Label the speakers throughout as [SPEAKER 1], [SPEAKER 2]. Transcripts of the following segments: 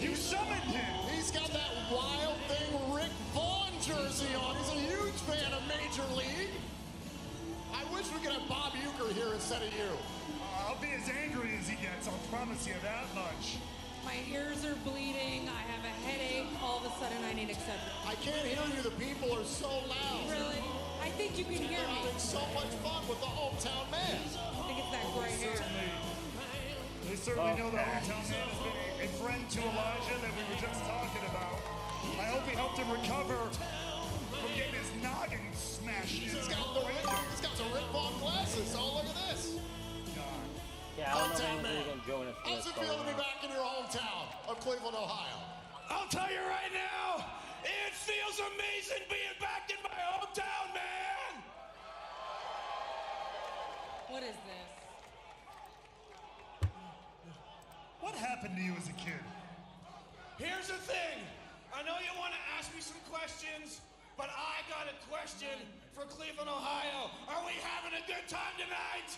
[SPEAKER 1] You summoned him.
[SPEAKER 2] He's got that Wild Thing Rick Vaughn jersey on. He's a huge fan of Major League. I wish we could have Bob Uecker here instead of you.
[SPEAKER 1] I'll be as angry as he gets, I'll promise you that much.
[SPEAKER 3] My ears are bleeding, I have a headache, all of a sudden I need Excedrin.
[SPEAKER 2] I can't hear you, the people are so loud.
[SPEAKER 3] Really? I think you can hear
[SPEAKER 2] They're
[SPEAKER 3] me.
[SPEAKER 2] having so much fun with the hometown man.
[SPEAKER 3] I think it's that gray hair.
[SPEAKER 1] They certainly know the hometown man has been a friend to Elijah that we were just talking about. I hope he helped him recover from getting his noggin smashed in.
[SPEAKER 2] He's got the Rick Vaughn glasses. Oh, look at this.
[SPEAKER 4] Yeah, I don't know if
[SPEAKER 2] Hometown
[SPEAKER 4] anyone's
[SPEAKER 2] man.
[SPEAKER 4] going to join us for
[SPEAKER 2] How's
[SPEAKER 4] this.
[SPEAKER 2] it feel to be back in your hometown of Cleveland, Ohio?
[SPEAKER 5] I'll tell you right now, it feels amazing being back in my hometown, man!
[SPEAKER 3] What is this?
[SPEAKER 1] What happened to you as a kid?
[SPEAKER 5] Here's the thing. I know you want to ask me some questions, but I got a question for Cleveland, Ohio. Are we having a good time tonight?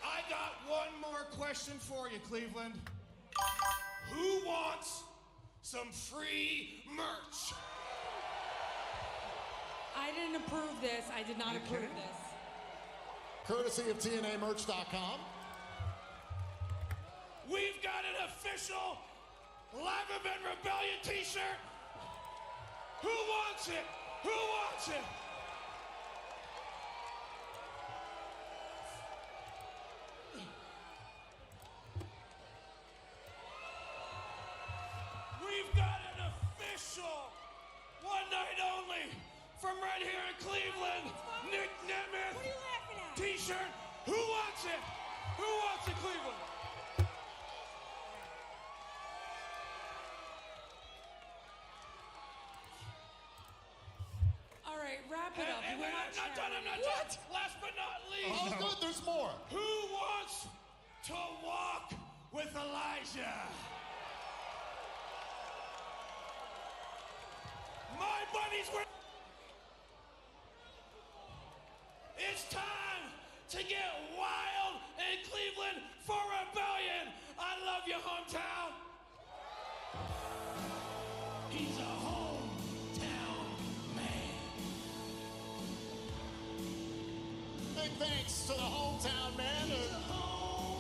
[SPEAKER 5] I got one more question for you, Cleveland. Who wants some free merch?
[SPEAKER 3] I didn't approve this. I did not approve this.
[SPEAKER 2] Courtesy of TNAmerch.com.
[SPEAKER 5] We've got an official Live Event Rebellion t-shirt. Who wants it? Who wants it? We've got an official, one night only, from right here in Cleveland, Nick Nemeth
[SPEAKER 3] What are you laughing at?
[SPEAKER 5] t-shirt. Who wants it? Who wants it, Cleveland?
[SPEAKER 3] All right, wrap it up.
[SPEAKER 5] Hey,
[SPEAKER 3] We're
[SPEAKER 5] wait,
[SPEAKER 3] not
[SPEAKER 5] I'm not done, I'm not
[SPEAKER 3] what?
[SPEAKER 5] done. Last but not least,
[SPEAKER 2] Oh, good, there's more.
[SPEAKER 5] who wants to walk with Elijah? My buddies were... It's time to get wild in Cleveland for rebellion. I love you, hometown. He's a hometown man.
[SPEAKER 2] Big thanks to the hometown man.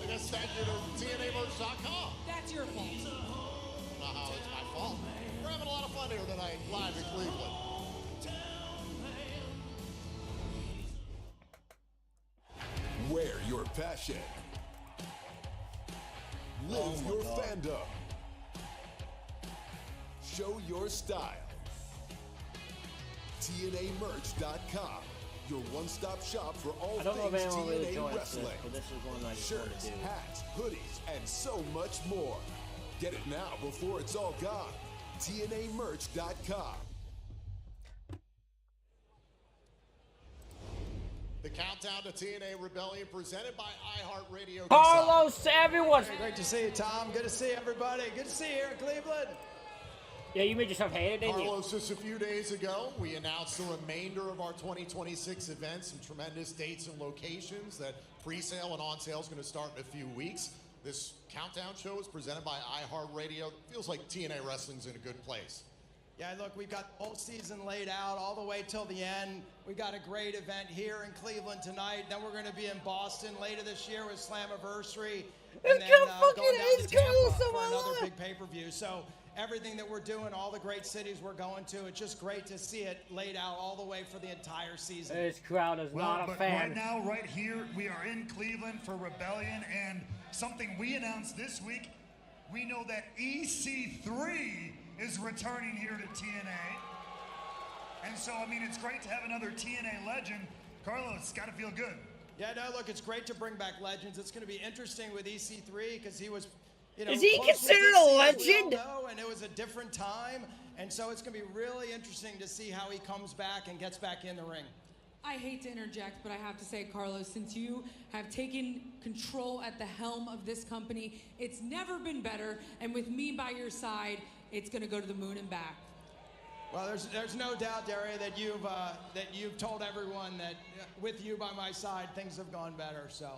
[SPEAKER 2] I guess thank you to TNAmerch.com.
[SPEAKER 3] That's your fault.
[SPEAKER 2] It's my fault. We're having a lot of fun here tonight, live in Cleveland.
[SPEAKER 6] Wear your passion. Live your fandom. Show your style. TNAmerch.com. Your one-stop shop for all
[SPEAKER 4] I don't know if
[SPEAKER 6] things
[SPEAKER 4] anyone really
[SPEAKER 6] TNA
[SPEAKER 4] joins this,
[SPEAKER 6] wrestling.
[SPEAKER 4] but this is one I just want
[SPEAKER 6] Shirts,
[SPEAKER 4] to do.
[SPEAKER 6] hats, hoodies, and so much more. Get it now before it's all gone. TNAmerch.com.
[SPEAKER 2] The countdown to TNA Rebellion presented by iHeartRadio.
[SPEAKER 4] Carlos, everyone.
[SPEAKER 7] Great to see you, Tom. Good to see everybody. Good to see you here in Cleveland.
[SPEAKER 4] Yeah, you made yourself hated, didn't you?
[SPEAKER 2] Carlos, just a few days ago, we announced the remainder of our 2026 events, some tremendous dates and locations that pre-sale and on sale is going to start in a few weeks. This countdown show is presented by iHeartRadio. It feels like TNA Wrestling's in a good place.
[SPEAKER 7] Yeah, look, we've got the whole season laid out all the way till the end. We've got a great event here in Cleveland tonight. Then we're going to be in Boston later this year with Slammiversary. And then going down to Tampa for another big pay-per-view. So everything that we're doing, all the great cities we're going to, it's just great to see it laid out all the way for the entire season.
[SPEAKER 4] This crowd is not a
[SPEAKER 1] but
[SPEAKER 4] fan.
[SPEAKER 1] right now, right here, we are in Cleveland for Rebellion, and something we announced this week, we know that EC3 is returning here to TNA. And so, I mean, it's great to have another TNA legend. Carlos, it's got to feel good.
[SPEAKER 7] Yeah, no, look, it's great to bring back legends. It's going to be interesting with EC3 because he was, you know,
[SPEAKER 4] Is he
[SPEAKER 7] close with
[SPEAKER 4] considered
[SPEAKER 7] DC,
[SPEAKER 4] a
[SPEAKER 7] as we all
[SPEAKER 4] legend?
[SPEAKER 7] know, and it was a different time. And so it's going to be really interesting to see how he comes back and gets back in the ring.
[SPEAKER 3] I hate to interject, but I have to say, Carlos, since you have taken control at the helm of this company, it's never been better. And with me by your side, it's going to go to the moon and back.
[SPEAKER 7] Well, there's no doubt, Daria, that you've told everyone that with you by my side, things have gone better. So.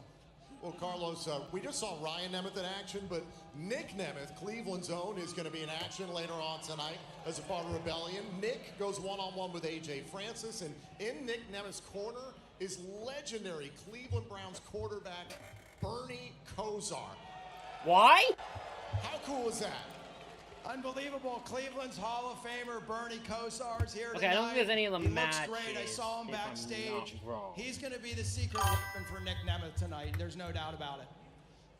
[SPEAKER 2] Well, Carlos, we just saw Ryan Nemeth in action, but Nick Nemeth, Cleveland's own, is going to be in action later on tonight as a part of Rebellion. Nick goes one-on-one with AJ Francis, and in Nick Nemeth's corner is legendary Cleveland Browns quarterback Bernie Kosar.
[SPEAKER 4] Why?
[SPEAKER 2] How cool is that?
[SPEAKER 7] Unbelievable. Cleveland's Hall of Famer Bernie Kosar's here tonight.
[SPEAKER 4] Okay, I don't think there's any of the
[SPEAKER 7] he
[SPEAKER 4] matches.
[SPEAKER 7] Looks great. I saw him backstage.
[SPEAKER 4] Wrong.
[SPEAKER 7] He's going to be the secret weapon for Nick Nemeth tonight. There's no doubt about it.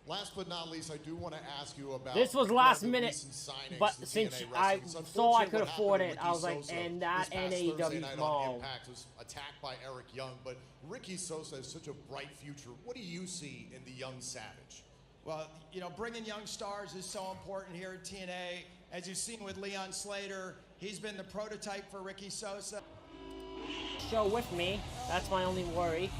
[SPEAKER 2] Last but not least, I do want to ask you about
[SPEAKER 4] this was last
[SPEAKER 2] one of the
[SPEAKER 4] minute,
[SPEAKER 2] recent signings
[SPEAKER 4] but
[SPEAKER 2] to
[SPEAKER 4] since
[SPEAKER 2] TNA
[SPEAKER 4] I
[SPEAKER 2] Wrestling.
[SPEAKER 4] saw I
[SPEAKER 2] Unfortunately,
[SPEAKER 4] could
[SPEAKER 2] what
[SPEAKER 4] afford
[SPEAKER 2] happened
[SPEAKER 4] it,
[SPEAKER 2] to
[SPEAKER 4] I was
[SPEAKER 2] Ricky
[SPEAKER 4] like,
[SPEAKER 2] Sosa
[SPEAKER 4] and that
[SPEAKER 2] this past Thursday
[SPEAKER 4] NAW
[SPEAKER 2] night on
[SPEAKER 4] small.
[SPEAKER 2] Impact was attacked by Eric Young, but Ricky Sosa has such a bright future. What do you see in the young Savage?
[SPEAKER 7] Well, you know, bringing young stars is so important here at TNA. As you've seen with Leon Slater, he's been the prototype for Ricky Sosa.
[SPEAKER 4] Show with me. That's my only worry.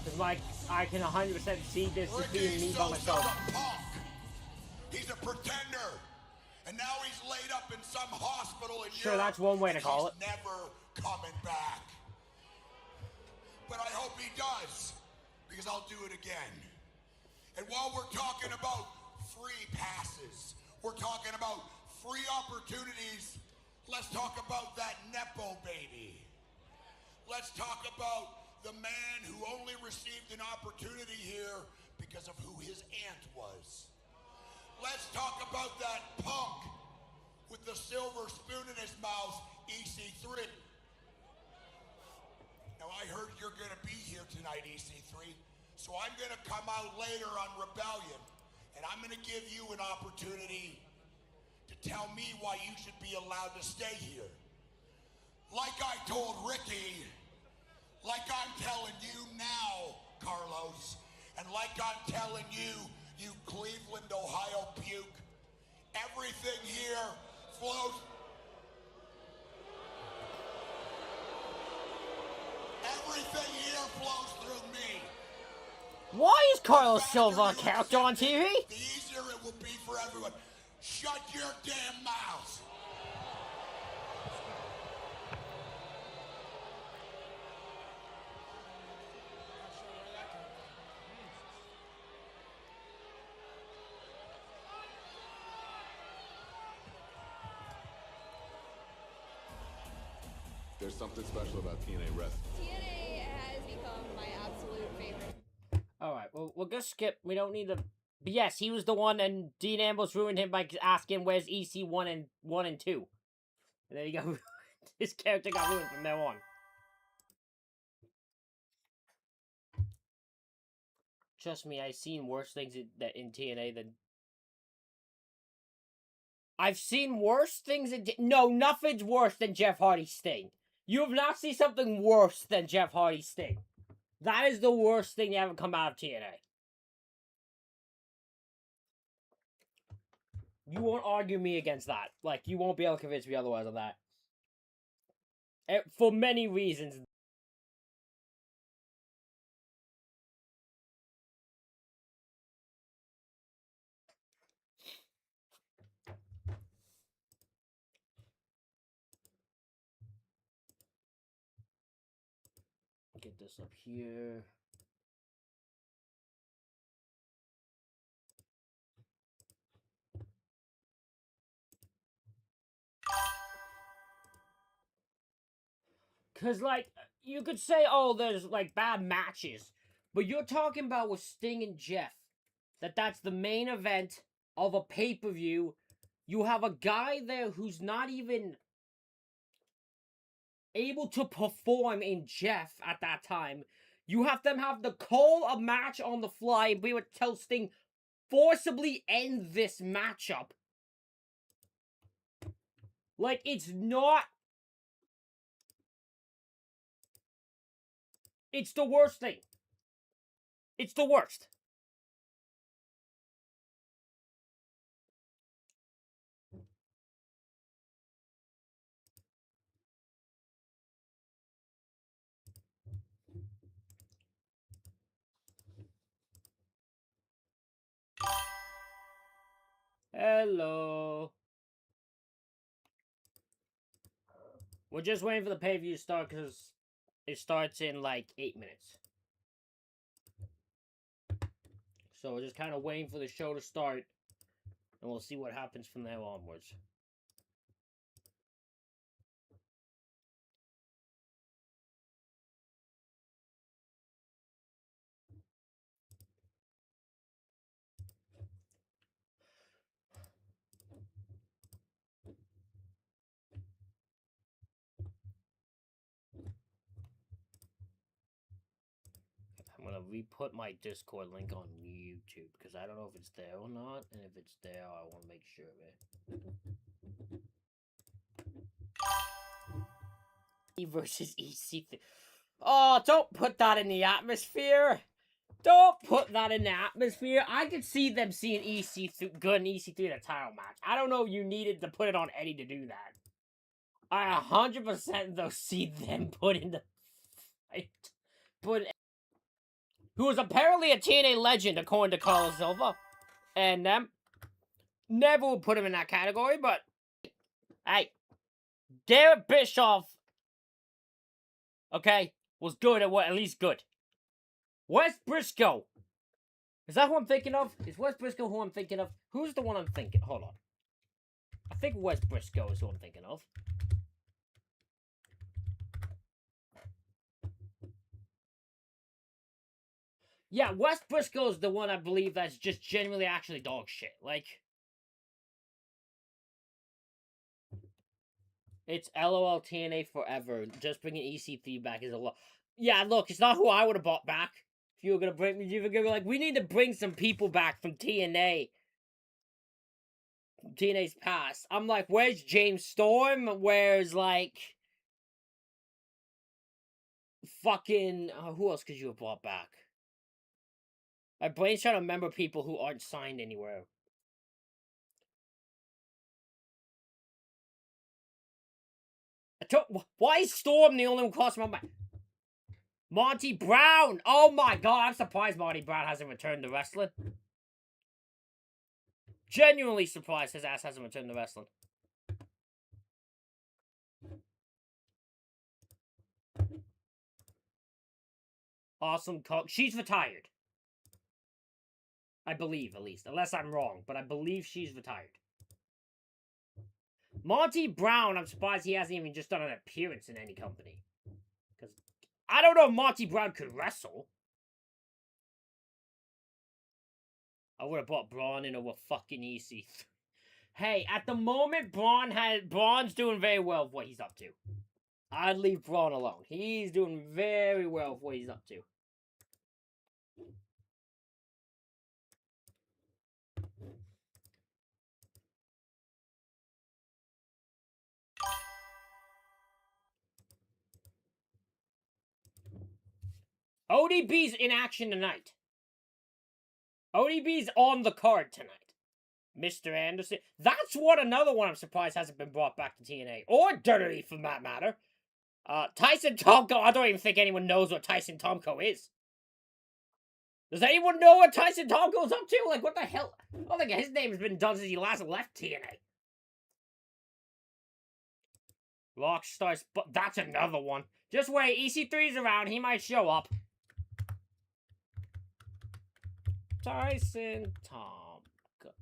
[SPEAKER 4] Because like I can 100% see this as being me by myself.
[SPEAKER 8] A punk. He's a pretender. And now he's laid up in some hospital in
[SPEAKER 4] Sure,
[SPEAKER 8] Europe,
[SPEAKER 4] that's one way to call it.
[SPEAKER 8] He's never coming back. But I hope he does, because I'll do it again. And while we're talking about free passes, we're talking about free opportunities, let's talk about that Nepo baby. Let's talk about the man who only received an opportunity here because of who his aunt was. Let's talk about that punk with the silver spoon in his mouth, EC3. Now, I heard you're going to be here tonight, EC3, so I'm going to come out later on Rebellion, and I'm going to give you an opportunity to tell me why you should be allowed to stay here. Like I told Ricky, like I'm telling you now, Carlos, and like I'm telling you, you Cleveland, Ohio puke, everything here flows. Everything here flows through me.
[SPEAKER 4] Why is Carlos Silva character on TV?
[SPEAKER 8] The easier it will be for everyone. Shut your damn mouths.
[SPEAKER 6] There's something special about TNA wrestling.
[SPEAKER 9] TNA has become my absolute favorite.
[SPEAKER 4] Alright, well, we'll just skip. We don't need to... But yes, he was the one, and Dean Ambrose ruined him by asking where's EC1 and 1 and 2. And there you go. His character got ruined from there on. Trust me, I've seen worse things in TNA than... I've seen worse things in... No, nothing's worse than Jeff Hardy's Sting. You have not seen something worse than Jeff Hardy's Sting. That is the worst thing to ever come out of TNA. You won't argue me against that. Like, you won't be able to convince me otherwise on that. For many reasons. Get this up here. Because, like, you could say, oh, there's, like, bad matches. But you're talking about with Sting and Jeff. That's the main event of a pay-per-view. You have a guy there who's not even able to perform in Jeff at that time. You have them have to call a match on the fly and be able to tell Sting, forcibly end this matchup. Like, it's not... It's the worst thing. It's the worst. Hello. We're just waiting for the pay-per-view to start because it starts in like 8 minutes. So we're just kind of waiting for the show to start, and we'll see what happens from there onwards. I'm gonna re-put my Discord link on YouTube because I don't know if it's there or not, and if it's there, I want to make sure of it. Versus EC3. Oh, don't put that in the atmosphere. Don't put that in the atmosphere. I could see them seeing EC3 good in EC3 in a title match. I don't know if you needed to put it on Eddie to do that. I 100% though see them put in the fight. Who was apparently a TNA legend, according to Carlos Silva. And never would put him in that category, but hey, Garrett Bischoff, okay, was good at least good. Wes Briscoe. Is that who I'm thinking of? Is Wes Briscoe who I'm thinking of? Who's the one I'm thinking? Hold on. I think Wes Briscoe is who I'm thinking of. Yeah, Wes Briscoe is the one I believe that's just genuinely actually dog shit. Like, it's LOL TNA forever. Just bringing EC3 back is a lot. Yeah, look, it's not who I would have bought back. If you were gonna bring, you were gonna be like, we need to bring some people back from TNA. From TNA's past. I'm like, where's James Storm? Where's like fucking who else could you have brought back? My brain's trying to remember people who aren't signed anywhere. Why is Storm the only one crossing my mind? Monty Brown! Oh my god, I'm surprised Monty Brown hasn't returned to wrestling. Genuinely surprised his ass hasn't returned to wrestling. Awesome Cook. She's retired. I believe, at least. Unless I'm wrong, but I believe she's retired. Monty Brown, I'm surprised he hasn't even just done an appearance in any company. Because I don't know if Monty Brown could wrestle. I would have brought Braun in over fucking EC3. Hey, at the moment, Braun's doing very well with what he's up to. I'd leave Braun alone. He's doing very well with what he's up to. ODB's in action tonight. ODB's on the card tonight. Mr. Anderson. That's what another one I'm surprised hasn't been brought back to TNA. Or WWE, for that matter. Tyson Tomko. I don't even think anyone knows what Tyson Tomko is. Does anyone know what Tyson Tomko's up to? Like, what the hell? I don't think his name has been done since he last left TNA. Rockstar. That's another one. Just wait. EC3's around. He might show up. Tyson Tomko.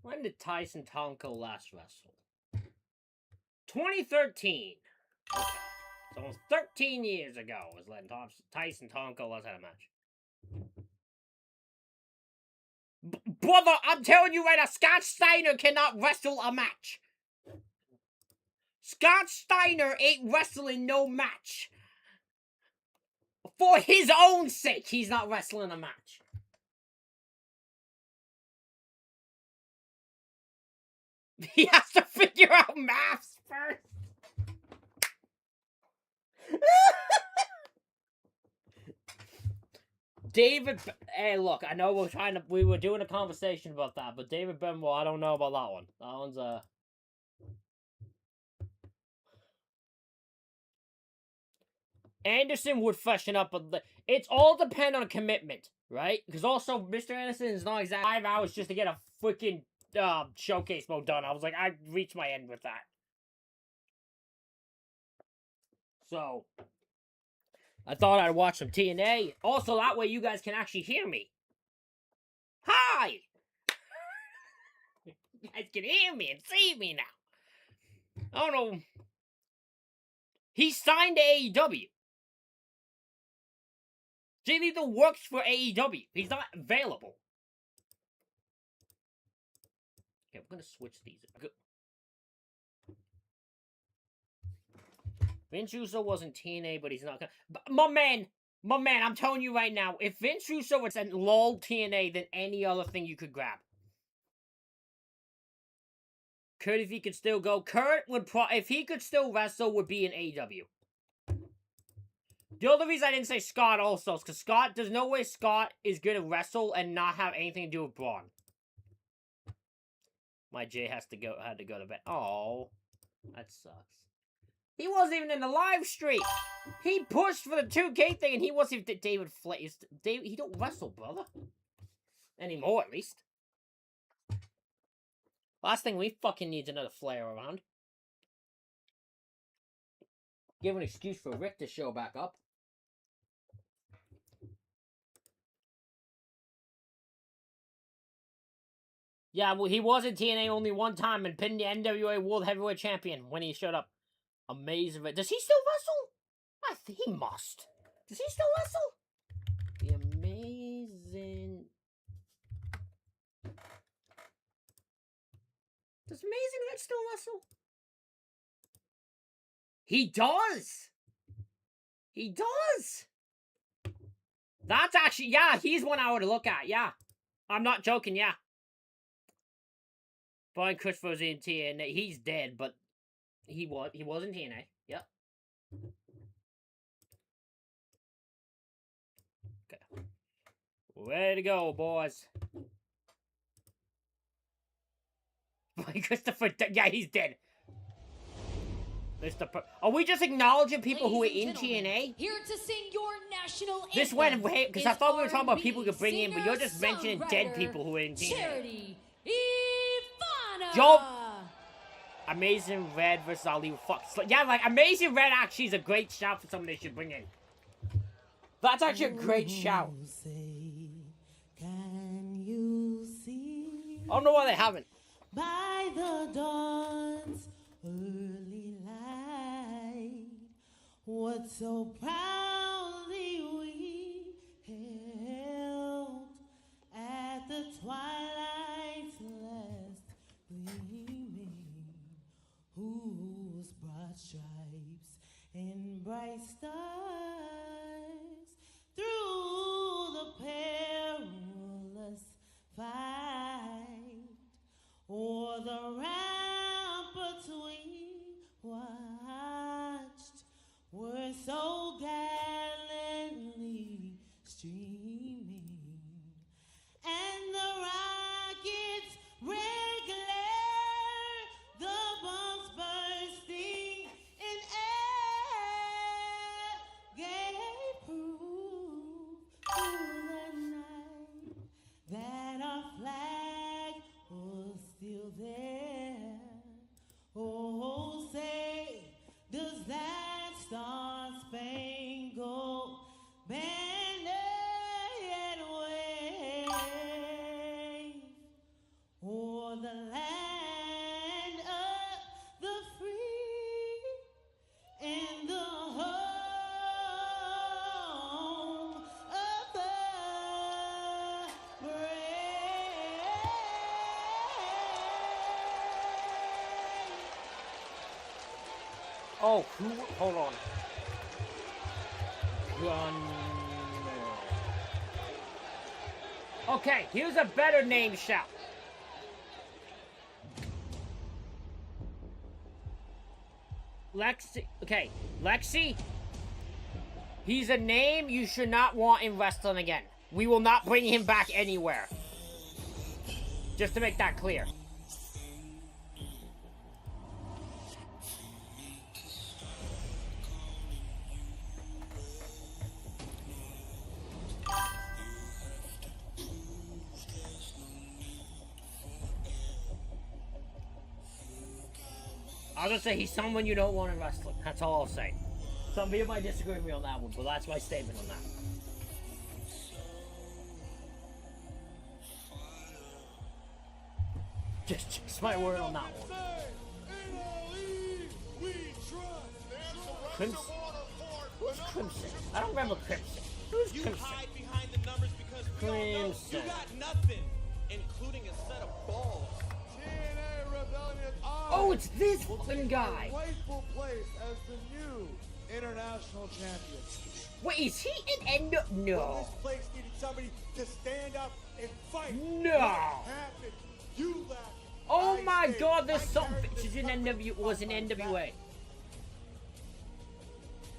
[SPEAKER 4] When did Tyson Tomko last wrestle? 2013. Okay. So almost 13 years ago was when Tyson Tomko last had a match. Brother, I'm telling you right now, Scott Steiner cannot wrestle a match. Scott Steiner ain't wrestling no match. For his own sake, he's not wrestling a match. He has to figure out maths first. David, hey, look, I know we were doing a conversation about that, but David Benoit, I don't know about that one. That one's, Anderson would freshen up it's all depend on commitment, right? Because also, Mr. Anderson is not exactly 5 hours just to get a freaking showcase mode done. I was like, I reached my end with that. So, I thought I'd watch some TNA. Also, that way you guys can actually hear me. Hi! You guys can hear me and see me now. I don't know. He signed to AEW. Jay Lethal works for AEW. He's not available. Okay, we're gonna switch these. Vince Russo wasn't TNA, but he's not gonna. My man, I'm telling you right now, if Vince Russo was at LOL TNA, then any other thing you could grab. Kurt, if he could still go, Kurt would if he could still wrestle, would be in AEW. The other reason I didn't say Scott also is because Scott, there's no way Scott is gonna wrestle and not have anything to do with Braun. My Jay had to go to bed. Oh, that sucks. He wasn't even in the live stream. He pushed for the 2K thing, and he wasn't even David Flair. David, he don't wrestle, brother. Anymore, at least. Last thing we fucking needs another Flair around. Give an excuse for Rick to show back up. Yeah, well, he was in TNA only one time and pinned the NWA World Heavyweight Champion when he showed up. Amazing. Does he still wrestle? I think he must. Does he still wrestle? The Amazing... Does Amazing Red still wrestle? He does! He does! That's actually... Yeah, he's one I would look at, yeah. I'm not joking, yeah. Brian Christopher's in TNA. He's dead, but he was in TNA. Yep. Okay. Ready to go, boys. Brian Christopher, yeah, he's dead. Are we just acknowledging people who are in TNA?
[SPEAKER 10] Here to sing your national anthem.
[SPEAKER 4] This went because I thought we were talking about people who could bring in, but you're just mentioning dead people who are in TNA.
[SPEAKER 10] Charity Ivana.
[SPEAKER 4] Joe. Amazing Red versus Ali. Fuck. Yeah, like Amazing Red actually is a great shout for someone they should bring in. That's actually a great shout.
[SPEAKER 11] Can you see?
[SPEAKER 4] I don't know why they haven't.
[SPEAKER 11] By the dawn's early light, what so proudly we held at the twilight's last gleaming, whose broad stripes and bright stars through the perilous fight o'er the ramparts we watched were so gallantly streaming, and the rockets' red glare, the bombs bursting in air, gave proof through the night that our flag was still there. Oh, say, does that star-spangled banner yet wave o'er the land of the free and the home of the brave?
[SPEAKER 4] Oh, hold on. Okay, here's a better name shout. Lexi. Okay, Lexi. He's a name you should not want in wrestling again. We will not bring him back anywhere. Just to make that clear. I'll just say he's someone you don't want in wrestling. That's all I'll say. Some people might disagree with me on that one, but that's my statement on that. Just my word on that one. Crimson? Who's Crimson? I don't remember Crimson. Who's Crimson?
[SPEAKER 5] You hide behind the numbers because we all know you got nothing, including a set of balls.
[SPEAKER 12] TNA Rebellion.
[SPEAKER 4] Oh, it's this fucking guy.
[SPEAKER 12] Rightful place as the new international champion.
[SPEAKER 4] Wait, is he an end? No.
[SPEAKER 12] Well, this place needed somebody to stand up and fight.
[SPEAKER 4] No.
[SPEAKER 12] What happened? You left.
[SPEAKER 4] Oh my God, there's some bitches in NW was in NWA.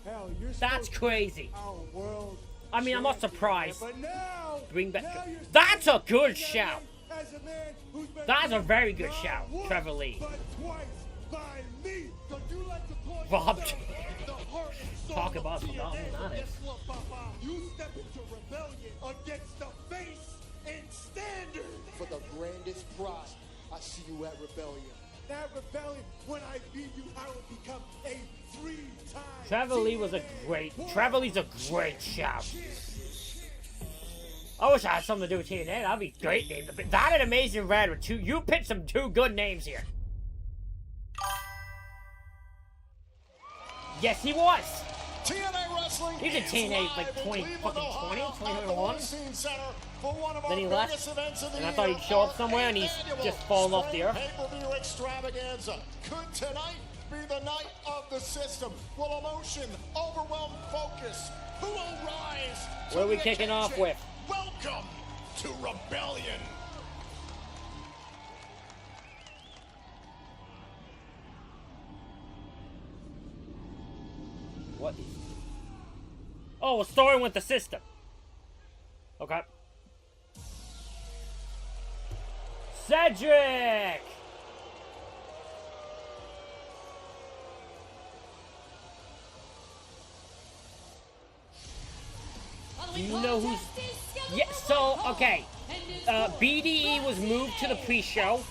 [SPEAKER 12] Hell, you're
[SPEAKER 4] that's crazy.
[SPEAKER 12] Our world
[SPEAKER 4] I mean, I'm not surprised.
[SPEAKER 12] but now,
[SPEAKER 4] Bring back. That's a good shout.
[SPEAKER 12] as a man who's been
[SPEAKER 4] That's a very good shout,
[SPEAKER 12] once,
[SPEAKER 4] Trevor Lee.
[SPEAKER 12] but twice by me. So you like to call
[SPEAKER 4] Rob.
[SPEAKER 12] yourself the heart and soul
[SPEAKER 4] Talk
[SPEAKER 12] of
[SPEAKER 4] about
[SPEAKER 12] TNA.
[SPEAKER 4] forgotten, that is.
[SPEAKER 12] Guess what, Papa? You step into rebellion against the face and standard.
[SPEAKER 13] For the grandest prize, I see you at Rebellion.
[SPEAKER 12] That rebellion, when I beat you, I will become a 3-time.
[SPEAKER 4] Trevor Lee was a great. Trevor Lee's a great shout. I wish I had something to do with TNA. That'd be a great name. That and Amazing Red were two. You picked some two good names here. Yes, he was.
[SPEAKER 2] TNA Wrestling.
[SPEAKER 4] He's in TNA like 20, fucking 20, 21. Then he left, and I thought he'd show up somewhere, and he's just fallen off the earth.
[SPEAKER 2] Pay-per-view extravaganza. Could tonight be the night of the system? Will emotion overwhelm focus? Who will rise?
[SPEAKER 4] What are we kicking off with?
[SPEAKER 2] Welcome to Rebellion.
[SPEAKER 4] What? Oh, we're starting with the system. Okay. Cedric! Do you know who's... Yeah, so, okay. BDE was moved to the pre-show.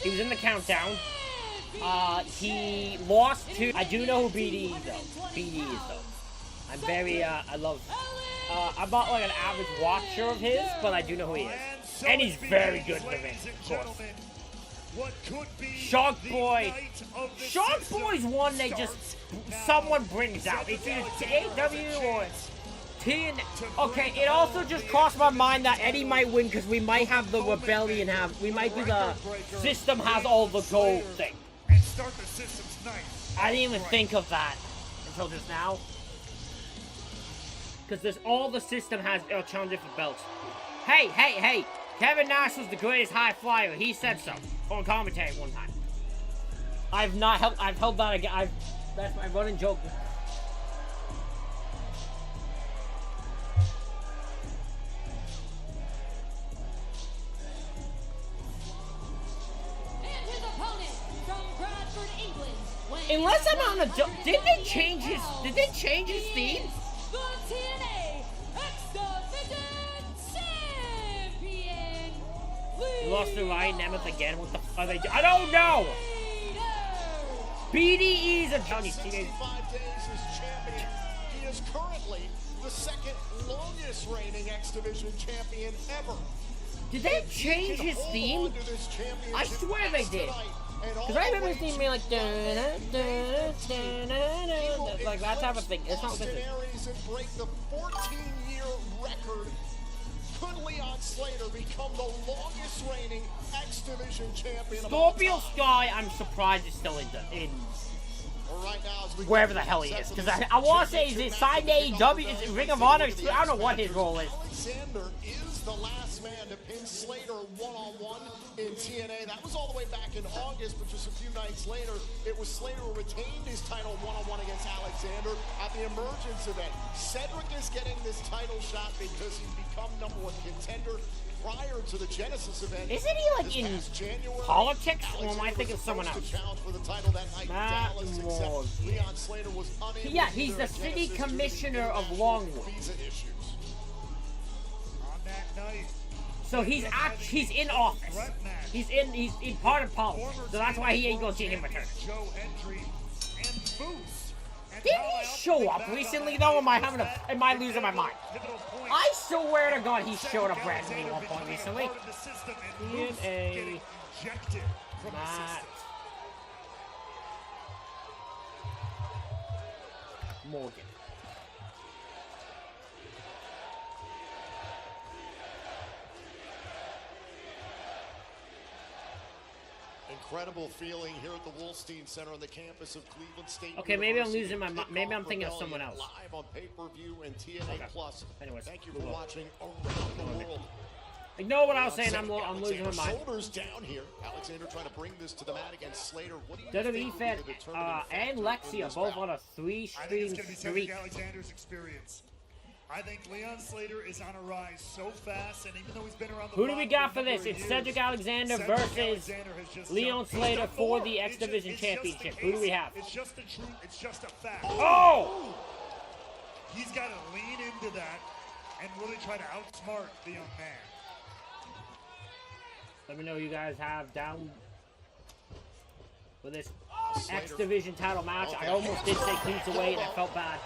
[SPEAKER 4] He was in the countdown. He lost to... I do know who BDE is, though. BDE is, though. I'm very, I love... I'm not like an average watcher of his, but I do know who he is. And he's very good in the ring, of course. Shark Boy. Shark Boy's one they just... Someone brings out. It's either AW or... TNA. Okay, it also just crossed my mind that Eddie might win because we might have the Rebellion have... We might do the... System has all the gold thing.
[SPEAKER 1] And start the system's nice.
[SPEAKER 4] I didn't even think of that until just now. Because there's all the system has challenger for belts. Hey, hey, hey! Kevin Nash was the greatest high flyer. He said so on commentary one time. I've held that again. That's my running joke.
[SPEAKER 10] And his opponent from Bradford, England.
[SPEAKER 4] Unless I'm on a joke. Did they change his theme?
[SPEAKER 10] The TNA X-Division Champion.
[SPEAKER 4] You lost to Ryan Nemeth again. What the f are they doing? I don't know. BDE's a Johnny Teenage.
[SPEAKER 2] 65 days as champion. He is currently the second longest reigning X Division champion ever.
[SPEAKER 4] Did they change his theme? I swear they did. Because I remember his theme being like, like that type of thing. It's not this.
[SPEAKER 2] And break the 14-year record. Could Leon Slater become the longest reigning X Division champion of all
[SPEAKER 4] Scorpio
[SPEAKER 2] time?
[SPEAKER 4] Sky, I'm surprised is still in
[SPEAKER 2] Right now, as we
[SPEAKER 4] wherever the hell he is. Because I want to say, is it signed to AEW? Is it Ring of Honor? I don't know what his role is.
[SPEAKER 2] Alexander is the last man to pin Slater one-on-one in TNA. That was all the way back in August, but just a few nights later, it was Slater who retained his title one-on-one against Alexander at the Emergence event. Cedric is getting this title shot because he's become #1 contender prior to the Genesis event.
[SPEAKER 4] Isn't he like in politics? Or am I thinking of someone else?
[SPEAKER 2] For the title that night,
[SPEAKER 4] Matt
[SPEAKER 2] Dallas,
[SPEAKER 4] Morgan.
[SPEAKER 2] Leon Slater was unable
[SPEAKER 4] Yeah,
[SPEAKER 2] to
[SPEAKER 4] he's
[SPEAKER 2] clear
[SPEAKER 4] the
[SPEAKER 2] a
[SPEAKER 4] city
[SPEAKER 2] Genesis
[SPEAKER 4] commissioner
[SPEAKER 2] due to
[SPEAKER 4] of
[SPEAKER 2] international
[SPEAKER 4] Longwood.
[SPEAKER 2] visa issues.
[SPEAKER 1] On that night,
[SPEAKER 4] So he's in office. He's part of politics. So that's why he ain't gonna see him return. Didn't he show up recently though? Am I losing my mind? I swear to God he showed up randomly at one point recently. TNA Matt Morgan.
[SPEAKER 2] Incredible feeling here at the Wolstein Center on the campus of Cleveland State.
[SPEAKER 4] Okay, maybe I'm losing my mind. Maybe I'm thinking of someone else.
[SPEAKER 2] Live on pay-per-view and TNA Plus.
[SPEAKER 4] Anyways,
[SPEAKER 2] thank you for watching around the world.
[SPEAKER 4] Ignore what I was saying. I'm losing my mind.
[SPEAKER 2] Shoulders down here. Alexander trying to bring this to the mat against Slater. What do you
[SPEAKER 4] WWE Fed and Lexia both on a 3-stream streak.
[SPEAKER 1] Alexander's experience. I think Leon Slater is on a rise so fast, and even though he's been around the
[SPEAKER 4] Who do we got for this? It's Cedric Alexander versus Leon Slater for the X Division Championship. Who do we have?
[SPEAKER 1] It's just the truth. It's just a fact.
[SPEAKER 4] Oh!
[SPEAKER 1] He's got to lean into that and really try to outsmart the young man.
[SPEAKER 4] Let me know you guys have down for this X Division title match. I almost did say cruiserweight and I felt bad.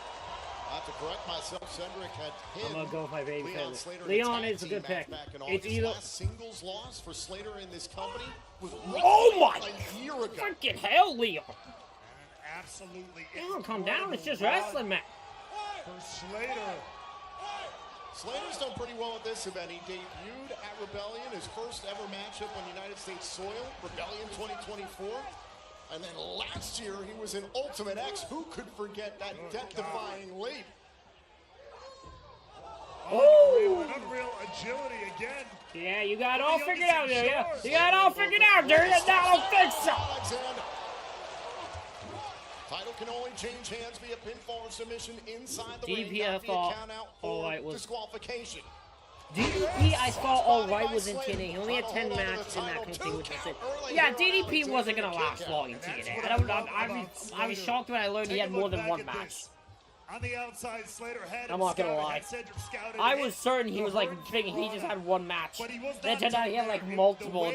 [SPEAKER 2] To correct myself, Cedric had
[SPEAKER 4] I'm gonna go with my baby favorite. Leon is a good pick. It's either
[SPEAKER 2] last singles loss for Slater in this company was
[SPEAKER 4] a
[SPEAKER 2] year ago.
[SPEAKER 4] Freaking hell, Leon!
[SPEAKER 1] Absolutely.
[SPEAKER 4] Don't come down. It's just wrestling, man.
[SPEAKER 1] For Slater.
[SPEAKER 2] Slater's done pretty well at this event. He debuted at Rebellion, his first ever matchup on United States soil, Rebellion 2024. And then last year, he was in Ultimate X. Who could forget that death-defying leap?
[SPEAKER 1] Unreal agility again.
[SPEAKER 4] Yeah, you got it all figured out there, yeah. You got it all figured out there. I don't think so.
[SPEAKER 2] Alexander. Title can only change hands via pinfall or submission inside the ring.
[SPEAKER 4] DDP, was
[SPEAKER 2] disqualification.
[SPEAKER 4] DDP, I thought alright was in TNA. He only had 10 matches in that country, which I said, yeah, DDP wasn't gonna last long in TNA. I was shocked when I learned he had more than one match.
[SPEAKER 1] On the outside, Slater had
[SPEAKER 4] I'm not gonna lie. I was certain he was like thinking he just had one match. Then turned out he had like multiple.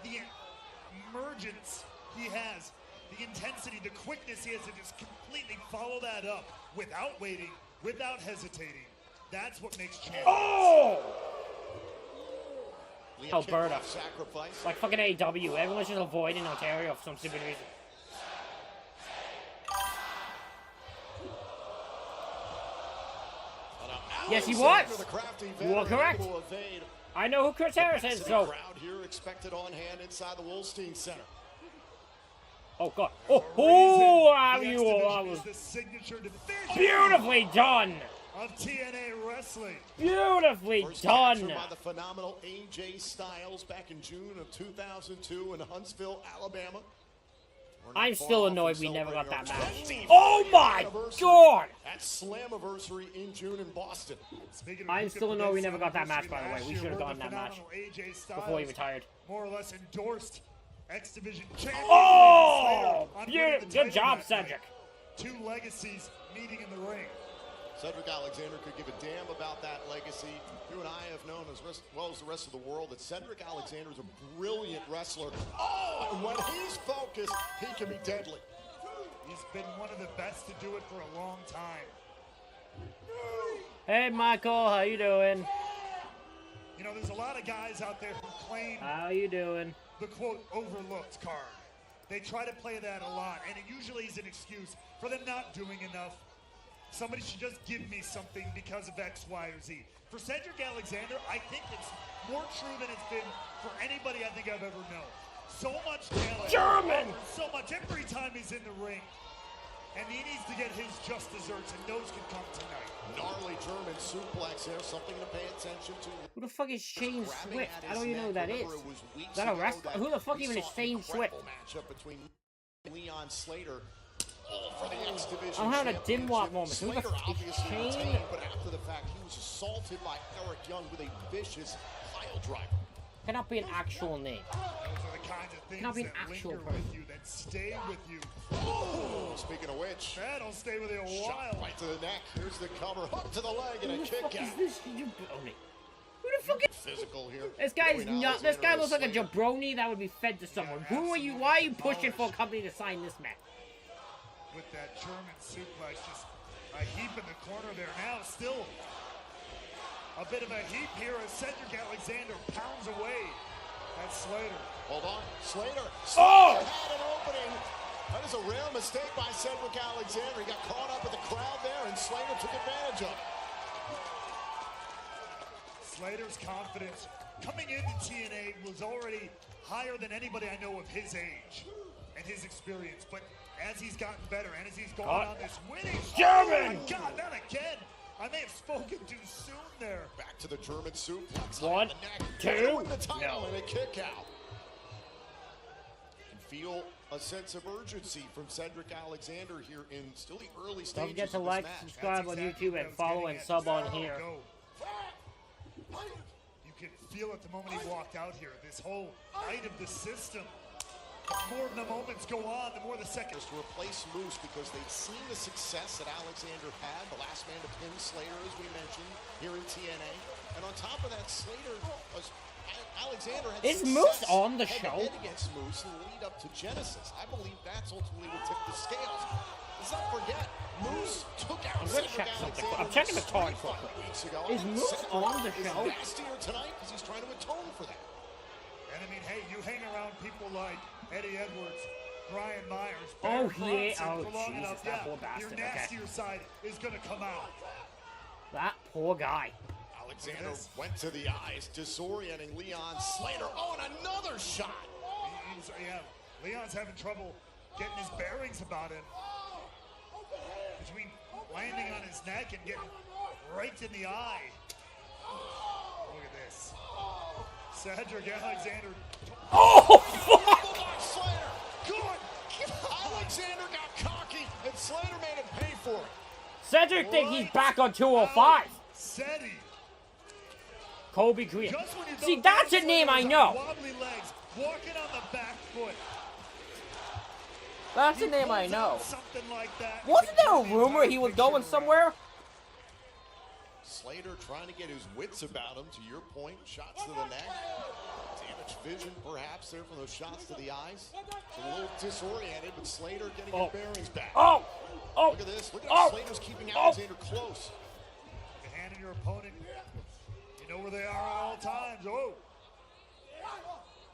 [SPEAKER 1] The emergence he has, the intensity, the quickness he has to just completely follow that up without waiting, without hesitating. That's what makes champions.
[SPEAKER 4] Oh! Alberta. Like fucking AEW. Everyone's just avoiding Ontario for some stupid reason. Yes, he was. You are correct. I know who Chris Harris is, so.
[SPEAKER 2] Crowd here expected on hand inside the Wolstein Center.
[SPEAKER 4] Oh god. Oh, you was beautifully done.
[SPEAKER 1] Of TNA Wrestling.
[SPEAKER 4] Beautifully done.
[SPEAKER 2] By the phenomenal AJ Styles back in June of 2002 in Huntsville, Alabama.
[SPEAKER 4] I'm still annoyed we never got that match. Oh my god!
[SPEAKER 2] At Slammiversary in June in Boston.
[SPEAKER 4] I'm still annoyed we never got that match, by the way. We should have gotten that match before he retired.
[SPEAKER 1] More or less endorsed X Division champion.
[SPEAKER 4] Oh! Good job, Cedric.
[SPEAKER 1] Two legacies meeting in the ring.
[SPEAKER 2] Cedric Alexander could give a damn about that legacy. You and I have known as well as the rest of the world that Cedric Alexander is a brilliant wrestler. Oh, and when he's focused, he can be deadly.
[SPEAKER 1] He's been one of the best to do it for a long time.
[SPEAKER 4] Hey, Michael, how you doing?
[SPEAKER 1] You know, there's a lot of guys out there who claim
[SPEAKER 4] how you doing?
[SPEAKER 1] The quote overlooked card. They try to play that a lot, and it usually is an excuse for them not doing enough. Somebody should just give me something because of X, Y, or Z. For Cedric Alexander, I think it's more true than it's been for anybody I think I've ever known. So much talent.
[SPEAKER 4] German!
[SPEAKER 1] So much every time he's in the ring. And he needs to get his just desserts, and those can come tonight.
[SPEAKER 2] Gnarly German suplex there, something to pay attention to.
[SPEAKER 4] Who the fuck is Shane Swift? I don't even know who that is. Is that a wrestler? Who the fuck even is Shane Swift?
[SPEAKER 2] Matchup between Leon Slater. For the X Division.
[SPEAKER 4] I'm having a Dimwat moment. Who the fuck is Shane?
[SPEAKER 2] But after the fact, he was assaulted by Eric Young with a vicious pile driver.
[SPEAKER 4] Cannot be an actual name.
[SPEAKER 1] Those are the kinds of things
[SPEAKER 4] cannot be an
[SPEAKER 1] that
[SPEAKER 4] actual
[SPEAKER 1] linger
[SPEAKER 4] person.
[SPEAKER 1] with you, that stay with you.
[SPEAKER 2] Oh, speaking of which,
[SPEAKER 1] that'll stay with you a
[SPEAKER 2] shot
[SPEAKER 1] while.
[SPEAKER 2] right to the neck. Here's the cover, hook to the leg, and a kick out.
[SPEAKER 4] What the fuck is this? You Who the fuck is
[SPEAKER 2] physical here?
[SPEAKER 4] this guy's not. This guy looks like a jabroni that would be fed to someone. Who are you? Why are you pushing for a company to sign this man?
[SPEAKER 1] With that German suplex, just a heap in the corner there. Now still a bit of a heap here as Cedric Alexander pounds away at Slater.
[SPEAKER 2] Hold on, Slater.
[SPEAKER 4] Oh!
[SPEAKER 2] Had an opening. That is a real mistake by Cedric Alexander. He got caught up with the crowd there, and Slater took advantage of it.
[SPEAKER 1] Slater's confidence coming into TNA was already higher than anybody I know of his age and his experience. But as he's gotten better and as he's gone on this winning
[SPEAKER 4] German!
[SPEAKER 1] Oh my God, not again! I may have spoken too soon there.
[SPEAKER 2] Back to the German suplex.
[SPEAKER 4] One, two,
[SPEAKER 2] with the title
[SPEAKER 4] no.
[SPEAKER 2] and a kick out. You can feel a sense of urgency from Cedric Alexander here in still the early stages.
[SPEAKER 4] Don't forget to
[SPEAKER 2] of
[SPEAKER 4] like,
[SPEAKER 2] this match.
[SPEAKER 4] subscribe on YouTube, and follow and sub on here.
[SPEAKER 1] You can feel it the moment he walked out here. This whole height of the system. The more the moments go on, the more the seconds.
[SPEAKER 2] To replace Moose because they'd seen the success that Alexander had, the last man to pin Slater, as we mentioned, here in TNA. And on top of that, Slater was Alexander had
[SPEAKER 4] Is
[SPEAKER 2] success
[SPEAKER 4] Moose on the show?
[SPEAKER 2] head-to-head against Moose in the lead up to Genesis. I believe that's ultimately what tipped the scales. Let's not forget, Moose took out
[SPEAKER 4] I'm gonna check something. I'm checking the card quickly. Is Moose on the show?
[SPEAKER 2] Is nastier tonight because he's trying to atone for that.
[SPEAKER 1] And I mean, hey, you hang around people like Eddie Edwards, Brian Myers,
[SPEAKER 4] Oh,
[SPEAKER 1] Barry
[SPEAKER 4] yeah.
[SPEAKER 1] Bronson
[SPEAKER 4] Oh,
[SPEAKER 1] for long
[SPEAKER 4] Jesus,
[SPEAKER 1] enough,
[SPEAKER 4] that poor bastard.
[SPEAKER 1] your
[SPEAKER 4] Okay.
[SPEAKER 1] nastier side is going to come out.
[SPEAKER 4] That poor guy.
[SPEAKER 2] Alexander went to the eyes, disorienting Leon Slater. Oh, and another shot.
[SPEAKER 1] Yeah, Leon's having trouble getting his bearings about him. Between landing on his neck and getting right in the eye. Look at this. Cedric Alexander.
[SPEAKER 4] Oh, fuck!
[SPEAKER 2] Slater. Good. Alexander got cocky, and Slater made him pay for it.
[SPEAKER 4] Cedric think he's back on 205.
[SPEAKER 1] Ceddy.
[SPEAKER 4] Kobe Green. See, that's a name I know.
[SPEAKER 1] Wobbly legs, walking on the back foot.
[SPEAKER 4] That's a name I know.
[SPEAKER 1] Something like that.
[SPEAKER 4] Wasn't there a rumor he was going somewhere?
[SPEAKER 2] Slater trying to get his wits about him, to your point. Shots to the neck. Damaged vision, perhaps, there from those shots to the eyes. He's a little disoriented, but Slater getting his bearings back.
[SPEAKER 4] Oh! Oh!
[SPEAKER 2] Look at this. Look at how Slater's keeping Alexander close.
[SPEAKER 1] The hand of your opponent. You know where they are at all times. Oh!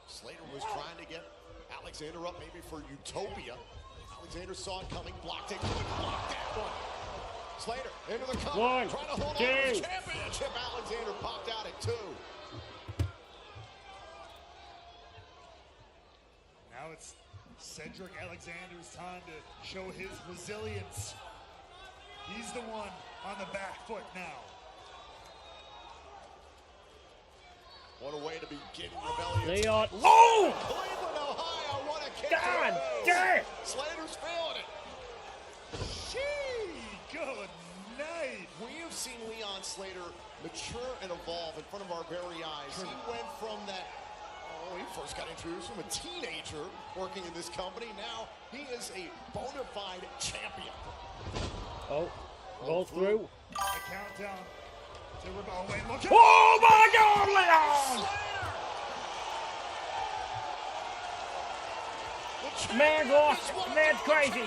[SPEAKER 2] Slater was trying to get Alexander up maybe for Utopia. Alexander saw it coming, blocked it, couldn't block that one. Slater into the cover,
[SPEAKER 4] One,
[SPEAKER 2] trying to hold on to his championship. Alexander popped out at 2.
[SPEAKER 1] Now it's Cedric Alexander's time to show his resilience. He's the one on the back foot now.
[SPEAKER 2] What a way to begin Rebellion.
[SPEAKER 4] Leon. Oh!
[SPEAKER 2] Cleveland, Ohio, what a kick.
[SPEAKER 4] God damn!
[SPEAKER 2] Slater's feeling it.
[SPEAKER 1] Good night.
[SPEAKER 2] We have seen Leon Slater mature and evolve in front of our very eyes. He went from that, he first got introduced from a teenager working in this company. Now he is a bona fide champion.
[SPEAKER 4] Oh, roll through.
[SPEAKER 1] The countdown to Rebel. Wait, look at
[SPEAKER 4] Oh my God, Leon! Man's lost. Man's crazy.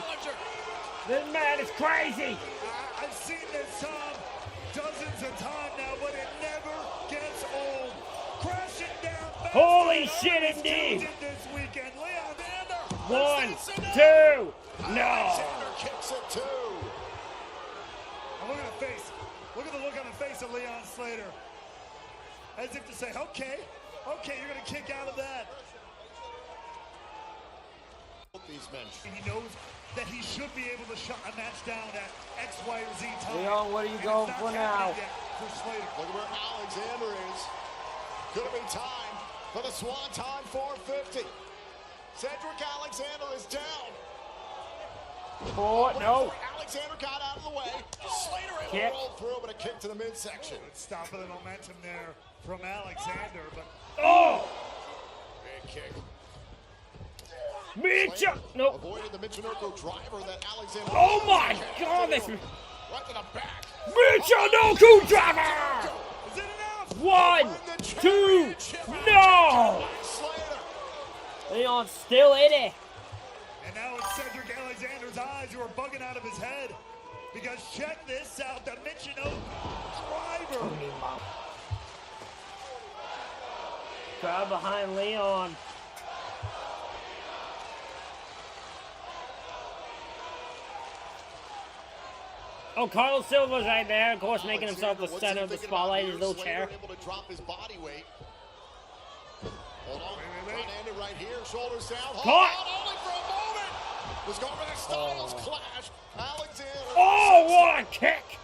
[SPEAKER 4] This man is crazy.
[SPEAKER 1] I've seen this song dozens of times now, but it never gets old. Crashing down.
[SPEAKER 4] Holy shit, indeed.
[SPEAKER 1] This weekend, Leon.
[SPEAKER 4] 1, 2, no.
[SPEAKER 2] Alexander kicks it 2.
[SPEAKER 1] And look at the face. Look at the look on the face of Leon Slater. As if to say, okay, you're going to kick out of that.
[SPEAKER 2] These men.
[SPEAKER 1] He knows that he should be able to shut a match down at X, Y, or Z time.
[SPEAKER 4] Leon, what are you going for now?
[SPEAKER 1] For Slater.
[SPEAKER 2] Look at where Alexander is. Could be time for the Swanton 450. Cedric Alexander is down.
[SPEAKER 4] No.
[SPEAKER 2] Alexander got out of the way. Slater able to roll through, but a kick to the midsection.
[SPEAKER 1] Stopping the momentum there from Alexander, but
[SPEAKER 4] oh!
[SPEAKER 2] Big kick.
[SPEAKER 4] Micha! No.
[SPEAKER 2] Avoided the Michinoku driver that Alexander.
[SPEAKER 4] Oh my God! This.
[SPEAKER 2] Right to the back.
[SPEAKER 4] Michinoku driver.
[SPEAKER 1] Is it enough?
[SPEAKER 4] 1, 2. No! Leon's still in it.
[SPEAKER 1] And now it's Cedric Alexander's eyes who are bugging out of his head. Because check this out, the Michinoku driver.
[SPEAKER 4] Crowd behind Leon. Oh, Carlos Silva's right there, of course, making himself the center of the spotlight in his little chair.
[SPEAKER 2] Able to drop his body weight. Hold on, trying to end it right here. Shoulders down. Hold on, only for a moment. Was going for the Styles clash. Alexander.
[SPEAKER 4] Oh, what a kick!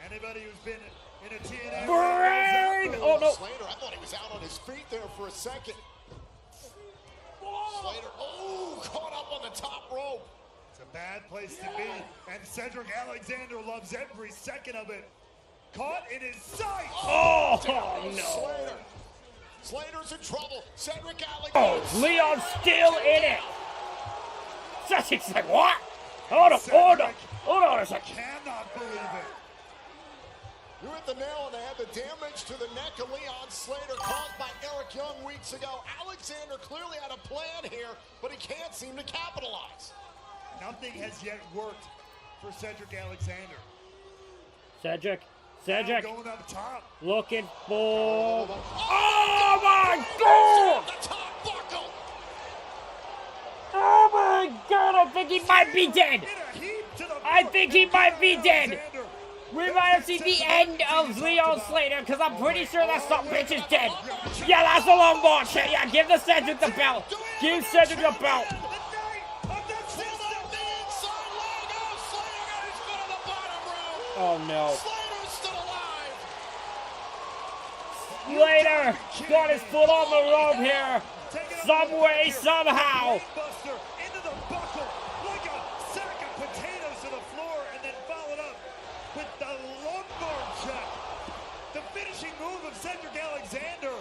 [SPEAKER 1] Anybody who's been in a TNA
[SPEAKER 4] brain. Oh no!
[SPEAKER 2] Slater, I thought he was out on his feet there for a second. Slater, caught up on the top rope.
[SPEAKER 1] It's a bad place to be, and Cedric Alexander loves every second of it. Caught in his sight.
[SPEAKER 4] Oh no!
[SPEAKER 2] Slater. Slater's in trouble. Cedric Alexander.
[SPEAKER 4] Oh, Leon's still in it. Cedric's like, what? Hold on a second.
[SPEAKER 1] Cannot believe it.
[SPEAKER 2] You hit the nail on the head. The damage to the neck of Leon Slater caused by Eric Young weeks ago. Alexander clearly had a plan here, but he can't seem to capitalize.
[SPEAKER 1] Nothing has yet worked for Cedric Alexander.
[SPEAKER 4] Cedric.
[SPEAKER 1] Now going up top.
[SPEAKER 4] Looking for. Oh my God!
[SPEAKER 2] The top buckle.
[SPEAKER 4] Oh my God! I think he might be dead. I think he might be dead. We might have seen the end of Leon Slater because I'm pretty sure that some bitch is dead. Yeah, that's a long march. Yeah, give the Cedric the belt. Give Cedric the belt. Oh no. Slater got his foot on the rope here. Some way, somehow.
[SPEAKER 1] Into the buckle like a sack of potatoes to the floor, and then followed up with the lumbar check. The finishing move of Cedric Alexander,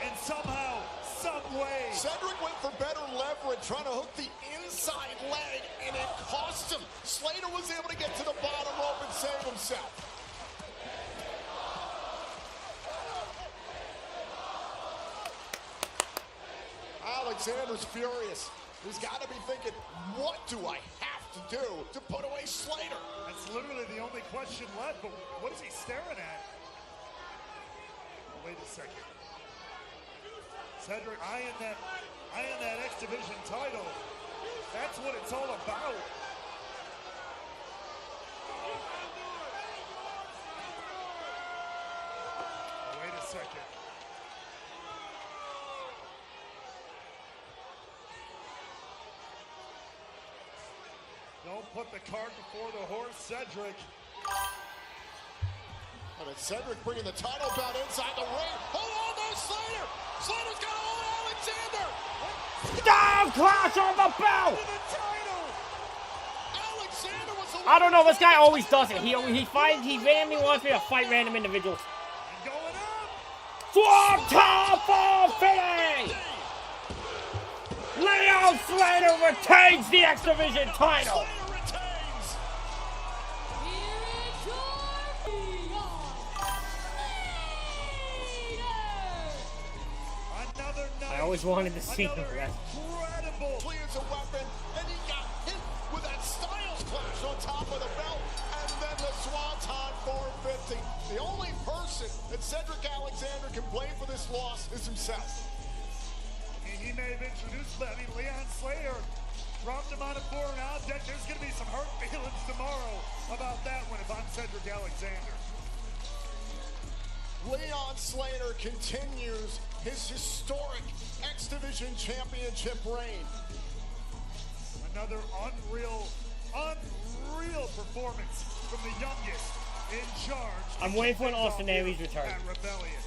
[SPEAKER 1] and somehow, some way.
[SPEAKER 2] Cedric went for better leverage, trying to hook the inside leg, and it cost him. Slater was able to get to the bottom rope and save himself. Alexander's furious. He's got to be thinking, what do I have to do to put away Slater?
[SPEAKER 1] That's literally the only question left, but what is he staring at? Wait a second. Cedric eyeing that X Division title. That's what it's all about. Wait a second. Don't put the cart before the horse, Cedric.
[SPEAKER 2] And it's Cedric bringing the title belt inside the ring. Hold on there, Slater! Slater's got hold of Alexander!
[SPEAKER 4] Down clash on the belt!
[SPEAKER 2] Alexander was the
[SPEAKER 4] I don't know, this guy always does it. He randomly wants me to fight random individuals.
[SPEAKER 1] Going up!
[SPEAKER 4] Swanton for finish! Leon Slater retains the X Division title! I always wanted to see him rest.
[SPEAKER 2] Incredible! Clears a weapon, and he got hit with that Styles clash on top of the belt, and then the Swanton 450. The only person that Cedric Alexander can blame for this loss is himself.
[SPEAKER 1] He may have introduced, but I mean, Leon Slater dropped him on a foreign object. There's going to be some hurt feelings tomorrow about that one if I'm Cedric Alexander.
[SPEAKER 2] Leon Slater continues his historic X Division Championship reign.
[SPEAKER 1] Another unreal performance from the youngest in charge.
[SPEAKER 4] I'm waiting for an Austin Aries return.
[SPEAKER 1] At Rebellion.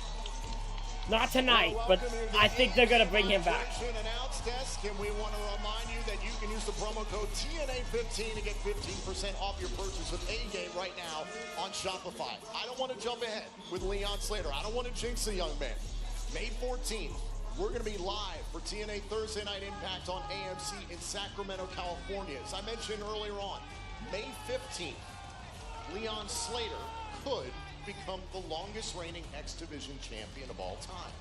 [SPEAKER 4] Not tonight, but I think they're going to bring him back.
[SPEAKER 2] Announce desk, and we want to remind you that you can use the promo code TNA15 to get 15% off your purchase of A-Game right now on Shopify. I don't want to jump ahead with Leon Slater. I don't want to jinx the young man. May 14th, we're going to be live for TNA Thursday Night Impact on AMC in Sacramento, California. As I mentioned earlier on, May 15th, Leon Slater could become the longest reigning X Division champion of all time.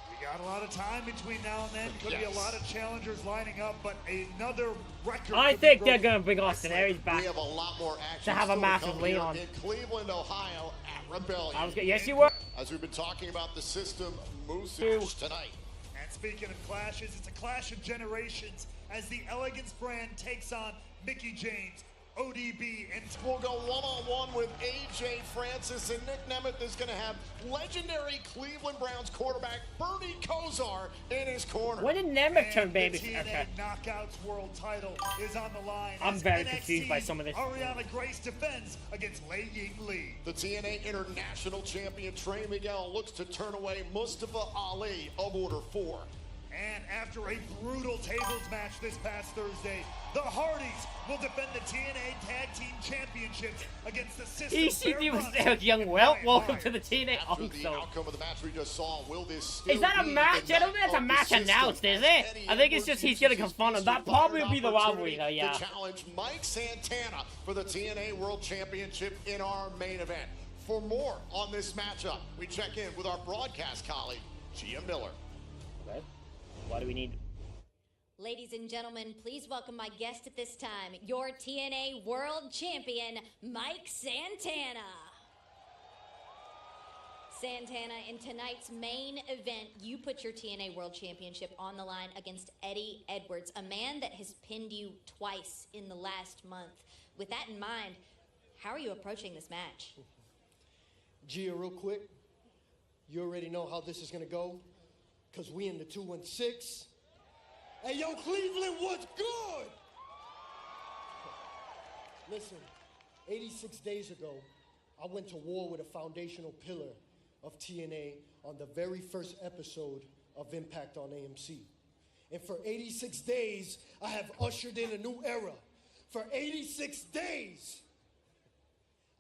[SPEAKER 1] We got a lot of time between now and then. Could be a lot of challengers lining up, but another record.
[SPEAKER 4] I think they're going to bring Austin Aries back.
[SPEAKER 2] We have a lot more action
[SPEAKER 4] to have a match with Leon.
[SPEAKER 2] In Cleveland, Ohio at Rebellion.
[SPEAKER 4] Yes, you were.
[SPEAKER 2] As we've been talking about the system, Moose tonight.
[SPEAKER 1] And speaking of clashes, it's a clash of generations as the Elegance brand takes on Mickie James, ODB, and
[SPEAKER 2] we'll go one-on-one with AJ Francis, and Nick Nemeth is going to have legendary Cleveland Browns quarterback Bernie Kosar in his corner.
[SPEAKER 4] When did Nemeth turn baby?
[SPEAKER 1] The TNA Knockouts World title is on the line.
[SPEAKER 4] I'm very confused by some of this.
[SPEAKER 1] Ariana Grace defends against Lei Ying Lee.
[SPEAKER 2] The TNA International Champion Trey Miguel looks to turn away Mustafa Ali of Order 4.
[SPEAKER 1] And after a brutal tables match this past Thursday, the Hardys will defend the TNA Tag Team Championships against the System.
[SPEAKER 4] ECW was there, young well. Welcome to the TNA
[SPEAKER 2] After the outcome of the match we just saw, will this
[SPEAKER 4] still is that a match? I don't think that's a match announced, is it? I think it's just he's gonna confront him. That probably will be the rivalry, though, yeah.
[SPEAKER 2] To challenge Mike Santana for the TNA World Championship in our main event. For more on this matchup, we check in with our broadcast colleague, Gia Miller.
[SPEAKER 4] Okay. Why do we need?
[SPEAKER 14] Ladies and gentlemen, please welcome my guest at this time, your TNA World Champion, Mike Santana. Santana, in tonight's main event, you put your TNA World Championship on the line against Eddie Edwards, a man that has pinned you twice in the last month. With that in mind, how are you approaching this match?
[SPEAKER 13] Gia, real quick, you already know how this is going to go, because we in the 216. Hey, yo, Cleveland, what's good? Listen, 86 days ago, I went to war with a foundational pillar of TNA on the very first episode of Impact on AMC. And for 86 days, I have ushered in a new era. For 86 days,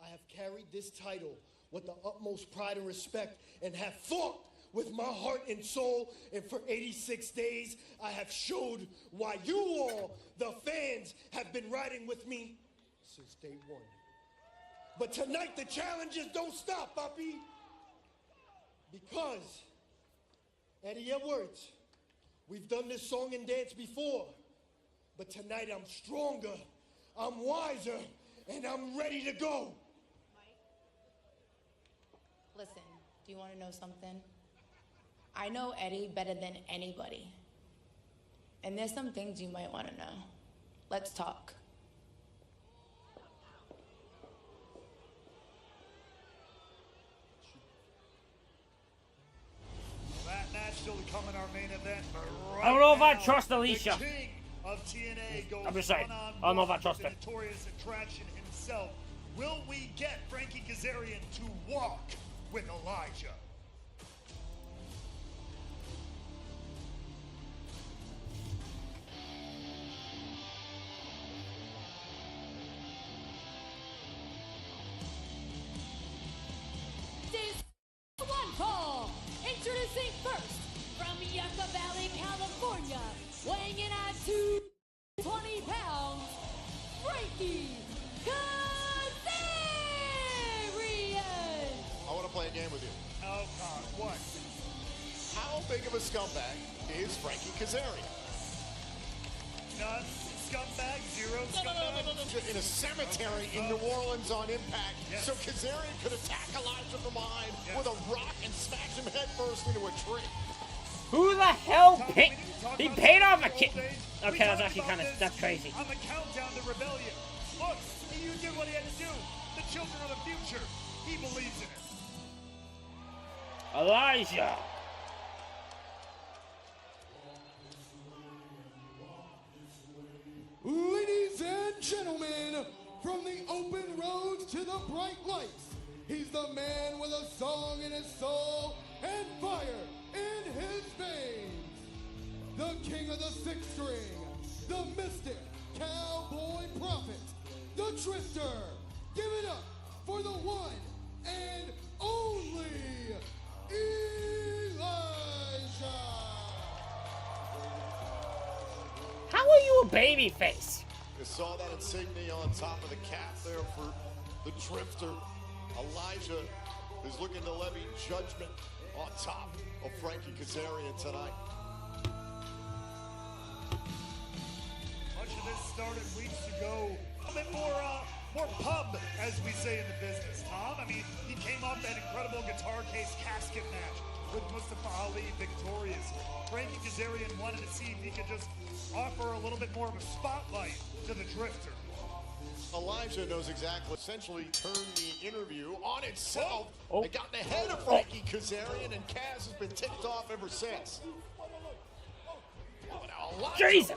[SPEAKER 13] I have carried this title with the utmost pride and respect and have fought with my heart and soul, and for 86 days, I have showed why you all, the fans, have been riding with me since day one. But tonight, the challenges don't stop, Papi. Because, Eddie Edwards, we've done this song and dance before, but tonight I'm stronger, I'm wiser, and I'm ready to go.
[SPEAKER 15] Mike, listen, do you want to know something? I know Eddie better than anybody. And there's some things you might want to know. Let's talk.
[SPEAKER 1] That match still to come in our main event.
[SPEAKER 4] I don't know if I trust Alicia.
[SPEAKER 1] The king of TNA goes
[SPEAKER 4] I'm just saying.
[SPEAKER 1] one-on-one
[SPEAKER 4] I don't know if I trust
[SPEAKER 1] with
[SPEAKER 4] her.
[SPEAKER 1] the notorious attraction himself. Will we get Frankie Kazarian to walk with Elijah?
[SPEAKER 10] Introducing first, from Yucca Valley, California, weighing in at 220 pounds, Frankie Kazarian!
[SPEAKER 2] I want to play a game with you.
[SPEAKER 1] Oh, God, what?
[SPEAKER 2] How big of a scumbag is Frankie Kazarian?
[SPEAKER 1] None. Scumbag, zero scumbag.
[SPEAKER 2] No. In a cemetery in New Orleans on Impact, so Kazarian could attack Elijah from behind with a rock and smash him headfirst into a tree.
[SPEAKER 4] Who the hell paid? He paid off a kid. Okay, that's actually that's crazy.
[SPEAKER 1] On the countdown to Rebellion. Look, you did what he had to do. The children of the future. He believes in it.
[SPEAKER 4] Elijah.
[SPEAKER 12] Ladies and gentlemen, from the open roads to the bright lights, he's the man with a song in his soul and fire in his veins. The king of the sixth string, the mystic, cowboy prophet, the drifter. Give it up for the one and only Elijah.
[SPEAKER 4] How are you a babyface?
[SPEAKER 2] You saw that insignia on top of the cap there for the drifter. Elijah is looking to levy judgment on top of Frankie Kazarian tonight.
[SPEAKER 1] Much of this started weeks ago. A bit more pub, as we say in the business, Tom. I mean, he came off that incredible guitar case casket match with Mustafa Ali victorious. Frankie Kazarian wanted to see if he could just offer a little bit more of a spotlight to the Drifter.
[SPEAKER 2] Elijah knows exactly. Essentially turned the interview on itself and gotten ahead of Frankie Kazarian, and Kaz has been ticked off ever since. Now Elijah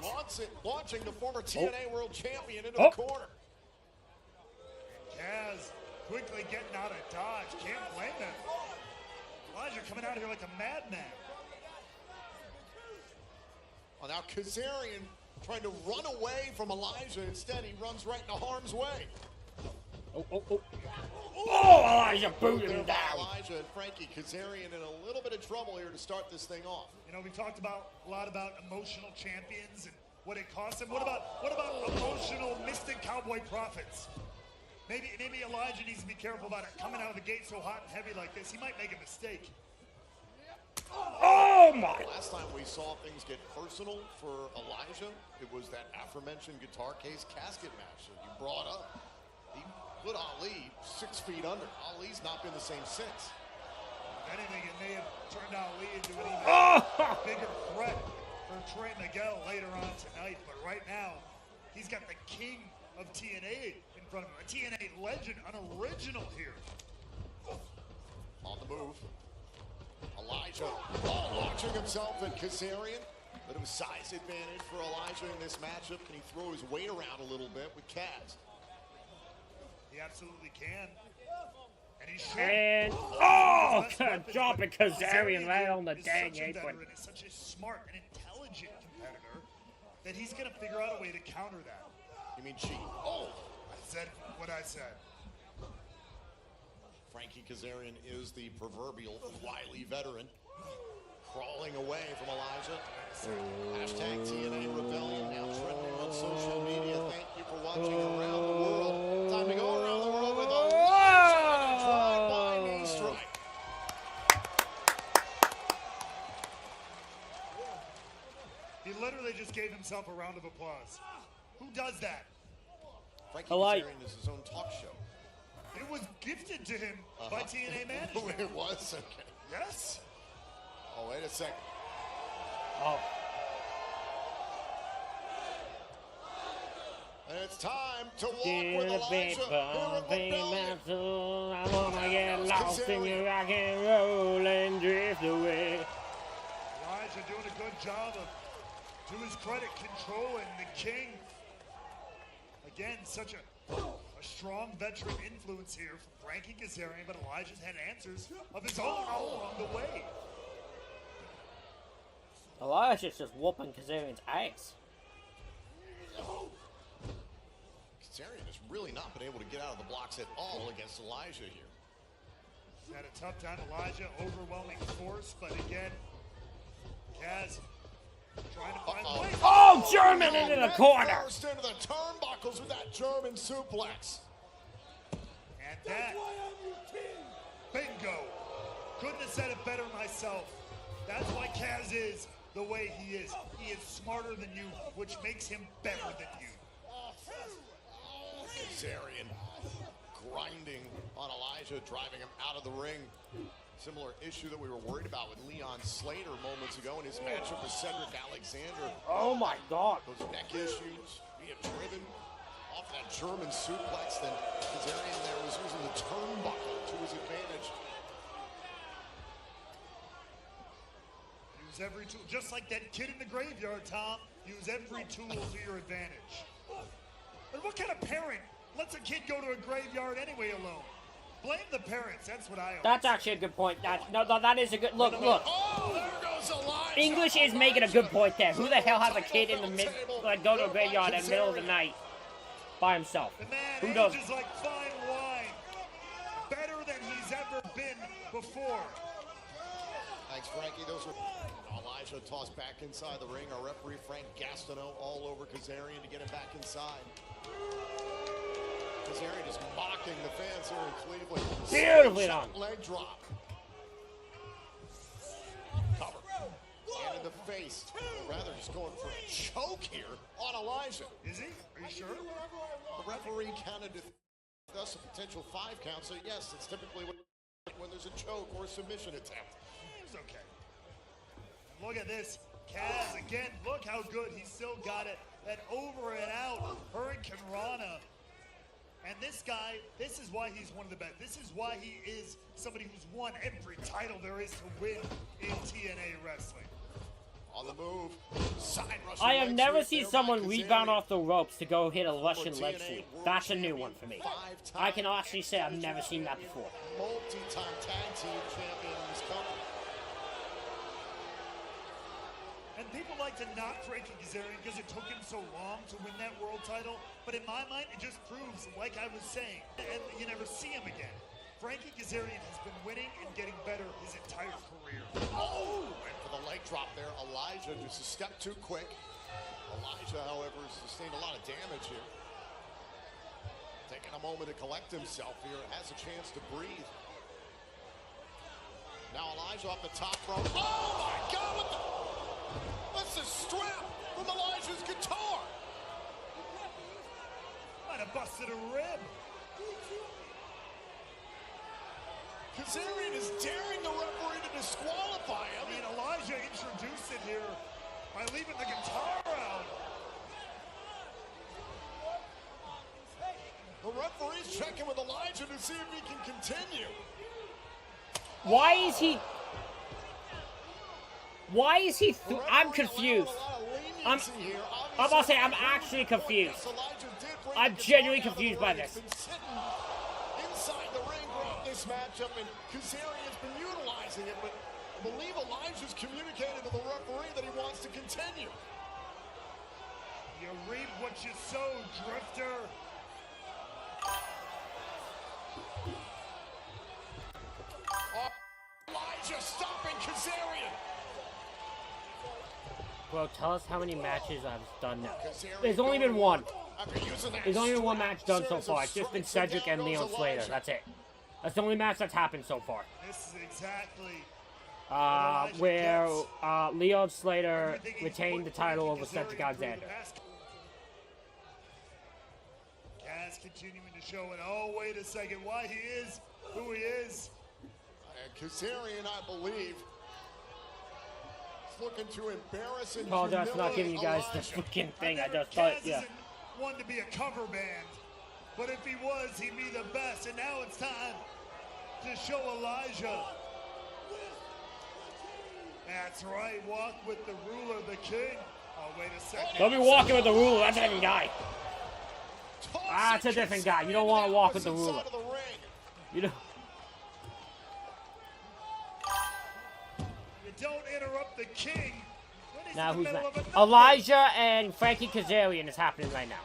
[SPEAKER 2] launching the former TNA World Champion into the corner.
[SPEAKER 1] Kaz quickly getting out of dodge. Can't blame him. Elijah coming out here like a madman.
[SPEAKER 2] Well, now Kazarian trying to run away from Elijah. Instead, he runs right into harm's way.
[SPEAKER 4] Elijah booted him down.
[SPEAKER 2] Elijah and Frankie Kazarian in a little bit of trouble here to start this thing off.
[SPEAKER 1] You know, we talked a lot about emotional champions and what it costs them. What about emotional Mystic Cowboy Prophets? Maybe Elijah needs to be careful about it. Coming out of the gate so hot and heavy like this, he might make a mistake.
[SPEAKER 4] Oh my!
[SPEAKER 2] Last time we saw things get personal for Elijah, it was that aforementioned guitar case casket match that you brought up. He put Ali 6 feet under. Ali's not been the same since.
[SPEAKER 1] If anything, it may have turned Ali into an even bigger threat for Trey Miguel later on tonight. But right now, he's got the king of TNA in front of him. A TNA legend, an original here.
[SPEAKER 2] On the move. Elijah launching himself at Kazarian. Bit of a size advantage for Elijah in this matchup. Can he throw his weight around a little bit with Kaz?
[SPEAKER 1] He absolutely can. And he's
[SPEAKER 4] dropping Kazarian right on the dang apron.
[SPEAKER 1] Is such a smart and intelligent competitor that he's going to figure out a way to counter that.
[SPEAKER 2] You mean cheat?
[SPEAKER 1] I said what I said.
[SPEAKER 2] Frankie Kazarian is the proverbial wily veteran. Crawling away from Elijah. Hashtag TNA Rebellion now trending on social media. Thank you for watching around the world. Time to go around the world with a drive-by knee strike.
[SPEAKER 1] He literally just gave himself a round of applause. Who does that?
[SPEAKER 2] Frankie Kazarian is his own talk show.
[SPEAKER 1] It was gifted to him by TNA management.
[SPEAKER 2] It was? Okay.
[SPEAKER 1] Yes.
[SPEAKER 2] Oh, wait a second. And it's time to walk with Elijah.
[SPEAKER 4] I wanna get lost in your rock and roll and drift away.
[SPEAKER 1] Elijah doing a good job of, to his credit, controlling the king. Again, such a strong veteran influence here from Frankie Kazarian, but Elijah's had answers of his own all along the way.
[SPEAKER 4] Elijah's just whooping Kazarian's ass.
[SPEAKER 2] Kazarian has really not been able to get out of the blocks at all against Elijah here.
[SPEAKER 1] He's had a tough time. Elijah, overwhelming force, but again, Kaz trying to find ways.
[SPEAKER 4] Oh, German into the corner.
[SPEAKER 2] First into the turnbuckles with that German suplex.
[SPEAKER 1] And that, bingo. Couldn't have said it better myself. That's why Kaz is the way he is. He is smarter than you, which makes him better than you.
[SPEAKER 2] Kazarian grinding on Elijah, driving him out of the ring. Similar issue that we were worried about with Leon Slater moments ago in his matchup with Cedric Alexander.
[SPEAKER 4] Oh my God.
[SPEAKER 2] Those neck issues being driven off that German suplex. Then Kazarian there was using the turnbuckle to his advantage.
[SPEAKER 1] Use every tool, just like that kid in the graveyard, Tom. Use every tool to your advantage. But what kind of parent lets a kid go to a graveyard anyway alone? Blame the parents. That's what I always
[SPEAKER 4] That's actually a good point. That is a good look.
[SPEAKER 2] Oh, there goes Elijah.
[SPEAKER 4] English is making a good point there. Who the hell has a kid in the go to a graveyard in the middle of the night by himself?
[SPEAKER 1] The man
[SPEAKER 4] Who does?
[SPEAKER 1] ages like fine wine. Better than he's ever been before.
[SPEAKER 2] Thanks, Frankie. Those were Elijah tossed back inside the ring. Our referee, Frank Gastineau, all over Kazarian to get him back inside. Kazarian is mocking the fans here in Cleveland.
[SPEAKER 4] Beautifully done.
[SPEAKER 2] Leg drop. Cover. And in the face. Or rather, just going for a choke here on Elijah.
[SPEAKER 1] Is he? Are you sure?
[SPEAKER 2] The referee counted thus a potential 5 count. So yes, it's typically when there's a choke or a submission attempt.
[SPEAKER 1] It's okay. Look at this. Kaz again. Look how good he's still got it. That over and out Hurricane Rana. And this guy, this is why he's one of the best. This is why he is somebody who's won every title there is to win in TNA wrestling.
[SPEAKER 2] On the move. Side rush.
[SPEAKER 4] I have never seen someone rebound off the ropes to go hit a Russian leg sweep. That's a new one for me. I can honestly say I've never seen that before.
[SPEAKER 2] Multi-time tag team champion in this company.
[SPEAKER 1] And people like to knock Frankie Kazarian because it took him so long to win that world title. But in my mind, it just proves, like I was saying, and you never see him again. Frankie Kazarian has been winning and getting better his entire career.
[SPEAKER 2] Oh! And for the leg drop there, Elijah just a step too quick. Elijah, however, has sustained a lot of damage here. Taking a moment to collect himself here, has a chance to breathe. Now Elijah off the top rope. Oh my God! What the? That's a strap from Elijah's guitar.
[SPEAKER 1] Might have busted a rib.
[SPEAKER 2] Kazarian is daring the referee to disqualify him.
[SPEAKER 1] I mean, Elijah introduced it here by leaving the guitar out.
[SPEAKER 2] The referee's checking with Elijah to see if he can continue.
[SPEAKER 4] Why is he... I'm confused. I'm about to say, I'm actually confused. I'm genuinely confused by this.
[SPEAKER 2] Inside the ring throughout this matchup, and Kazarian's been utilizing it, but I believe Elijah's communicated to the referee that he wants to continue.
[SPEAKER 1] You reap what you sow, Drifter.
[SPEAKER 2] Elijah stopping Kazarian.
[SPEAKER 4] Bro, tell us how many matches I've done now. There's only been one. There's only been one match done so far. It's just been Cedric and Leon Slater. That's it. That's the only match that's happened so far.
[SPEAKER 1] This is exactly
[SPEAKER 4] where Leon Slater retained the title over Cedric Alexander.
[SPEAKER 1] Kaz continuing to show it. Oh, wait a second. Why he is who he is.
[SPEAKER 2] And Kazarian, I believe, is looking to embarrass and
[SPEAKER 4] apologize for not giving you guys the freaking thing. I just thought, yeah.
[SPEAKER 1] One to be a cover band, but if he was, he'd be the best. And now it's time to show Elijah. That's right, walk with the ruler, the king. Oh, wait a second.
[SPEAKER 4] Don't be walking with the ruler, that's a different guy. That's a different guy. You don't want to walk with the ruler. You don't.
[SPEAKER 1] You don't interrupt the king.
[SPEAKER 4] Now who's that? Elijah and Frankie Kazarian is happening right now.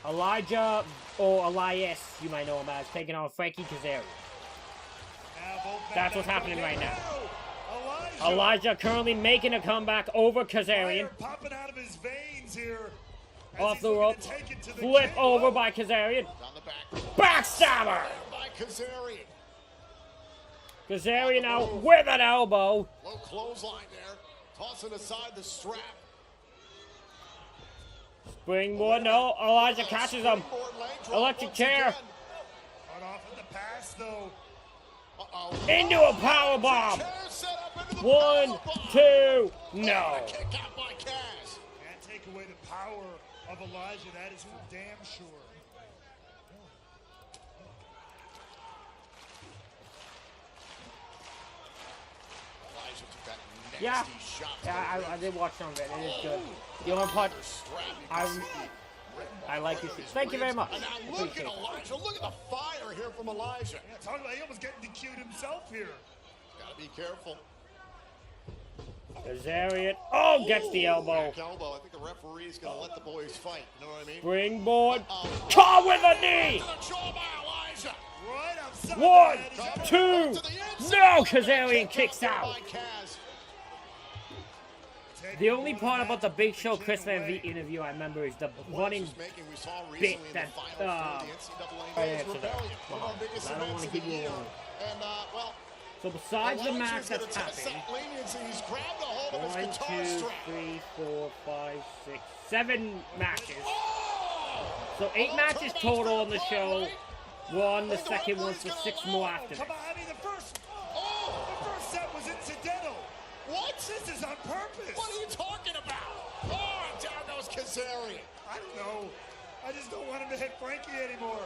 [SPEAKER 4] Elijah, or Elias, you might know him as, taking on Frankie Kazarian. That's what's happening right now. Elijah currently making a comeback over Kazarian.
[SPEAKER 1] Popping out of his veins here.
[SPEAKER 4] Off the rope. Flip over by Kazarian. Backstabber!
[SPEAKER 2] By Kazarian.
[SPEAKER 4] Kazarian out with an elbow.
[SPEAKER 2] Low clothesline there. Tossing aside the strap.
[SPEAKER 4] Springboard, no. Elijah catches him. Electric chair.
[SPEAKER 1] Cut off at the pass, though.
[SPEAKER 4] Into a power bomb. 1, 2, no.
[SPEAKER 1] Can't take away the power of Elijah. That is for damn sure.
[SPEAKER 4] Yeah, I did watch some of it. It is good. The only part I like this. Thank you very much.
[SPEAKER 2] And now look at Elijah. Look at the fire here from Elijah.
[SPEAKER 1] Yeah, talking about he almost getting DQ'd himself here.
[SPEAKER 2] Gotta be careful.
[SPEAKER 4] Kazarian. Oh, gets the elbow.
[SPEAKER 2] Back elbow. I think the referee's gonna let the boys fight. You know what I mean?
[SPEAKER 4] Springboard. Caught with a knee.
[SPEAKER 1] Right outside.
[SPEAKER 4] 1, 2. No, Kazarian kicks out. The only part about the Big Show Chris Van Vliet interview I remember is the running bit that I don't want to give you one. So besides the match that's happening, 1, 2, 3, 4, 5, 6, 7 matches. So 8 matches total on the show. The second one, so 6 more after this.
[SPEAKER 1] I mean, the first set was incidental.
[SPEAKER 2] What?
[SPEAKER 1] This is on purpose.
[SPEAKER 2] What are you talking about? Oh, down goes Kazarian.
[SPEAKER 1] I don't know. I just don't want him to hit Frankie anymore.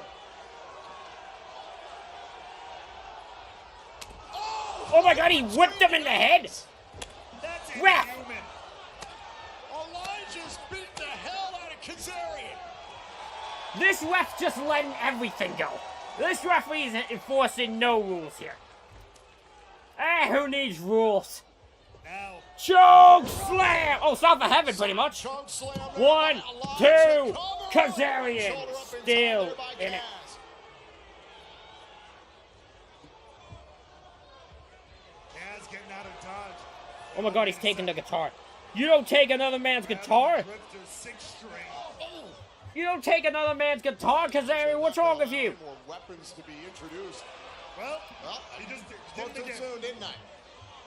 [SPEAKER 4] Oh my God, he whipped him in the head.
[SPEAKER 1] That's
[SPEAKER 4] Ref.
[SPEAKER 1] inhuman.
[SPEAKER 2] Elijah's beat the hell out of Kazarian.
[SPEAKER 4] This ref just letting everything go. This referee is enforcing no rules here. Who needs rules?
[SPEAKER 1] Now.
[SPEAKER 4] Choke slam! Oh, south of heaven, pretty much. 1, 2, Kazarian still in it.
[SPEAKER 1] Kaz getting out of dodge.
[SPEAKER 4] Oh my God, he's taking the guitar. You don't take another man's guitar. You don't take another man's guitar, Kazarian. What's wrong with you?
[SPEAKER 2] More weapons to be introduced.
[SPEAKER 1] Well, he just
[SPEAKER 2] Spoke too soon, didn't I?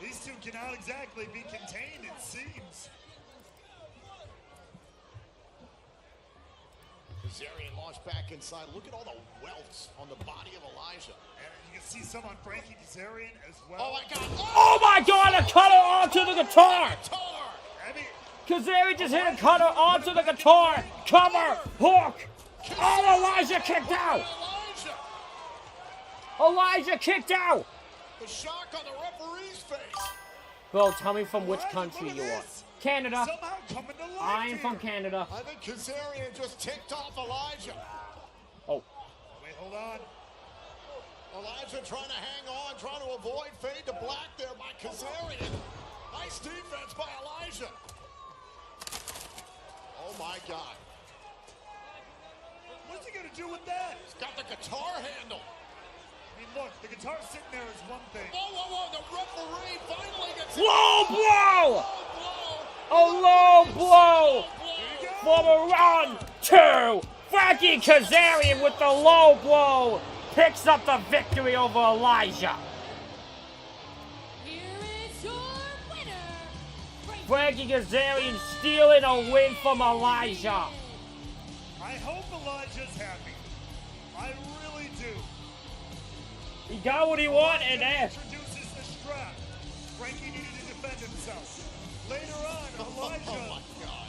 [SPEAKER 1] These two cannot exactly be contained, it seems.
[SPEAKER 2] Kazarian launched back inside. Look at all the welts on the body of Elijah.
[SPEAKER 1] And you can see some on Frankie Kazarian as well.
[SPEAKER 2] Oh my God!
[SPEAKER 4] Oh my God! A cutter onto the guitar.
[SPEAKER 1] I mean,
[SPEAKER 4] Kazarian just hit a cutter onto the guitar. Cover, hook. Oh, Elijah kicked out. Elijah kicked out.
[SPEAKER 2] The shock on the referee's face.
[SPEAKER 4] Bro, tell me from which country you are. Canada.
[SPEAKER 1] somehow coming to life
[SPEAKER 4] I am from Canada.
[SPEAKER 2] I think Kazarian just ticked off Elijah.
[SPEAKER 4] Oh.
[SPEAKER 1] Wait, hold on.
[SPEAKER 2] Elijah trying to hang on, trying to avoid fade to black there by Kazarian. Nice defense by Elijah. Oh my God.
[SPEAKER 1] What's he going to do with that?
[SPEAKER 2] He's got the guitar handle.
[SPEAKER 1] I mean, look, the guitar sitting there is one thing.
[SPEAKER 2] Whoa, the referee finally gets
[SPEAKER 4] Low blow! A low blow for the round 2. Frankie Kazarian with the low blow picks up the victory over Elijah.
[SPEAKER 10] Here is your winner,
[SPEAKER 4] Frankie Kazarian stealing a win from Elijah.
[SPEAKER 1] I hope Elijah's happy. I really do.
[SPEAKER 4] He got what he wanted there.
[SPEAKER 1] Introduces the strap. Frankie needed to defend himself. Later on, Elijah.
[SPEAKER 2] Oh my God.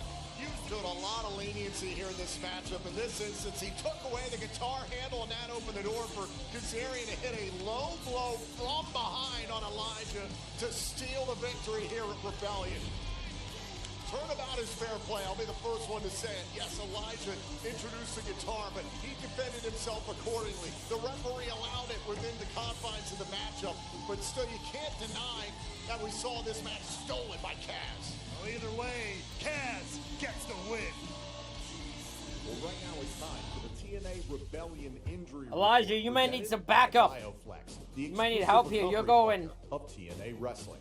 [SPEAKER 2] Showed a lot of leniency here in this matchup. In this instance, he took away the guitar handle, and that opened the door for Kazarian to hit a low blow from behind on Elijah to steal the victory here at Rebellion. Turnabout is fair play. I'll be the first one to say it. Yes, Elijah introduced the guitar, but he defended himself accordingly. The referee allowed it within the confines of the matchup, but still you can't deny that we saw this match stolen by Kaz.
[SPEAKER 1] Well, either way, Kaz gets the win.
[SPEAKER 2] Well, right now it's time for the TNA Rebellion injury.
[SPEAKER 4] Elijah, you might need some backup. You might need help here. You're going.
[SPEAKER 2] Of TNA Wrestling.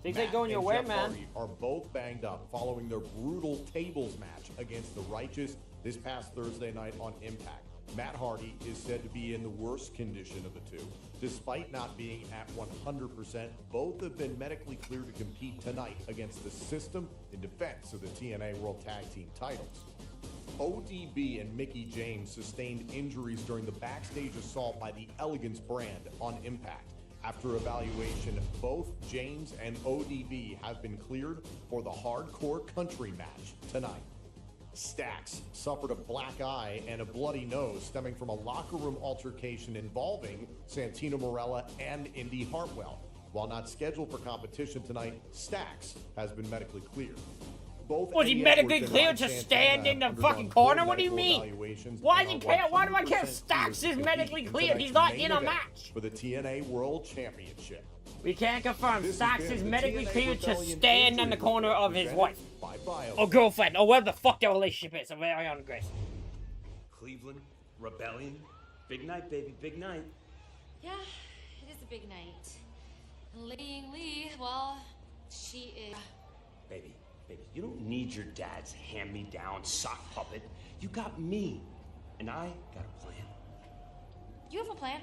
[SPEAKER 4] Things ain't going your way, man.
[SPEAKER 2] Are both banged up following their brutal tables match against the Righteous this past Thursday night on Impact. Matt Hardy is said to be in the worst condition of the two. Despite not being at 100%, both have been medically cleared to compete tonight against the System in defense of the TNA World Tag Team titles. ODB and Mickie James sustained injuries during the backstage assault by the Elegance brand on Impact. After evaluation, both James and ODB have been cleared for the Hardcore Country match tonight. Stax suffered a black eye and a bloody nose stemming from a locker room altercation involving Santino Marella and Indy Hartwell. While not scheduled for competition tonight, Stax has been medically cleared. Both
[SPEAKER 4] Was he medically cleared to stand in the fucking corner? What do you mean? Why does he care? Why do I care if Stax is medically cleared? He's not in a match.
[SPEAKER 2] For the TNA World Championship.
[SPEAKER 4] We can't confirm. Stax is medically cleared to stand in the corner of his wife. Or girlfriend. Or whatever the fuck their relationship is. Ariana Grace.
[SPEAKER 16] Cleveland, Rebellion. Big night, baby. Big night.
[SPEAKER 10] Yeah, it is a big night. And Lady Lee, well, she is...
[SPEAKER 16] Baby, Baby, you don't need your dad's hand-me-down sock puppet. You got me, and I got a plan.
[SPEAKER 10] You have a plan?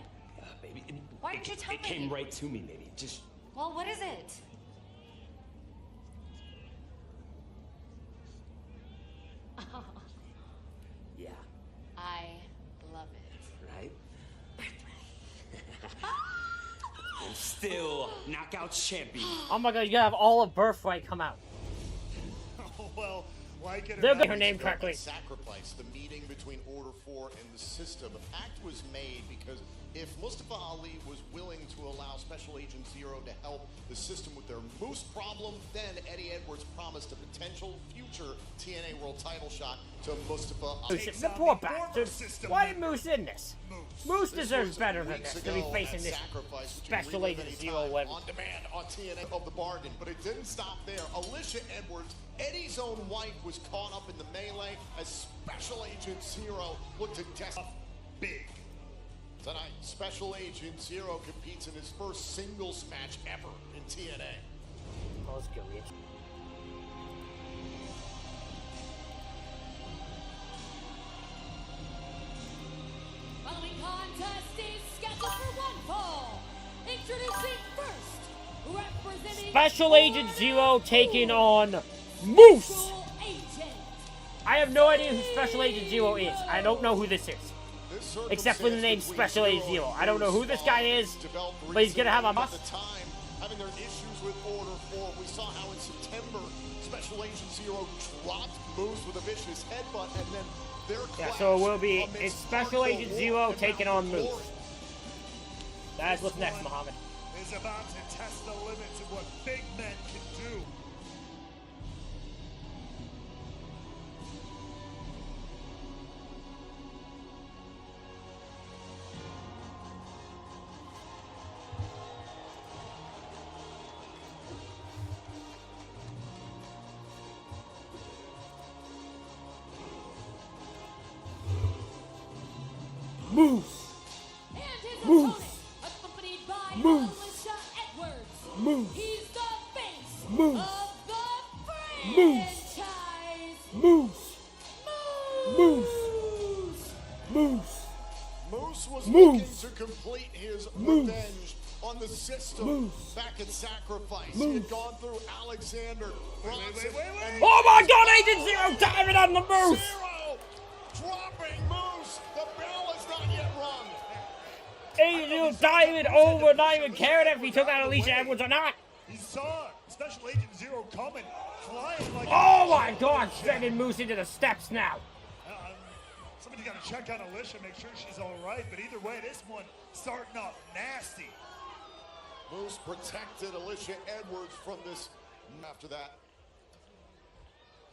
[SPEAKER 16] Baby,
[SPEAKER 10] Why didn't you tell me?
[SPEAKER 16] It came right to me, baby. Just
[SPEAKER 10] Well, what is it?
[SPEAKER 16] yeah,
[SPEAKER 10] I love it.
[SPEAKER 16] right? And still knockout champion.
[SPEAKER 4] Oh my god, you gotta have all of Birthright come out.
[SPEAKER 1] Well, like it or
[SPEAKER 4] They'll
[SPEAKER 1] not,
[SPEAKER 4] get her name correctly.
[SPEAKER 2] Sacrifice the meeting between Order 4 and the system. A pact was made because if Mustafa Ali was willing to allow Special Agent Zero to help the system with their Moose problem, then Eddie Edwards promised a potential future TNA World title shot to Mustafa Ali.
[SPEAKER 4] The poor bastard. Why did Moose in this? Moose deserves better than this to be facing this Special Agent Zero win.
[SPEAKER 2] On demand on TNA of the bargain, but it didn't stop there. Alicia Edwards, Eddie's own wife, was caught up in the melee as Special Agent Zero looked to test big. Tonight, Special Agent Zero competes in his first singles match ever in TNA.
[SPEAKER 4] Oh, let's go, Rich.
[SPEAKER 10] Following contest is scheduled for one fall. Introducing first, representing
[SPEAKER 4] Special Agent Zero taking on Moose. I have no idea who Special Agent Zero is. I don't know who this is. Except for the name Special Agent Zero. I don't know who this guy is, but he's gonna have a must.
[SPEAKER 2] At the time, having their issues with Order 4, we saw how in September, Special Agent Zero dropped Moose with a vicious headbutt, and then their
[SPEAKER 4] So it will be it's Special Agent Zero taking on Moose. That's what's next, Muhammad.
[SPEAKER 1] Is about to test the limits of what big men can do.
[SPEAKER 4] Moose.
[SPEAKER 10] And his
[SPEAKER 4] Moose.
[SPEAKER 10] opponent, accompanied by
[SPEAKER 4] Moose.
[SPEAKER 10] Alicia Edwards.
[SPEAKER 4] Moose.
[SPEAKER 10] He's the face
[SPEAKER 4] Moose.
[SPEAKER 10] of the
[SPEAKER 4] Moose.
[SPEAKER 10] franchise.
[SPEAKER 4] Moose. Moose. Moose.
[SPEAKER 2] Moose was
[SPEAKER 4] Moose.
[SPEAKER 2] looking to complete his
[SPEAKER 4] Moose.
[SPEAKER 2] revenge on the system
[SPEAKER 4] Moose.
[SPEAKER 2] back at Sacrifice. He
[SPEAKER 4] Moose.
[SPEAKER 2] had gone through Alexander Bronson. and
[SPEAKER 4] Oh my god, Agent Zero diving on the Moose!
[SPEAKER 2] Zero dropping Moose. The bell is not yet rung.
[SPEAKER 4] Agent Zero diving over, not even caring if he took out Alicia Edwards or not.
[SPEAKER 1] He saw Special Agent Zero coming, flying like
[SPEAKER 4] Oh my god, sending Moose into the steps now.
[SPEAKER 1] Somebody's got to check on Alicia, make sure she's all right. But either way, this one starting off nasty.
[SPEAKER 2] Moose protected Alicia Edwards from this. After that,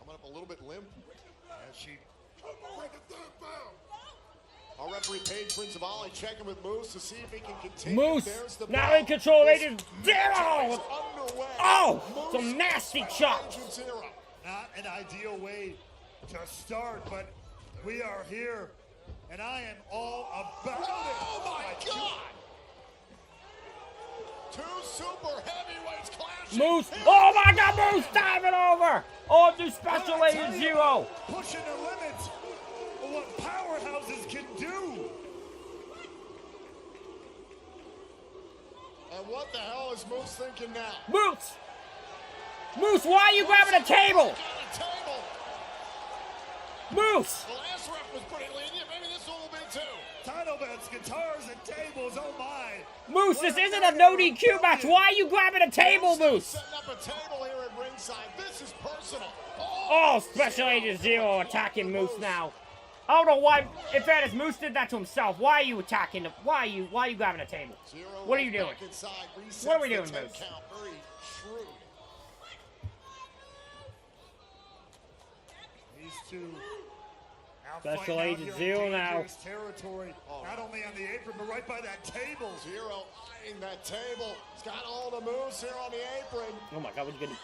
[SPEAKER 2] coming up a little bit limp.
[SPEAKER 1] As she
[SPEAKER 2] Our referee Paige Prince of Ali checking with Moose to see if he can continue.
[SPEAKER 4] Moose
[SPEAKER 2] There's the
[SPEAKER 4] now
[SPEAKER 2] bell.
[SPEAKER 4] in control,
[SPEAKER 2] This
[SPEAKER 4] Agent
[SPEAKER 2] match
[SPEAKER 4] Zero!
[SPEAKER 2] is underway.
[SPEAKER 4] Oh,
[SPEAKER 2] Moose
[SPEAKER 4] some nasty
[SPEAKER 2] Special
[SPEAKER 4] chops.
[SPEAKER 2] Agent Zero.
[SPEAKER 1] not an ideal way to start, but we are here, and I am all about it.
[SPEAKER 2] Oh my God! Two super heavyweights clashing.
[SPEAKER 4] Moose! Oh my god, Moose diving over! Oh, to Special Agent Zero!
[SPEAKER 1] Pushing the limits of what powerhouses can do.
[SPEAKER 2] And what the hell is Moose thinking now?
[SPEAKER 4] Moose! Moose, why are you grabbing a table?
[SPEAKER 2] Table.
[SPEAKER 4] Moose!
[SPEAKER 2] The last ref was pretty lenient. Maybe this one will be too.
[SPEAKER 1] Title belts, guitars, and tables. Oh my!
[SPEAKER 4] Moose, this isn't a no DQ match. Why are you grabbing a table, Moose?
[SPEAKER 2] Setting up a table here at ringside. This is personal.
[SPEAKER 4] Oh, Special Agent Zero attacking Moose now. I don't know why. In fairness, Moose did that to himself. Why are you attacking him? Why are you grabbing a table? What are you doing? What are we doing, Moose?
[SPEAKER 2] Very shrewd.
[SPEAKER 1] These two
[SPEAKER 4] Special Agent Zero now.
[SPEAKER 1] Territory, not only on the apron, but right by that table.
[SPEAKER 2] Zero eyeing that table. He's got all the Moose here on the apron.
[SPEAKER 4] Oh my god, what you gonna do?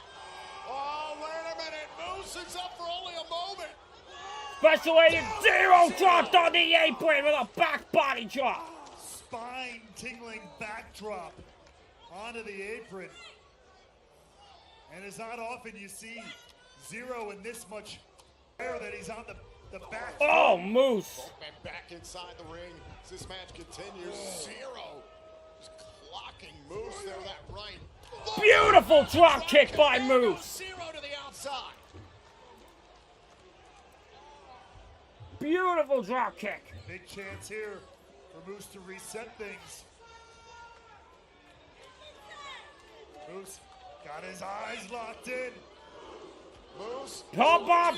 [SPEAKER 2] Oh, wait a minute. Moose is up for only a moment.
[SPEAKER 4] Special Agent Zero dropped on the apron with a back body drop.
[SPEAKER 1] Spine tingling backdrop onto the apron. And it's not often you see Zero in this much air that he's on the back.
[SPEAKER 4] Oh, Moose.
[SPEAKER 2] Both men back inside the ring as this match continues. Zero just clocking Moose there, that right.
[SPEAKER 4] Beautiful drop kick by Moose.
[SPEAKER 2] Zero to the outside.
[SPEAKER 4] Beautiful drop kick.
[SPEAKER 1] Big chance here for Moose to reset things. Moose got his eyes locked in.
[SPEAKER 2] Moose.
[SPEAKER 4] Pop up.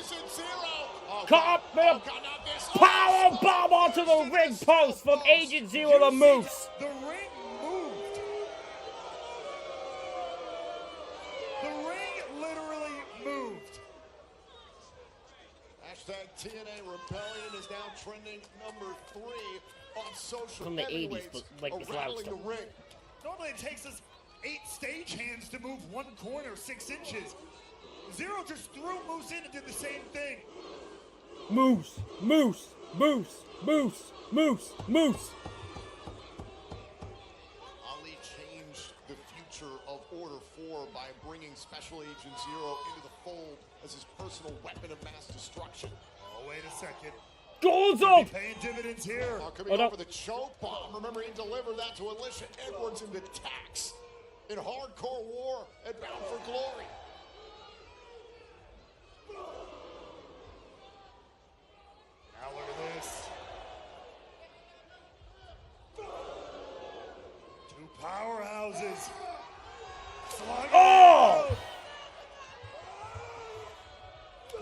[SPEAKER 4] Cop power bomb onto the ring post from Agent Zero to Moose.
[SPEAKER 1] The ring moved. The ring literally moved.
[SPEAKER 2] Hashtag TNA Rebellion is now trending number 3 on social
[SPEAKER 4] From the 80s,
[SPEAKER 2] heavyweights
[SPEAKER 4] but like this loud
[SPEAKER 2] rattling
[SPEAKER 4] stuff.
[SPEAKER 2] the ring.
[SPEAKER 1] Normally it takes us 8 stagehands to move one corner 6 inches. Zero just threw Moose in and did the same thing.
[SPEAKER 4] Moose, Moose, Moose, Moose, Moose, Moose.
[SPEAKER 2] Ali changed the future of Order 4 by bringing Special Agent Zero into the fold as his personal weapon of mass destruction.
[SPEAKER 1] Oh, wait a second.
[SPEAKER 4] Goals up!
[SPEAKER 1] Paying dividends here.
[SPEAKER 2] Coming over the choke bomb. Remember, he delivered that to Alicia Edwards into Tax in Hardcore War and Bound for Glory.
[SPEAKER 1] Now look at this. 2 powerhouses. Slugging
[SPEAKER 4] Oh!
[SPEAKER 1] out.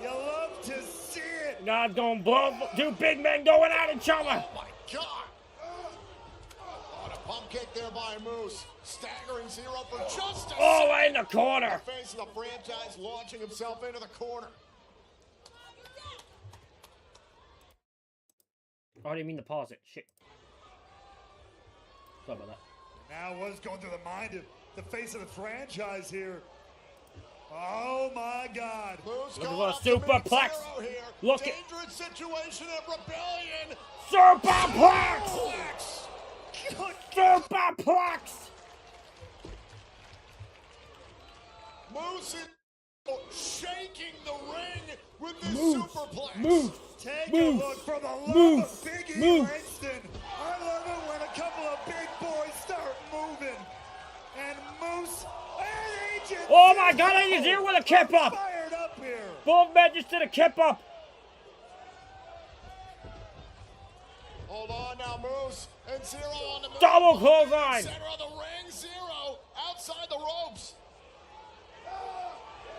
[SPEAKER 1] You love to see it.
[SPEAKER 4] God's gonna blow. 2 big men going at each other.
[SPEAKER 2] Oh my God! Oh, the pump kick there by Moose. Staggering Zero for just a
[SPEAKER 4] Oh,
[SPEAKER 2] second.
[SPEAKER 4] right in the corner.
[SPEAKER 2] The face of the franchise launching himself into the corner.
[SPEAKER 4] Oh, I didn't mean to pause it. Shit. Sorry about that.
[SPEAKER 1] Now what's going through the mind of the face of the franchise here? Oh my God!
[SPEAKER 2] Moose
[SPEAKER 4] Look at
[SPEAKER 2] going
[SPEAKER 4] the
[SPEAKER 2] up to meet
[SPEAKER 4] superplex.
[SPEAKER 2] Zero here.
[SPEAKER 4] Look at
[SPEAKER 2] Dangerous situation at Rebellion.
[SPEAKER 4] superplex. Superplex.
[SPEAKER 2] Moose is shaking the ring with this
[SPEAKER 4] Moose,
[SPEAKER 2] superplex.
[SPEAKER 4] Moose,
[SPEAKER 1] Take
[SPEAKER 4] Moose,
[SPEAKER 1] a look for the love
[SPEAKER 4] Moose,
[SPEAKER 1] of Big E
[SPEAKER 4] Moose.
[SPEAKER 1] Langston. I love it when a couple of big boys start moving. And Moose and Agent
[SPEAKER 4] Oh my God, Agent Zero with a kip up.
[SPEAKER 1] fired up here.
[SPEAKER 4] Both men just did a kip up.
[SPEAKER 2] Hold on now, Moose and Zero on the move.
[SPEAKER 4] Double clothesline.
[SPEAKER 2] Center of the ring, Zero outside the ropes.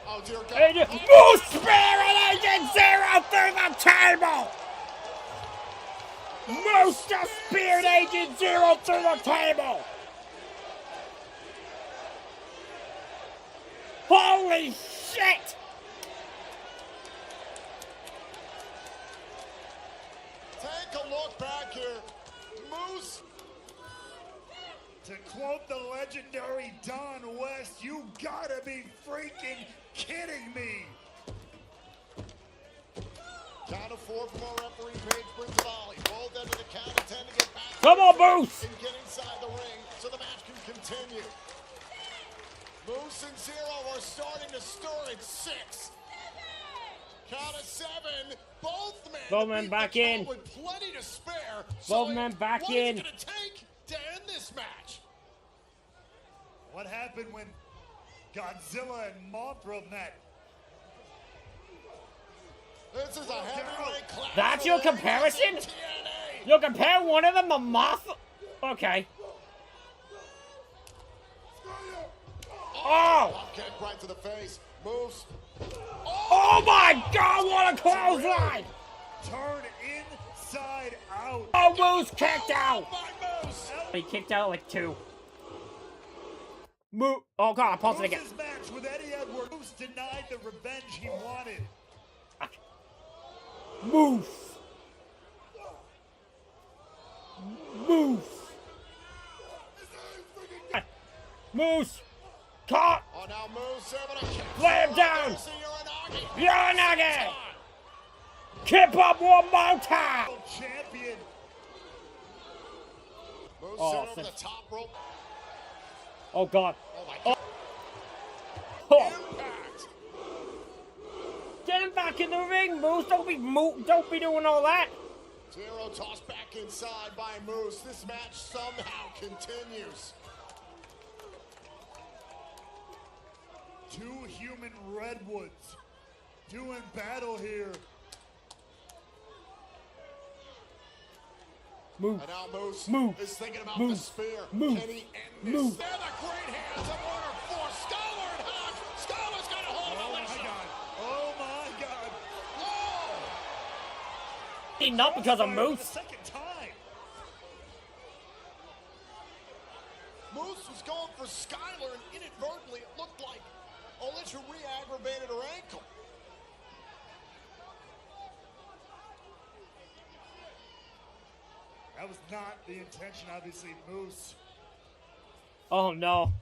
[SPEAKER 2] Oh dear God.
[SPEAKER 4] Agent Moose Spear and Agent Zero through the table. Moose just speared Agent Zero through the table. Holy shit!
[SPEAKER 2] Take a look back here. Moose.
[SPEAKER 1] To quote the legendary Don West, you gotta be freaking kidding me.
[SPEAKER 2] Count of 4 from our referee, Paige brings it Ollie. Both ends of the count of 10 to get back.
[SPEAKER 4] Come on, Moose!
[SPEAKER 2] And get inside the ring so the match can continue. Moose and Zero are starting to stir at 6. Count of 7. Both men.
[SPEAKER 4] Both men back in.
[SPEAKER 2] With plenty to spare.
[SPEAKER 4] Both men back
[SPEAKER 2] what
[SPEAKER 4] in.
[SPEAKER 2] What is it going to take to end this match?
[SPEAKER 1] What happened when Godzilla and Mothra met?
[SPEAKER 2] This is a heavyweight clash.
[SPEAKER 4] That's your comparison?
[SPEAKER 2] TNA.
[SPEAKER 4] You'll compare one of them to Moth? Okay. Oh!
[SPEAKER 2] Pop kick right to the face. Moose.
[SPEAKER 4] Oh my God, what a clothesline!
[SPEAKER 1] Turn inside out.
[SPEAKER 4] Oh, Moose kicked out!
[SPEAKER 2] By Moose.
[SPEAKER 4] He kicked out like 2. Moose. Oh God, I paused it again.
[SPEAKER 1] Moose's match with Eddie Edwards. Moose denied the revenge he wanted.
[SPEAKER 4] Moose. Moose. Moose. Caught.
[SPEAKER 2] Oh, now Moose able to kick.
[SPEAKER 4] Lay him down.
[SPEAKER 2] Uranagi.
[SPEAKER 4] Uranagi. Kip up one more time.
[SPEAKER 1] Champion.
[SPEAKER 2] Moose
[SPEAKER 4] Oh,
[SPEAKER 2] sent over
[SPEAKER 4] thank-
[SPEAKER 2] the top rope.
[SPEAKER 4] Oh God.
[SPEAKER 2] Oh my
[SPEAKER 4] Oh.
[SPEAKER 2] God.
[SPEAKER 4] Oh.
[SPEAKER 2] Impact.
[SPEAKER 4] Get back in the ring, Moose. Don't be doing all that.
[SPEAKER 2] Zero tossed back inside by Moose. This match somehow continues.
[SPEAKER 1] Two human redwoods doing battle here.
[SPEAKER 4] Move.
[SPEAKER 2] And now Moose is thinking about
[SPEAKER 4] Move.
[SPEAKER 2] the spear.
[SPEAKER 4] Move.
[SPEAKER 2] Can he end this?
[SPEAKER 4] Move.
[SPEAKER 2] They're the great hands of Order 4. Scholar and Hodge. Scholar's got a hold of Alicia.
[SPEAKER 1] Oh my God.
[SPEAKER 2] Whoa.
[SPEAKER 4] Not because of Moose.
[SPEAKER 1] Second time.
[SPEAKER 2] Moose was going for Skylar, and inadvertently it looked like Alicia re-aggravated her ankle.
[SPEAKER 1] That was not the intention, obviously, Moose.
[SPEAKER 4] Oh no.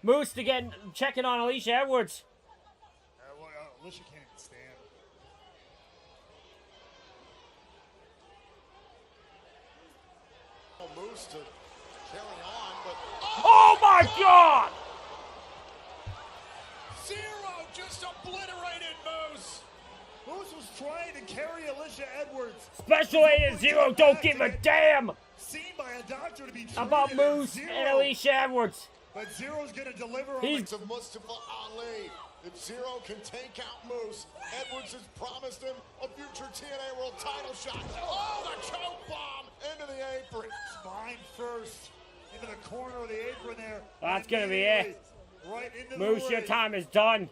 [SPEAKER 4] Moose again checking on Alicia Edwards.
[SPEAKER 1] Well, Alicia can't even stand.
[SPEAKER 2] Moose to carry on, but
[SPEAKER 4] Oh my God!
[SPEAKER 2] Zero just obliterated Moose.
[SPEAKER 1] Moose was trying to carry Alicia Edwards.
[SPEAKER 4] Special Agent Zero don't give a damn
[SPEAKER 1] Seen by a doctor to be treated
[SPEAKER 4] about
[SPEAKER 1] as
[SPEAKER 4] Moose
[SPEAKER 1] Zero.
[SPEAKER 4] and Alicia Edwards.
[SPEAKER 1] But Zero's gonna deliver on
[SPEAKER 4] He's-
[SPEAKER 1] the
[SPEAKER 2] Of Mustafa Ali. If Zero can take out Moose, Edwards has promised him a future TNA World title shot. Oh, the choke bomb into the apron.
[SPEAKER 1] spine first into the corner of the apron there.
[SPEAKER 4] That's gonna be it.
[SPEAKER 1] Right into
[SPEAKER 4] Moose,
[SPEAKER 1] the
[SPEAKER 4] your
[SPEAKER 1] ring.
[SPEAKER 4] time is done.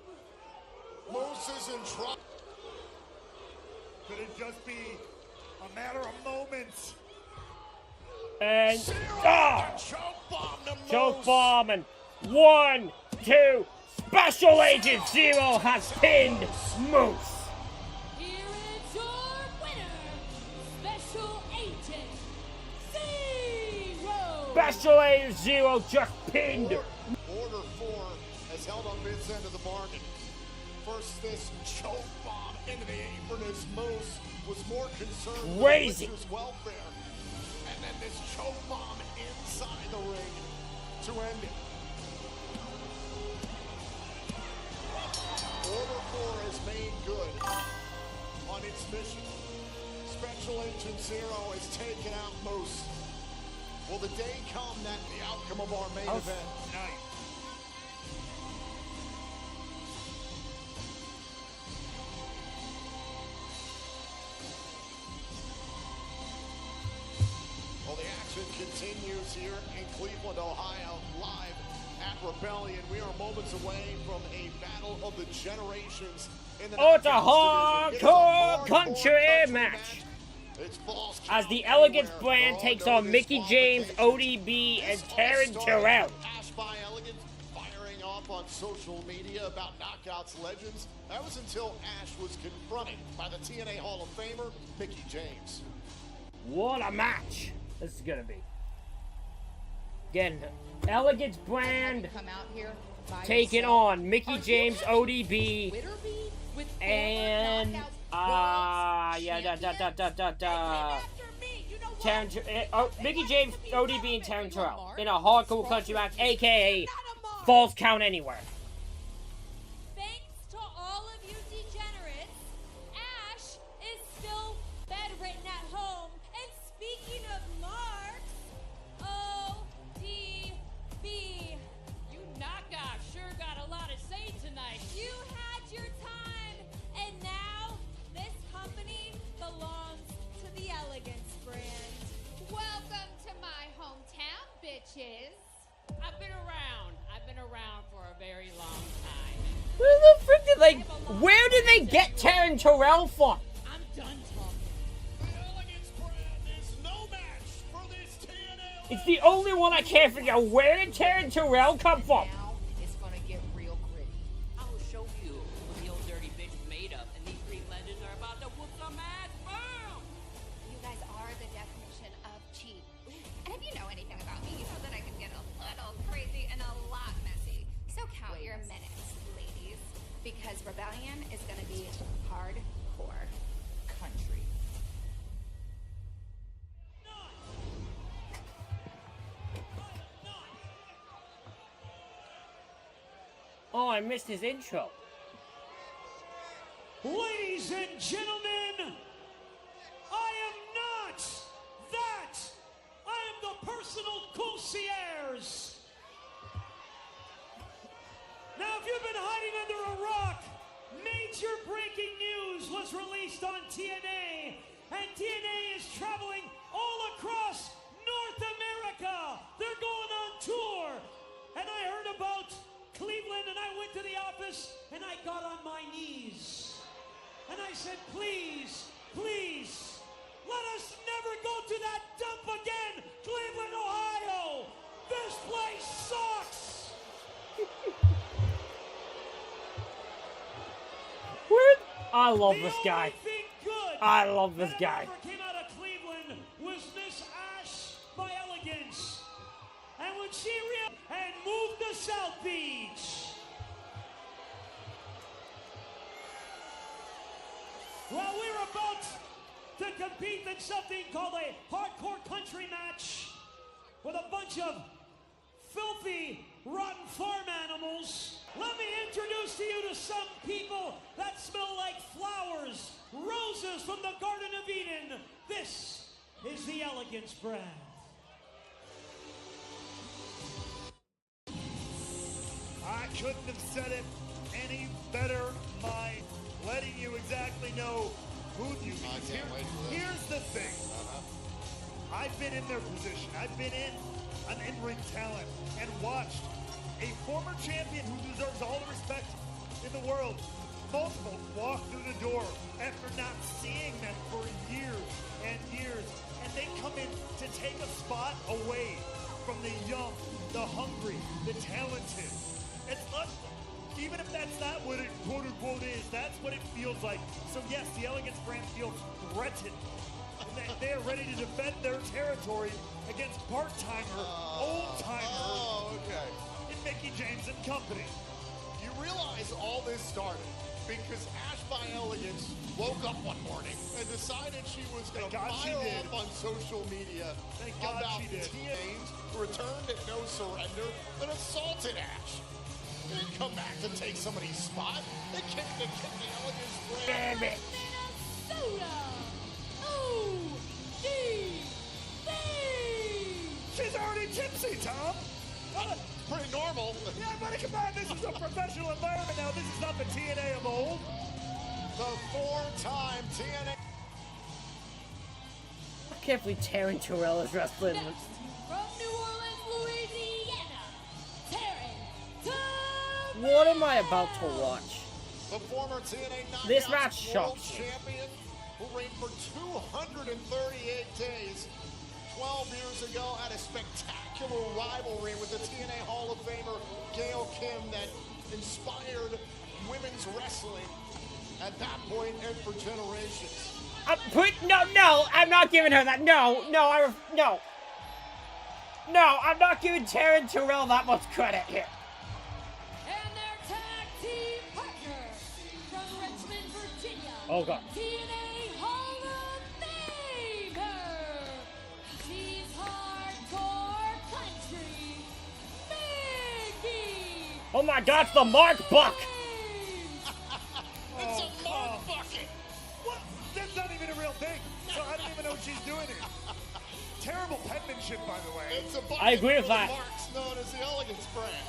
[SPEAKER 2] Moose is in trouble.
[SPEAKER 1] Could it just be a matter of moments?
[SPEAKER 4] And
[SPEAKER 2] Choke bomb to
[SPEAKER 4] choke
[SPEAKER 2] Moose.
[SPEAKER 4] bomb and 1, 2. Special Agent Zero has pinned Moose.
[SPEAKER 10] Here is your winner, Special Agent Zero.
[SPEAKER 4] Special Agent Zero just pinned.
[SPEAKER 2] Order 4 has held up its end of the bargain. First, this choke bomb into the apron as Moose was more concerned
[SPEAKER 4] Crazy.
[SPEAKER 2] with his welfare. And then this choke bomb inside the ring to end it. Order 4 has made good on its mission. Special Agent Zero has taken out Moose. Will the day come that the outcome of our main event
[SPEAKER 1] Tonight.
[SPEAKER 2] Well, the action continues here in Cleveland, Ohio, live at Rebellion. We are moments away from a battle of the generations in the
[SPEAKER 4] Oh, it's a
[SPEAKER 2] Knockouts division. It is a
[SPEAKER 4] hardcore country
[SPEAKER 2] country
[SPEAKER 4] match.
[SPEAKER 2] It's Falls
[SPEAKER 4] As the
[SPEAKER 2] Count
[SPEAKER 4] Elegance
[SPEAKER 2] anywhere.
[SPEAKER 4] brand
[SPEAKER 2] For
[SPEAKER 4] takes
[SPEAKER 2] all
[SPEAKER 4] on Mickey James, ODB, and Taryn Terrell.
[SPEAKER 2] Ash by Elegance firing off on social media about Knockouts legends. That was until Ash was confronted by the TNA Hall of Famer, Mickey James.
[SPEAKER 4] What a match this is gonna be. Again, Elegance brand
[SPEAKER 17] Come out here by
[SPEAKER 4] taking
[SPEAKER 17] yourself.
[SPEAKER 4] on Mickey James, ODB,
[SPEAKER 17] Twitter beat with
[SPEAKER 4] and Mickey James, ODB, and Taryn Terrell in a hardcore country match, aka Falls Count Anywhere.
[SPEAKER 10] Thanks to all of you degenerates, Ash is still bedridden at home. And speaking of marks, ODB, you knockout sure got a lot to say tonight. You had your time, and now this company belongs to the Elegance brand.
[SPEAKER 9] Welcome to my hometown, bitches.
[SPEAKER 18] I've been around for a very long time.
[SPEAKER 4] Where the frick did where did they get Taryn Terrell from?
[SPEAKER 18] I'm done talking.
[SPEAKER 4] It's the only one I can't figure out. Where did Taryn Terrell come from?
[SPEAKER 17] Now it's gonna get real gritty.
[SPEAKER 18] I'll show you what the old dirty bitch is made of, and these three legends are about to whoop some ass. Boom!
[SPEAKER 9] You guys are the definition of cheap. And if you know anything about me, you know that I can get a little crazy and a lot messy. So count your minutes, ladies, because Rebellion is going to be hardcore.
[SPEAKER 17] Country.
[SPEAKER 4] Oh, I missed his intro.
[SPEAKER 19] Ladies and gentlemen, I am not that. I am the personal concierge. Now, if you've been hiding under a rock, major breaking news was released on TNA, and TNA is traveling all across North America. They're going on tour, and I heard about Cleveland, and I went to the office, and I got on my knees, and I said, please, please, let us never go to that dump again, Cleveland, Ohio. This place sucks.
[SPEAKER 4] I love this guy. I love this guy.
[SPEAKER 19] Came out of Cleveland was Miss Ash by Elegance, and when she and moved to South Beach. Well, we're about to compete in something called a hardcore country match with a bunch of filthy, rotten farm animals. Let me introduce to you to some people that smell like flowers, roses from the Garden of Eden. This is the Elegance brand.
[SPEAKER 1] I couldn't have said it any better, Mike. Letting you exactly know who you are. Here's the thing. I've been in their position. I've been in an in-ring talent and watched a former champion who deserves all the respect in the world, multiple, walk through the door after not seeing them for years and years, and they come in to take a spot away from the young, the hungry, the talented. It's not, even if that's not what it quote unquote is, that's what it feels like. So yes, the Elegance brand feels threatened. They are ready to defend their territory against part-timer, old-timer, and Mickey James and company.
[SPEAKER 2] You realize all this started because Ash by Elegance woke up one morning and decided she was going to fire up on social media about TNA's returned at No Surrender and assaulted Ash. They didn't come back to take somebody's spot. They kicked the Elegance brand.
[SPEAKER 10] Minnesota.
[SPEAKER 1] She's already tipsy, Tom.
[SPEAKER 2] Pretty normal.
[SPEAKER 1] Yeah, buddy, come on. This is a professional environment now. This is not the TNA of old.
[SPEAKER 2] The four-time TNA.
[SPEAKER 4] I can't believe Taryn Terrell is wrestling.
[SPEAKER 10] From New Orleans, Louisiana, Taryn.
[SPEAKER 4] What am I about to watch?
[SPEAKER 2] The former TNA
[SPEAKER 4] This match
[SPEAKER 2] World
[SPEAKER 4] shocks me.
[SPEAKER 2] Champion who reigned for 238 days. 12 years ago, had a spectacular rivalry with the TNA Hall of Famer Gail Kim that inspired women's wrestling at that point and for generations.
[SPEAKER 4] No, I'm not giving her that. No, I'm not giving Taryn Terrell that much credit here.
[SPEAKER 10] And their tag team partner from Richmond, Virginia.
[SPEAKER 4] Oh God.
[SPEAKER 10] TNA Hall of Famer. She's hardcore country. Mickey.
[SPEAKER 4] Oh my God, it's the Mark Buck.
[SPEAKER 2] It's a Mark bucket.
[SPEAKER 1] What? That's not even a real thing. So I don't even know what she's doing here. Terrible penmanship, by the way.
[SPEAKER 2] It's a bucket
[SPEAKER 4] I agree with
[SPEAKER 2] for
[SPEAKER 4] that.
[SPEAKER 2] the Marks known as the Elegance brand.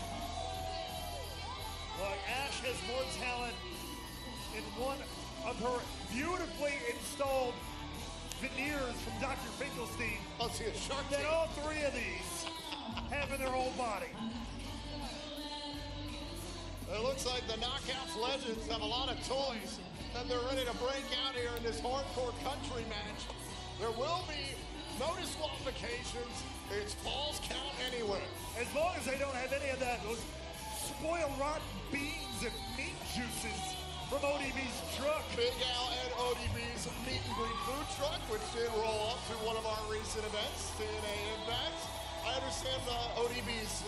[SPEAKER 1] Well, Ash has more talent in one of her beautifully installed veneers from Dr. Finkelstein than all three of these have in their whole body.
[SPEAKER 2] It looks like the Knockouts legends have a lot of toys and they're ready to break out here in this hardcore country match. There will be no disqualifications. It's falls count anywhere.
[SPEAKER 1] As long as they don't have any of that, those spoiled rotten beans and meat juices from ODB's truck.
[SPEAKER 2] Big Al and ODB's meet and greet food truck, which did roll up to one of our recent events, TNA Impact. I understand ODB's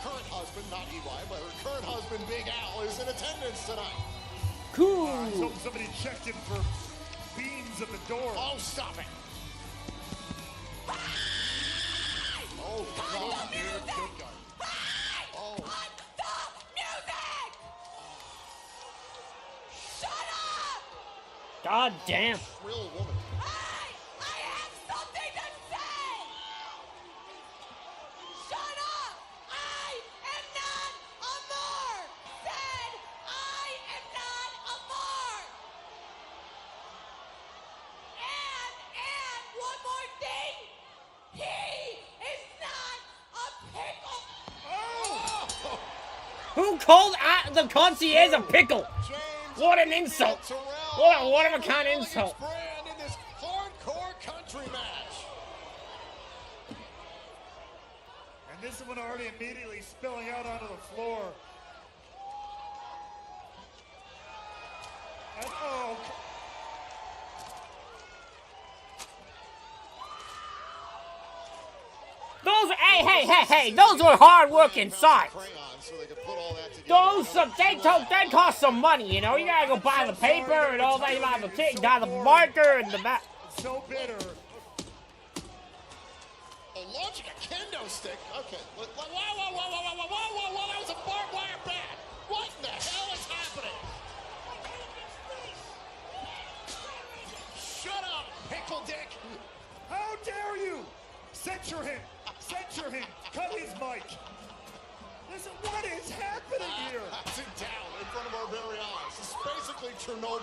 [SPEAKER 2] current husband, not EY, but her current husband, Big Al, is in attendance tonight.
[SPEAKER 4] Cool.
[SPEAKER 1] I was hoping somebody checked him for beans at the door.
[SPEAKER 2] Oh, stop it. Oh, God, dude, good guy. Oh.
[SPEAKER 10] Cut the music! Shut up!
[SPEAKER 4] God damn.
[SPEAKER 2] Real woman.
[SPEAKER 10] I have something to say! Shut up! I am not a Moor! Said I am not a Moor! And one more thing! He is not a pickle!
[SPEAKER 2] Oh!
[SPEAKER 4] Who called the concierge a pickle? What an insult. What a one-of-a-kind insult.
[SPEAKER 2] Brand in this hardcore country match.
[SPEAKER 1] And this one already immediately spilling out onto the floor. And, oh.
[SPEAKER 4] Those, hey, those were hard-working sides.
[SPEAKER 2] So they could put all that together.
[SPEAKER 4] They cost some money, you know. You gotta go buy the paper and all that. You gotta buy the marker and the back.
[SPEAKER 1] So bitter.
[SPEAKER 2] Oh, launching a kendo stick. Okay. Whoa. That was a barbed wire bat. What in the hell is happening? Shut up, pickle dick.
[SPEAKER 1] How dare you? Censure him. Censure him. Cut his mic. What is happening here?
[SPEAKER 2] Sit down in front of our very eyes. It's basically Chernobyl.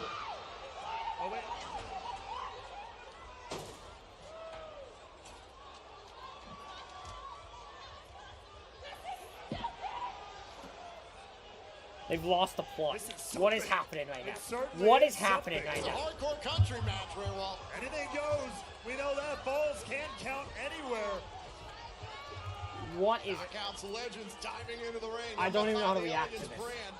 [SPEAKER 1] Oh, wait.
[SPEAKER 4] They've lost the plot. What is happening right now?
[SPEAKER 1] Certainly
[SPEAKER 4] What
[SPEAKER 1] is
[SPEAKER 4] is happening
[SPEAKER 1] something.
[SPEAKER 4] right now?
[SPEAKER 2] It's a hardcore country match, Raywall.
[SPEAKER 1] Anything goes. We know that balls can't count anywhere.
[SPEAKER 4] What is...
[SPEAKER 2] Knockouts legends diving into the ring.
[SPEAKER 4] I don't even know how to react to this.
[SPEAKER 2] Brand.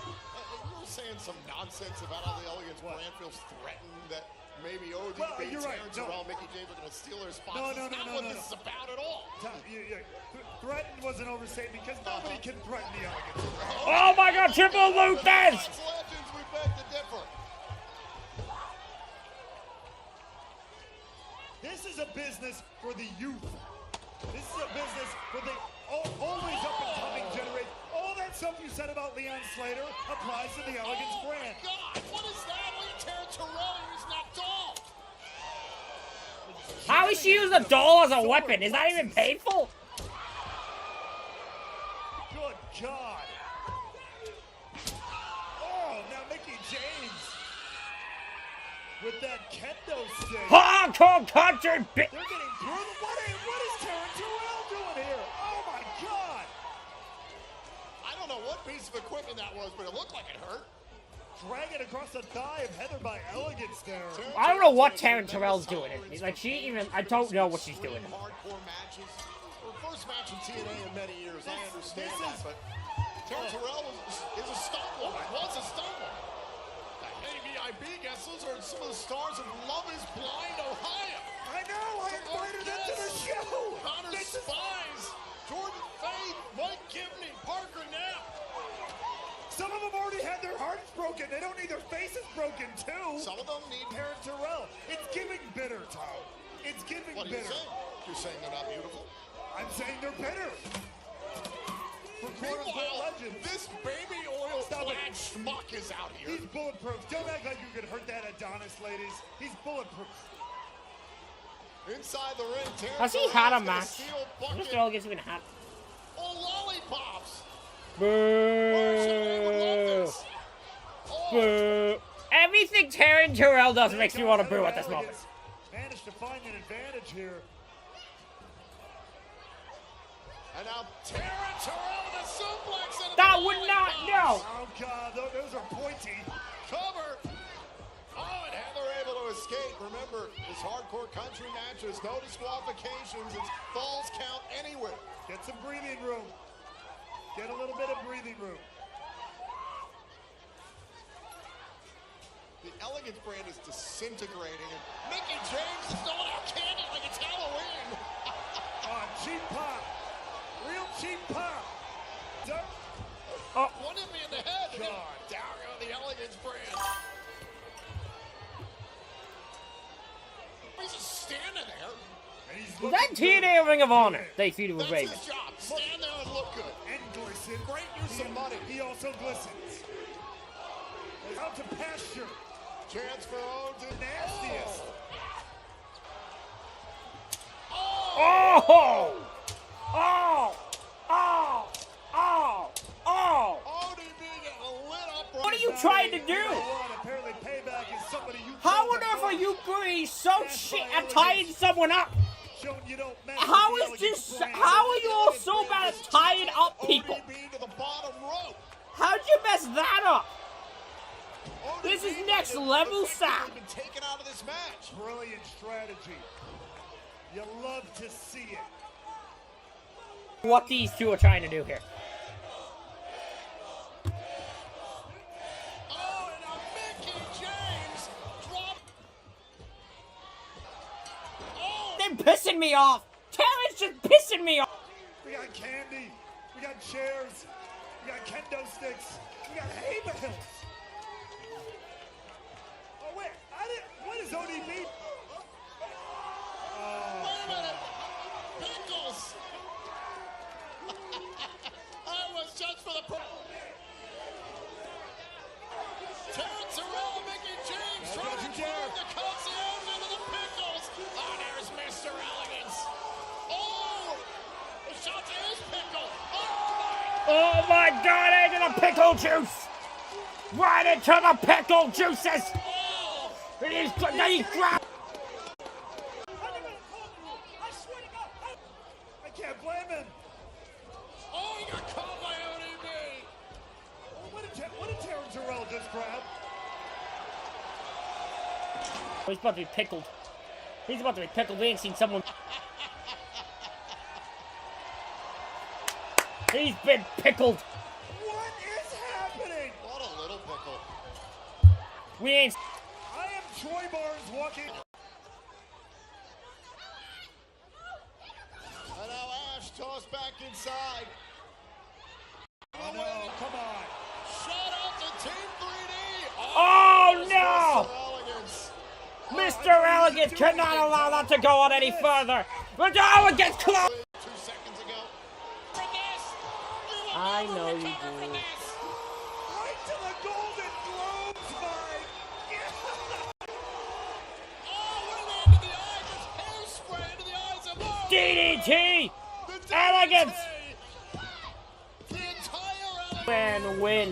[SPEAKER 2] You were saying some nonsense about how the Elegance brand feels threatened that maybe ODB,
[SPEAKER 1] you're right.
[SPEAKER 2] Terrence
[SPEAKER 1] No.
[SPEAKER 2] Terrell, Mickey James are going to steal their spots.
[SPEAKER 1] No,
[SPEAKER 2] That's not what this is about at all.
[SPEAKER 1] Threatened wasn't overstated because nobody can threaten the Elegance.
[SPEAKER 4] Oh my God, triple Luthez!
[SPEAKER 2] Legends, we beg to differ.
[SPEAKER 1] This is a business for the youth. This is a business for the always up-and-coming generation. All that stuff you said about Leon Slater applies to the Elegance brand.
[SPEAKER 2] God, what is that? Look at Terrence Terrell, he's knocked off.
[SPEAKER 4] How is she using a doll as a weapon? Is that even painful?
[SPEAKER 1] Good God. Oh, now Mickey James with that kendo stick.
[SPEAKER 4] Hardcore country
[SPEAKER 1] They're getting through the... What is Terrence Terrell doing here? Oh, my God.
[SPEAKER 2] I don't know what piece of equipment that was, but it looked like it hurt.
[SPEAKER 1] Dragging across the thigh of Heather by Elegance there.
[SPEAKER 4] I don't know what Terrence Terrell's doing. Like, I don't know what she's doing.
[SPEAKER 2] Hardcore matches. Her first match in TNA in many years. I understand that, but Terrence Terrell is a stunt woman. Was a stunt woman. AVIB guests, those are some of the stars of Love is Blind, Ohio.
[SPEAKER 1] I know, I invited them to the show.
[SPEAKER 2] Connor Spies, Jordan Faith, Mike Gibney, Parker Knapp.
[SPEAKER 1] Some of them already had their hearts broken. They don't need their faces broken, too.
[SPEAKER 2] Some of them need
[SPEAKER 1] Terrence Terrell. It's giving bitter, Tom. It's giving
[SPEAKER 2] What are
[SPEAKER 1] bitter.
[SPEAKER 2] you saying? You're saying they're not beautiful?
[SPEAKER 1] I'm saying they're bitter. For quote-unquote legends.
[SPEAKER 2] This baby oil clad schmuck is out here.
[SPEAKER 1] He's bulletproof. Don't act like you could hurt that Adonis, ladies. He's bulletproof.
[SPEAKER 2] Inside the ring, Terrence
[SPEAKER 4] Has he had a
[SPEAKER 2] Terrell's gonna
[SPEAKER 4] match?
[SPEAKER 2] steal bucket.
[SPEAKER 4] Mr. Elegance even had...
[SPEAKER 2] Oh, lollipops!
[SPEAKER 4] Boo! Boo! Everything Terrence Terrell does makes me want to boo at this moment.
[SPEAKER 1] Managed to find an advantage here.
[SPEAKER 2] And now Terrence Terrell with a suplex and
[SPEAKER 4] That would not, no!
[SPEAKER 1] Oh, God, those are pointy.
[SPEAKER 2] Cover. Oh, and Heather able to escape. Remember, this hardcore country match, there's no disqualifications. It's falls count anywhere.
[SPEAKER 1] Get some breathing room. Get a little bit of breathing room.
[SPEAKER 2] The Elegance brand is disintegrating, and Mickey James is throwing out candy like it's Halloween.
[SPEAKER 1] Cheap pop. Real cheap pop.
[SPEAKER 2] One hit me in the head. God. Down on the Elegance brand. He's just standing there.
[SPEAKER 4] Was that TNA or Ring of Honor? They feuded with
[SPEAKER 2] That's
[SPEAKER 4] Raven.
[SPEAKER 2] his job. Stand there and look good.
[SPEAKER 1] And glisten.
[SPEAKER 2] Great use of money.
[SPEAKER 1] He also glistens. Out to pasture.
[SPEAKER 2] Chance for Odin.
[SPEAKER 1] Nastiest.
[SPEAKER 4] Oh! Oh! Oh! Oh! Oh!
[SPEAKER 2] ODB getting lit up.
[SPEAKER 4] What are you trying to do?
[SPEAKER 1] Apparently payback is somebody you
[SPEAKER 4] How on earth are you being so shit at tying someone up?
[SPEAKER 1] you don't mess
[SPEAKER 4] How
[SPEAKER 1] with
[SPEAKER 4] is
[SPEAKER 1] the
[SPEAKER 4] this?
[SPEAKER 1] elegant
[SPEAKER 4] How are you all so bad at tying up people?
[SPEAKER 2] ODB to the bottom rope.
[SPEAKER 4] How'd you mess that up? This is next level stuff.
[SPEAKER 2] Been taken out of this match.
[SPEAKER 1] Brilliant strategy. You love to see it.
[SPEAKER 4] What these two are trying to do here.
[SPEAKER 2] Oh, and a Mickey James drop. Oh.
[SPEAKER 4] They're pissing me off. Terrence just pissing me off.
[SPEAKER 1] We got candy. We got chairs. We got kendo sticks. We got hay bales. Oh wait, what is ODB?
[SPEAKER 2] Wait a minute. Pickles. I was just for the Terrence Arell, Mickey James trying to drive the concierge into the pickles. Oh, there's Mr. Elegance. Oh, the shot to his pickle.
[SPEAKER 4] Oh my god, into the pickle juice! Right into the pickle juices! He's grabbed.
[SPEAKER 1] I can't blame him.
[SPEAKER 2] Oh, he got caught by ODB.
[SPEAKER 1] What did Terrence Arell just grab?
[SPEAKER 4] Oh, he's about to be pickled. He's about to be pickled. We ain't seen someone. He's been pickled.
[SPEAKER 1] What is happening?
[SPEAKER 2] What a little pickle.
[SPEAKER 4] We ain't.
[SPEAKER 1] I am Troy Barnes walking.
[SPEAKER 2] And now Ash tossed back inside.
[SPEAKER 1] Oh no, come on.
[SPEAKER 2] Shout out to Team 3D.
[SPEAKER 4] Oh no!
[SPEAKER 2] Mr. Elegance.
[SPEAKER 4] Mr. Elegance cannot allow that to go on any further. But oh, it gets close.
[SPEAKER 2] 2 seconds ago.
[SPEAKER 4] I know you do.
[SPEAKER 1] Right to the Golden Globes, Mike. Yeah.
[SPEAKER 2] Oh, what an into the eye. Just hairspray into the eyes of
[SPEAKER 4] DDT! Elegance!
[SPEAKER 2] The entire Elegance.
[SPEAKER 4] Win.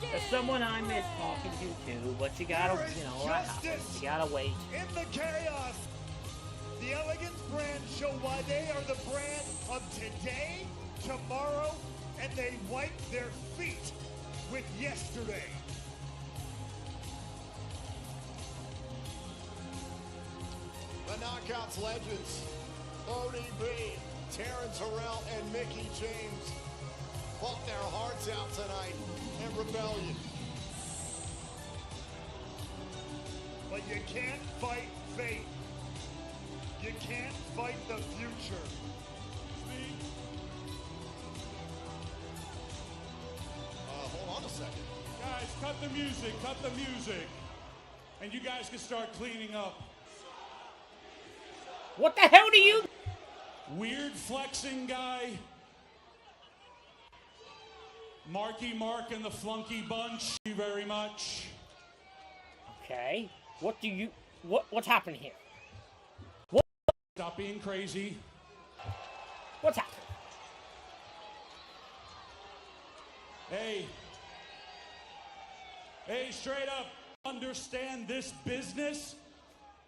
[SPEAKER 4] There's someone I miss talking to too, but you gotta, you know, what happens. You gotta wait.
[SPEAKER 1] In the chaos, the Elegance brand show why they are the brand of today, tomorrow, and they wipe their feet with yesterday.
[SPEAKER 2] The Knockouts legends, ODB, Terrence Arell, and Mickey James fought their hearts out tonight in Rebellion.
[SPEAKER 1] But you can't fight fate. You can't fight the future.
[SPEAKER 2] Hold on a second.
[SPEAKER 20] Guys, cut the music. And you guys can start cleaning up.
[SPEAKER 4] What the hell do you?
[SPEAKER 20] Weird flexing guy. Marky Mark and the Flunky Bunch. Thank you very much.
[SPEAKER 4] Okay. What's happening here?
[SPEAKER 20] Stop being crazy.
[SPEAKER 4] What's happening?
[SPEAKER 20] Hey, straight up, understand this business?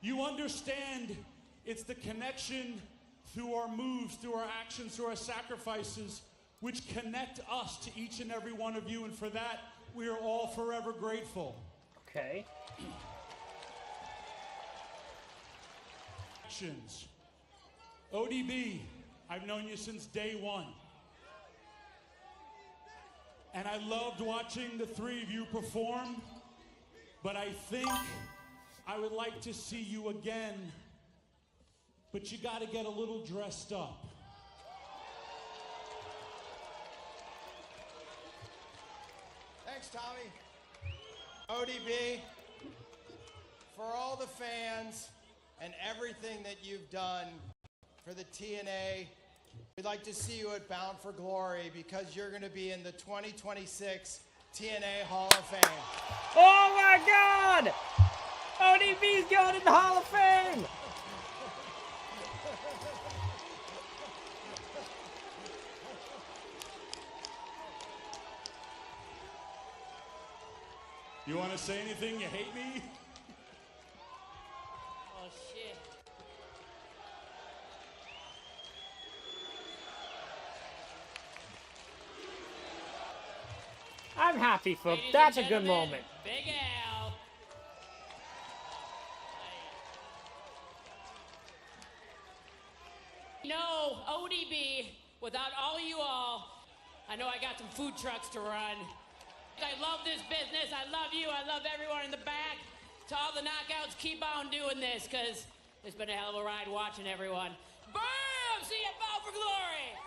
[SPEAKER 20] You understand it's the connection through our moves, through our actions, through our sacrifices, which connect us to each and every one of you, and for that, we are all forever grateful.
[SPEAKER 4] Okay.
[SPEAKER 20] Actions. ODB, I've known you since day one. And I loved watching the three of you perform, but I think I would like to see you again, but you gotta get a little dressed up.
[SPEAKER 7] Thanks, Tommy. ODB, for all the fans and everything that you've done for the TNA, we'd like to see you at Bound for Glory because you're going to be in the 2026 TNA Hall of Fame.
[SPEAKER 4] Oh my God! ODB's going in the Hall of Fame!
[SPEAKER 20] You want to say anything? You hate me?
[SPEAKER 18] Oh, shit.
[SPEAKER 4] I'm happy for
[SPEAKER 18] Ladies
[SPEAKER 4] that's a
[SPEAKER 18] and
[SPEAKER 4] good
[SPEAKER 18] gentlemen,
[SPEAKER 4] moment.
[SPEAKER 18] Big Al. No, ODB, without all you all, I know I got some food trucks to run. I love this business. I love you. I love everyone in the back. To all the knockouts, keep on doing this, because it's been a hell of a ride watching everyone. Boom! See you, Bow for Glory!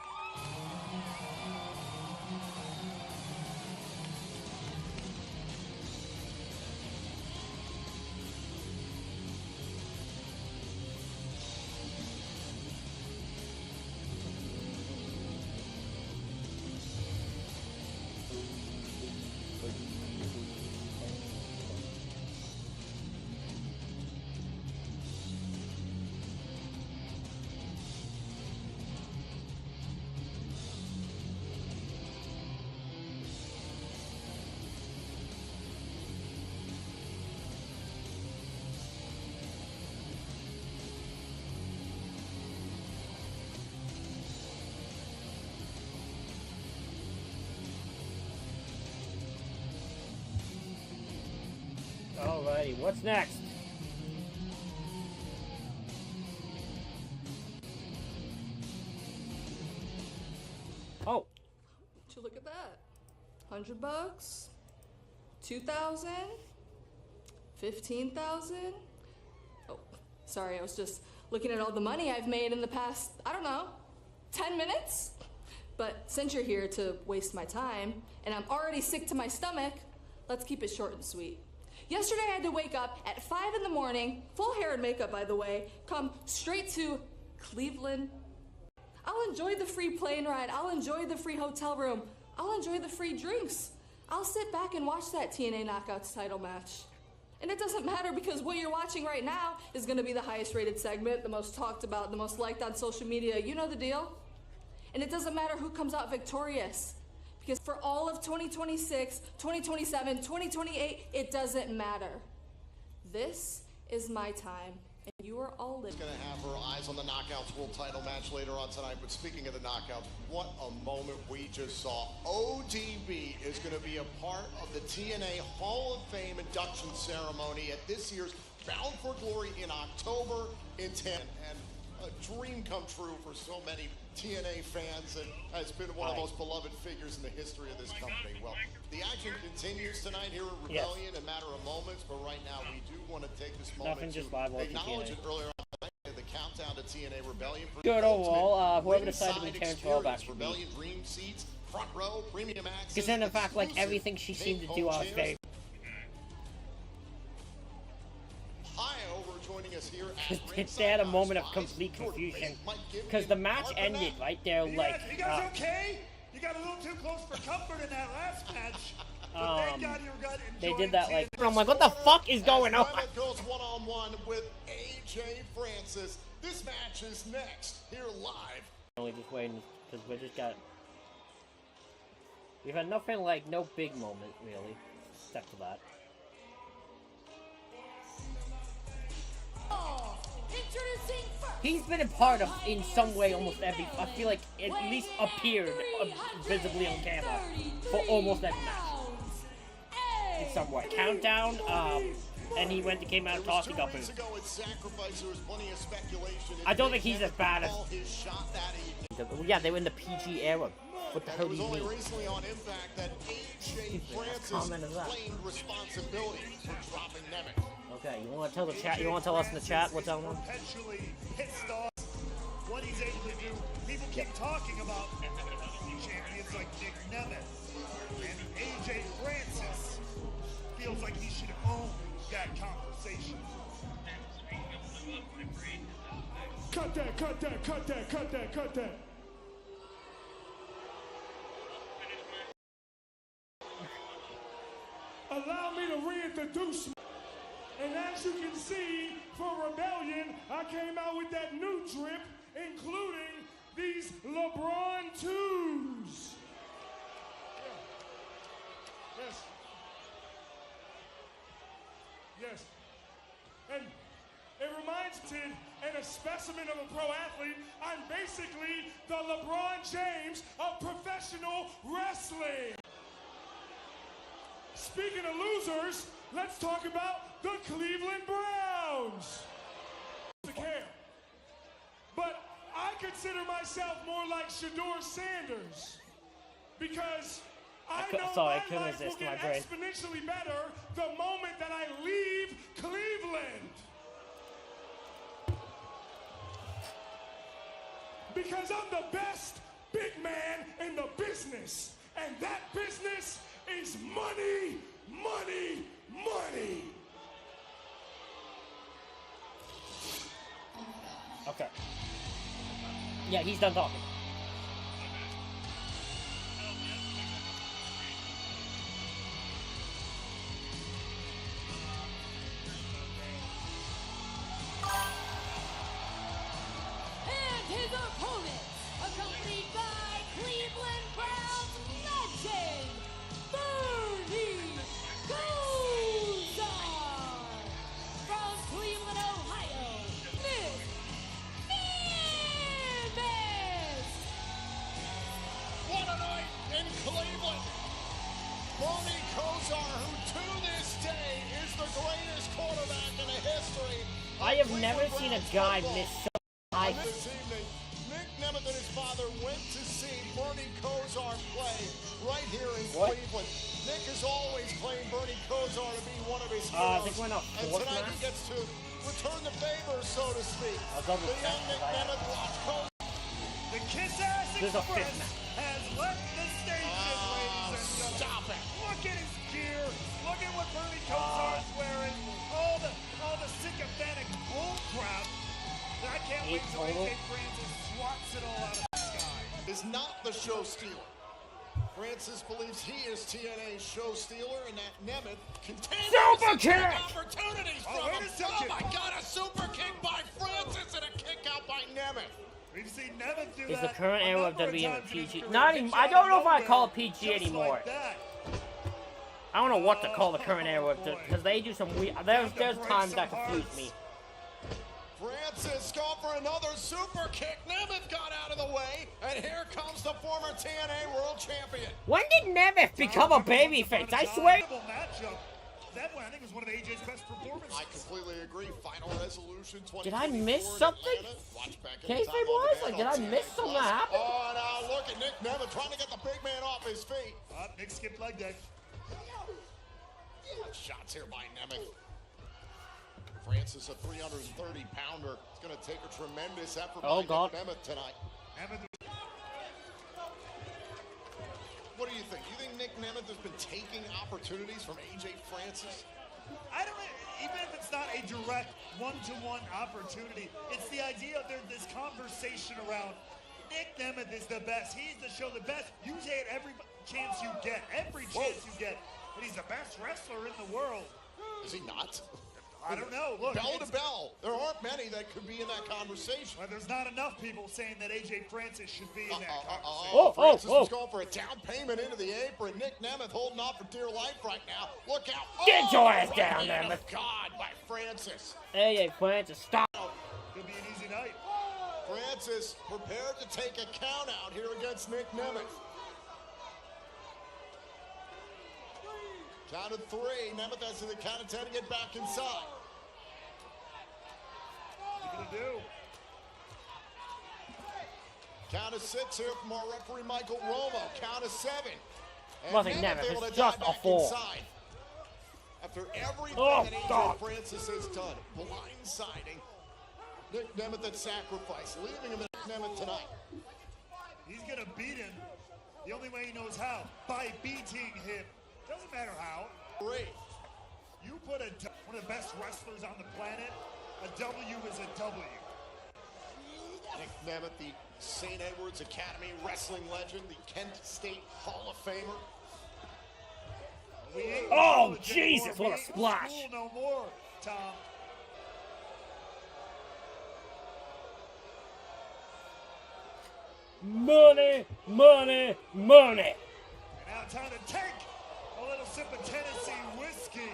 [SPEAKER 4] Alrighty, what's next? Oh.
[SPEAKER 21] Would you look at that? $100? 2,000? 15,000? Oh, sorry, I was just looking at all the money I've made in the past, I don't know, 10 minutes? But since you're here to waste my time, and I'm already sick to my stomach, let's keep it short and sweet. Yesterday I had to wake up at 5 in the morning, full hair and makeup by the way, come straight to Cleveland. I'll enjoy the free plane ride, I'll enjoy the free hotel room, I'll enjoy the free drinks. I'll sit back and watch that TNA Knockouts title match. And it doesn't matter because what you're watching right now is gonna be the highest rated segment, the most talked about, the most liked on social media, you know the deal. And it doesn't matter who comes out victorious. Because for all of 2026, 2027, 2028, it doesn't matter. This is my time, and you are all living.
[SPEAKER 2] Going to have her eyes on the Knockouts World Title match later on tonight. But speaking of the Knockouts, what a moment we just saw. ODB is going to be a part of the TNA Hall of Fame induction ceremony at this year's Bound for Glory in October in 10. And a dream come true for so many TNA fans, and has been one of the most beloved figures in the history of this company. Well, the action continues tonight here at Rebellion in a matter of moments, but right now we do want to take this moment to acknowledge it earlier on the countdown to TNA Rebellion.
[SPEAKER 4] Good overall, whoever decided to be Terrence Hellback.
[SPEAKER 2] Rebellion Dream Seats, front row, premium access.
[SPEAKER 4] Because in fact, like everything she seemed to do, I was very. They had a moment of complete confusion because the match ended right there. Like,
[SPEAKER 1] you guys okay? You got a little too close for comfort in that last match. But thank God you got
[SPEAKER 4] they did that like. I'm like, what the fuck is going on?
[SPEAKER 2] Goes one-on-one with AJ Francis. This match is next here live.
[SPEAKER 4] Only just waiting because we just got. We've had nothing like no big moment really, except for that. He's been a part of, in some way, almost every. I feel like at least appeared visibly on camera for almost every match. In some way. Countdown, and he came out talking about him. I don't think he's as bad as. Yeah, they were in the PG era. What the hell do you mean?
[SPEAKER 2] Recently on Impact that AJ Francis claimed responsibility for dropping Nemec.
[SPEAKER 4] Okay, you want to tell the chat? You want to tell us in the chat what's on one?
[SPEAKER 1] Perpetually pissed off what he's able to do. People keep talking about champions like Nick Nemeth, and AJ Francis feels like he should own that conversation.
[SPEAKER 12] Cut that, cut that, cut that, cut that, cut that. introduce me. And as you can see, for Rebellion, I came out with that new drip, including these LeBron 2s. Yes. Yes. And it reminds me, and a specimen of a pro athlete, I'm basically the LeBron James of professional wrestling. Speaking of losers, let's talk about the Cleveland Browns. But I consider myself more like Shador Sanders because I know my life will get exponentially better the moment that I leave Cleveland. Because I'm the best big man in the business, and that business is money, money, money.
[SPEAKER 4] Okay. Yeah, he's done talking.
[SPEAKER 10] And his opponent, accompanied by Cleveland Browns legend, Bernie Kosar. From Cleveland, Ohio, Miss Nemes.
[SPEAKER 2] What a night in Cleveland. Bernie Kosar, who to this day is the greatest quarterback in the history.
[SPEAKER 4] I have never seen a guy miss so high.
[SPEAKER 2] This evening, Nick Nemeth and his father went to see Bernie Kosar play right here in Cleveland. Nick has always claimed Bernie Kosar to be one of his heroes.
[SPEAKER 4] I think we're not
[SPEAKER 2] and
[SPEAKER 4] fourth
[SPEAKER 2] tonight he
[SPEAKER 4] match.
[SPEAKER 2] gets to return the favor, so to speak.
[SPEAKER 4] I'll double
[SPEAKER 2] The young
[SPEAKER 4] check
[SPEAKER 2] Nick
[SPEAKER 4] if I have
[SPEAKER 2] Nemeth watch Kosar.
[SPEAKER 1] The Kiss-Ass
[SPEAKER 4] There's a fifth
[SPEAKER 1] Express
[SPEAKER 4] match.
[SPEAKER 1] has left the station, ladies and gentlemen.
[SPEAKER 2] Stop it.
[SPEAKER 1] Look at his gear. Look at what Bernie Kosar's wearing. All the sycophantic bull crap. I can't wait till AJ Francis swats it all out of the sky.
[SPEAKER 2] Is not the show stealer. Francis believes he is TNA's show stealer, and that Nemeth continues
[SPEAKER 4] Super
[SPEAKER 2] to take
[SPEAKER 4] kick!
[SPEAKER 2] opportunities
[SPEAKER 1] Oh,
[SPEAKER 2] from
[SPEAKER 1] wait
[SPEAKER 2] him.
[SPEAKER 1] a second.
[SPEAKER 2] Oh my God, a super kick by Francis and a kick out by Nemeth.
[SPEAKER 1] We've seen Nemeth do
[SPEAKER 4] Is
[SPEAKER 1] that
[SPEAKER 4] the current
[SPEAKER 1] a
[SPEAKER 4] era of
[SPEAKER 1] number
[SPEAKER 4] WWE
[SPEAKER 1] times in his
[SPEAKER 4] PG?
[SPEAKER 1] career.
[SPEAKER 4] Not
[SPEAKER 1] Big
[SPEAKER 4] even.
[SPEAKER 1] shot
[SPEAKER 4] I don't know if I
[SPEAKER 1] nowhere,
[SPEAKER 4] call it PG
[SPEAKER 1] just
[SPEAKER 4] anymore.
[SPEAKER 1] like that.
[SPEAKER 4] I don't know what to call the current era of because they do some weird. There's times that confuse me.
[SPEAKER 2] Francis going for another super kick. Nemeth got out of the way, and here comes the former TNA World Champion.
[SPEAKER 4] When did Nemeth become a babyface? I swear.
[SPEAKER 1] Matchup. That one, I think, was one of AJ's best performances.
[SPEAKER 2] I completely agree. Final resolution 2024.
[SPEAKER 4] Did I miss something? Kayfabe was? Like, did I miss something that happened?
[SPEAKER 2] Oh, now look at Nick Nemeth trying to get the big man off his feet.
[SPEAKER 1] Nick skipped leg day.
[SPEAKER 2] Shots here by Nemeth. Francis, a 330-pounder. It's going to take a tremendous effort by Nick Nemeth tonight. What do you think? You think Nick Nemeth has been taking opportunities from AJ Francis?
[SPEAKER 1] I don't know, even if it's not a direct one-to-one opportunity, it's the idea of there's this conversation around Nick Nemeth is the best. He's the show the best. You say it every chance you get. Every chance you get. And he's the best wrestler in the world.
[SPEAKER 2] Is he not?
[SPEAKER 1] I don't know. Look,
[SPEAKER 2] bell to bell. There aren't many that could be in that conversation.
[SPEAKER 1] Well, there's not enough people saying that AJ Francis should be in that
[SPEAKER 2] conversation. Francis is going for a down payment into the apron. Nick Nemeth holding on for dear life right now. Look out.
[SPEAKER 4] Get your ass down, Nemeth.
[SPEAKER 2] God, by Francis.
[SPEAKER 4] Hey, Francis, stop.
[SPEAKER 1] Could be an easy night.
[SPEAKER 2] Francis prepared to take a count out here against Nick Nemeth. Count of three. Nemeth has to the count of 10 to get back inside.
[SPEAKER 1] What are you going to do?
[SPEAKER 2] Count of 6 here from our referee, Michael Romo. Count of 7.
[SPEAKER 4] Nothing, Nemeth. It's just a 4.
[SPEAKER 2] Inside. After everything that AJ Francis has done, blindsiding Nick Nemeth at sacrifice, leaving him at Nemeth tonight.
[SPEAKER 1] He's going to beat him the only way he knows how, by beating him. Doesn't matter how.
[SPEAKER 2] Great.
[SPEAKER 1] You put one of the best wrestlers on the planet, a W is a W.
[SPEAKER 2] Nick Nemeth, the St. Edward's Academy wrestling legend, the Kent State Hall of Famer.
[SPEAKER 1] We ain't
[SPEAKER 4] Oh,
[SPEAKER 1] college
[SPEAKER 4] Jesus,
[SPEAKER 1] anymore.
[SPEAKER 4] what a
[SPEAKER 1] We ain't
[SPEAKER 4] splash.
[SPEAKER 1] school no more, Tom.
[SPEAKER 4] Money, money, money.
[SPEAKER 1] And now time to take a little sip of Tennessee whiskey.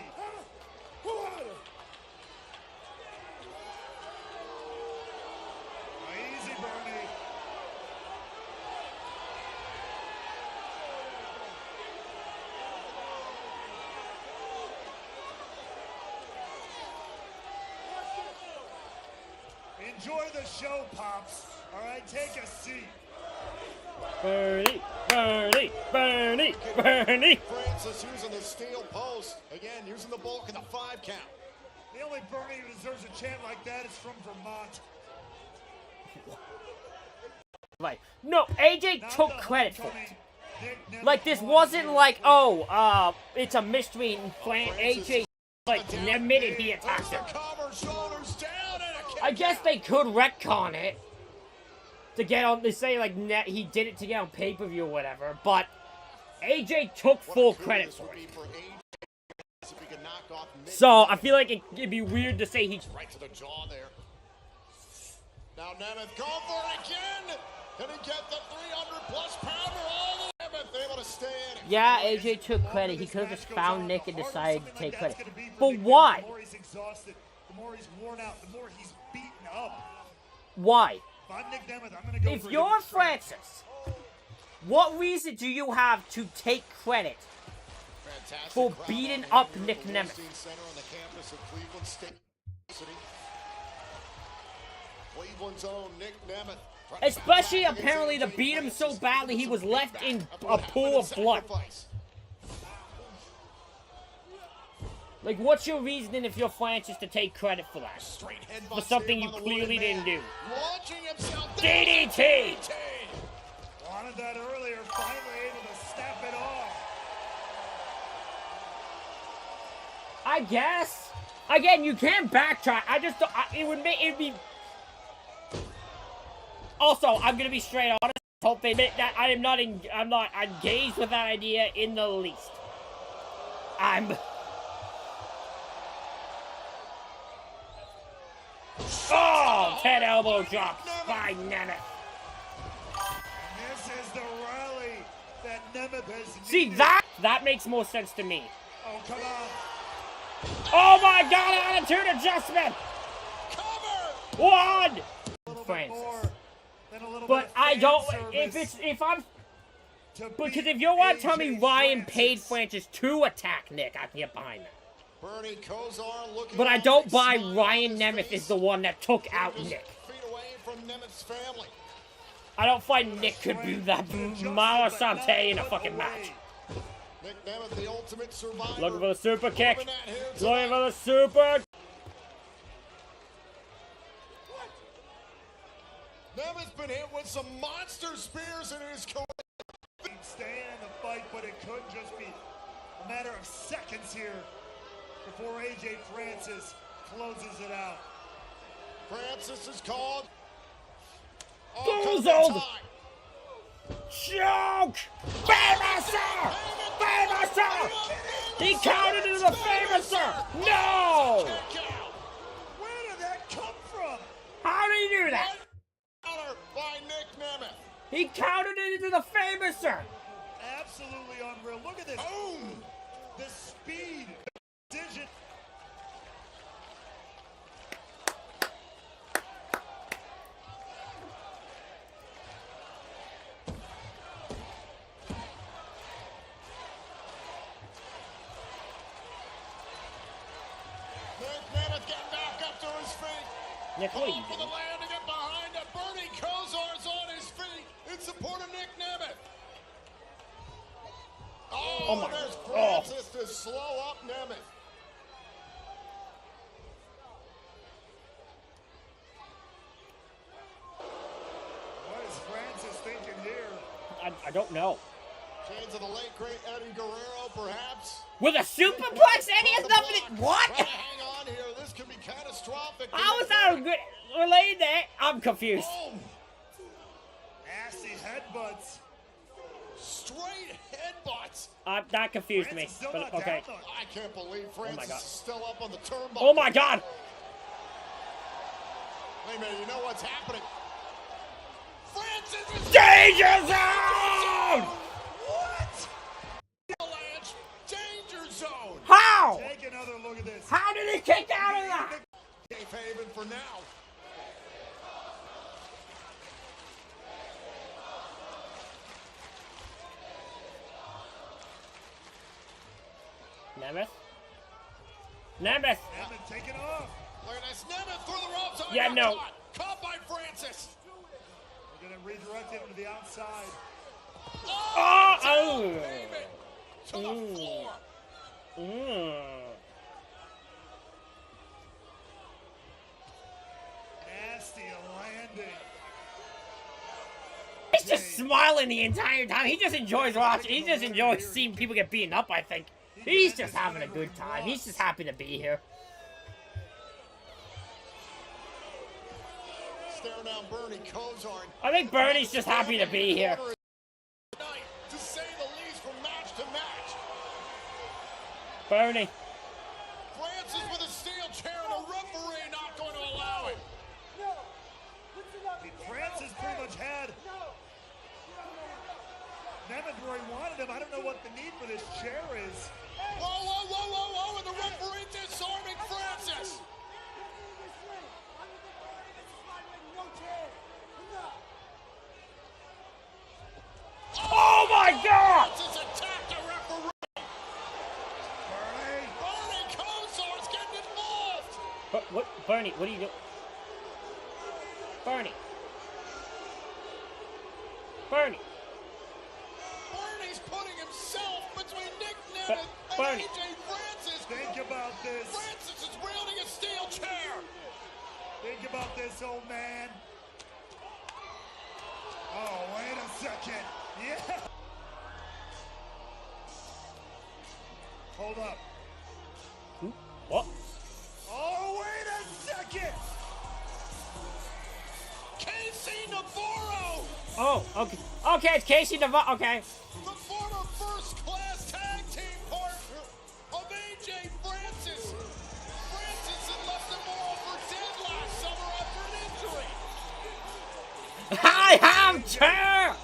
[SPEAKER 1] Easy, Bernie. Enjoy the show, Pops. All right, take a seat.
[SPEAKER 4] Bernie, Bernie, Bernie, Bernie.
[SPEAKER 2] Francis using the steel post. Again, using the bulk in the 5 count.
[SPEAKER 1] The only Bernie who deserves a chant like that is from Vermont.
[SPEAKER 4] Like, no, AJ took credit for it. Like, this wasn't like, oh, it's a mystery and AJ, like, admitted he attacked him. I guess they could retcon it to get on, they say, like, he did it to get on pay-per-view or whatever, but AJ took full credit for it. So, I feel like it'd be weird to say he...
[SPEAKER 2] Right to the jaw there. Now Nemeth go for it again. Can he get the 300-plus pounder? All the Nemeth able to stay in.
[SPEAKER 4] Yeah, AJ took credit. He could have just found Nick and decided to take credit. But why?
[SPEAKER 1] The more he's exhausted, the more he's worn out, the more he's beaten up.
[SPEAKER 4] Why?
[SPEAKER 1] If I'm Nick Nemeth, I'm gonna go
[SPEAKER 4] If
[SPEAKER 1] for
[SPEAKER 4] you're
[SPEAKER 1] him.
[SPEAKER 4] Francis, what reason do you have to take credit for beating up Nick Nemeth?
[SPEAKER 2] Cleveland's own Nick Nemeth.
[SPEAKER 4] Especially apparently to beat him so badly he was left in a pool of blood. Like, what's your reasoning if you're Francis to take credit for that? For something you clearly didn't do. DDT!
[SPEAKER 1] Wanted that earlier, finally able to snap it off.
[SPEAKER 4] I guess. Again, you can't backtrack. I just don't, it'd be... Also, I'm gonna be straight honest. Hope they admit that I'm not engaged with that idea in the least. Oh, 10 elbow drops by Nemeth.
[SPEAKER 1] This is the rally that Nemeth has needed.
[SPEAKER 4] See, that makes more sense to me.
[SPEAKER 1] Oh, come on.
[SPEAKER 4] Oh my God, attitude adjustment. One. Francis. But I don't. Because if you want to tell me Ryan paid Francis to attack Nick, I can get behind that. But I don't buy Ryan Nemeth is the one that took out Nick. I don't find Nick could be that Mara Sante in a fucking match.
[SPEAKER 2] Nick Nemeth, the ultimate survivor.
[SPEAKER 4] Looking for the super kick. Looking for the super.
[SPEAKER 2] Nemeth's been hit with some monster spears in his career.
[SPEAKER 1] Stay in the fight, but it could just be a matter of seconds here before AJ Francis closes it out.
[SPEAKER 2] Francis is called.
[SPEAKER 4] Goozled! Choke! Famouser! Famouser! He counted into the Famouser! No!
[SPEAKER 1] Where did that come from?
[SPEAKER 4] How did he do that?
[SPEAKER 2] By Nick Nemeth.
[SPEAKER 4] He counted it into the Famouser!
[SPEAKER 1] Absolutely unreal. Look at this. Boom! The speed. The precision.
[SPEAKER 2] Nick Nemeth getting back up to his feet.
[SPEAKER 4] Nick, what are you
[SPEAKER 2] For the
[SPEAKER 4] doing?
[SPEAKER 2] land to get behind it. Bernie Kosar's on his feet in support of Nick Nemeth.
[SPEAKER 4] Oh my-
[SPEAKER 2] there's Francis to slow up Nemeth.
[SPEAKER 1] What is Francis thinking here?
[SPEAKER 4] I don't know.
[SPEAKER 2] Chains of the late great Eddie Guerrero, perhaps.
[SPEAKER 4] With a superplex? Eddie has nothing to... What?
[SPEAKER 2] Hang on here. This could be catastrophic.
[SPEAKER 4] How is that good related there? I'm confused.
[SPEAKER 1] Nasty headbutts.
[SPEAKER 2] Straight headbutts.
[SPEAKER 4] That confused me. But okay.
[SPEAKER 2] I can't believe Francis is still up on the turnbuckle.
[SPEAKER 4] Oh my God.
[SPEAKER 2] Wait a minute, you know what's happening? Francis is
[SPEAKER 4] Danger Zone!
[SPEAKER 2] What? Avalanche, Danger Zone.
[SPEAKER 4] How?
[SPEAKER 1] Take another look at this.
[SPEAKER 4] How did he kick out of that?
[SPEAKER 2] Safe haven for now.
[SPEAKER 4] Nemeth? Nemeth!
[SPEAKER 1] Nemeth taking off.
[SPEAKER 2] Look at this. Nemeth through the ropes.
[SPEAKER 4] Yeah, no.
[SPEAKER 2] Caught by Francis.
[SPEAKER 1] We're going to redirect him to the outside.
[SPEAKER 4] Oh!
[SPEAKER 2] To the floor.
[SPEAKER 1] Nasty landing.
[SPEAKER 4] He's just smiling the entire time. He just enjoys watching. He just enjoys seeing people get beaten up, I think. He's just having a good time. He's just happy to be here.
[SPEAKER 2] Staring down Bernie Kosar.
[SPEAKER 4] I think Bernie's just happy to be here.
[SPEAKER 2] To say the least, from match to match.
[SPEAKER 4] Bernie.
[SPEAKER 2] Francis with a steel chair and a referee not going to allow it.
[SPEAKER 1] Francis pretty much had Nemeth where he wanted him. I don't know what the need for this chair is.
[SPEAKER 2] Whoa, whoa, whoa, whoa, whoa, and the referee disarming Francis.
[SPEAKER 4] Oh my God!
[SPEAKER 2] Francis attacked the referee. Bernie Kosar's getting involved.
[SPEAKER 4] What? Bernie, what are you doing? Bernie. Bernie.
[SPEAKER 2] Bernie's putting himself between Nick Nemeth and
[SPEAKER 4] Bernie.
[SPEAKER 2] AJ Francis.
[SPEAKER 1] Think about this.
[SPEAKER 2] Francis is wielding a steel chair.
[SPEAKER 1] Think about this, old man. Oh, wait a second. Yeah. Hold up.
[SPEAKER 4] What?
[SPEAKER 1] Oh, wait a second.
[SPEAKER 2] Casey Navarro.
[SPEAKER 4] Oh, okay. Okay, it's Casey Navarro. Okay.
[SPEAKER 2] The former first-class tag team partner of AJ Francis. Francis had left Navarro for dead last summer after an injury.
[SPEAKER 4] I have chair.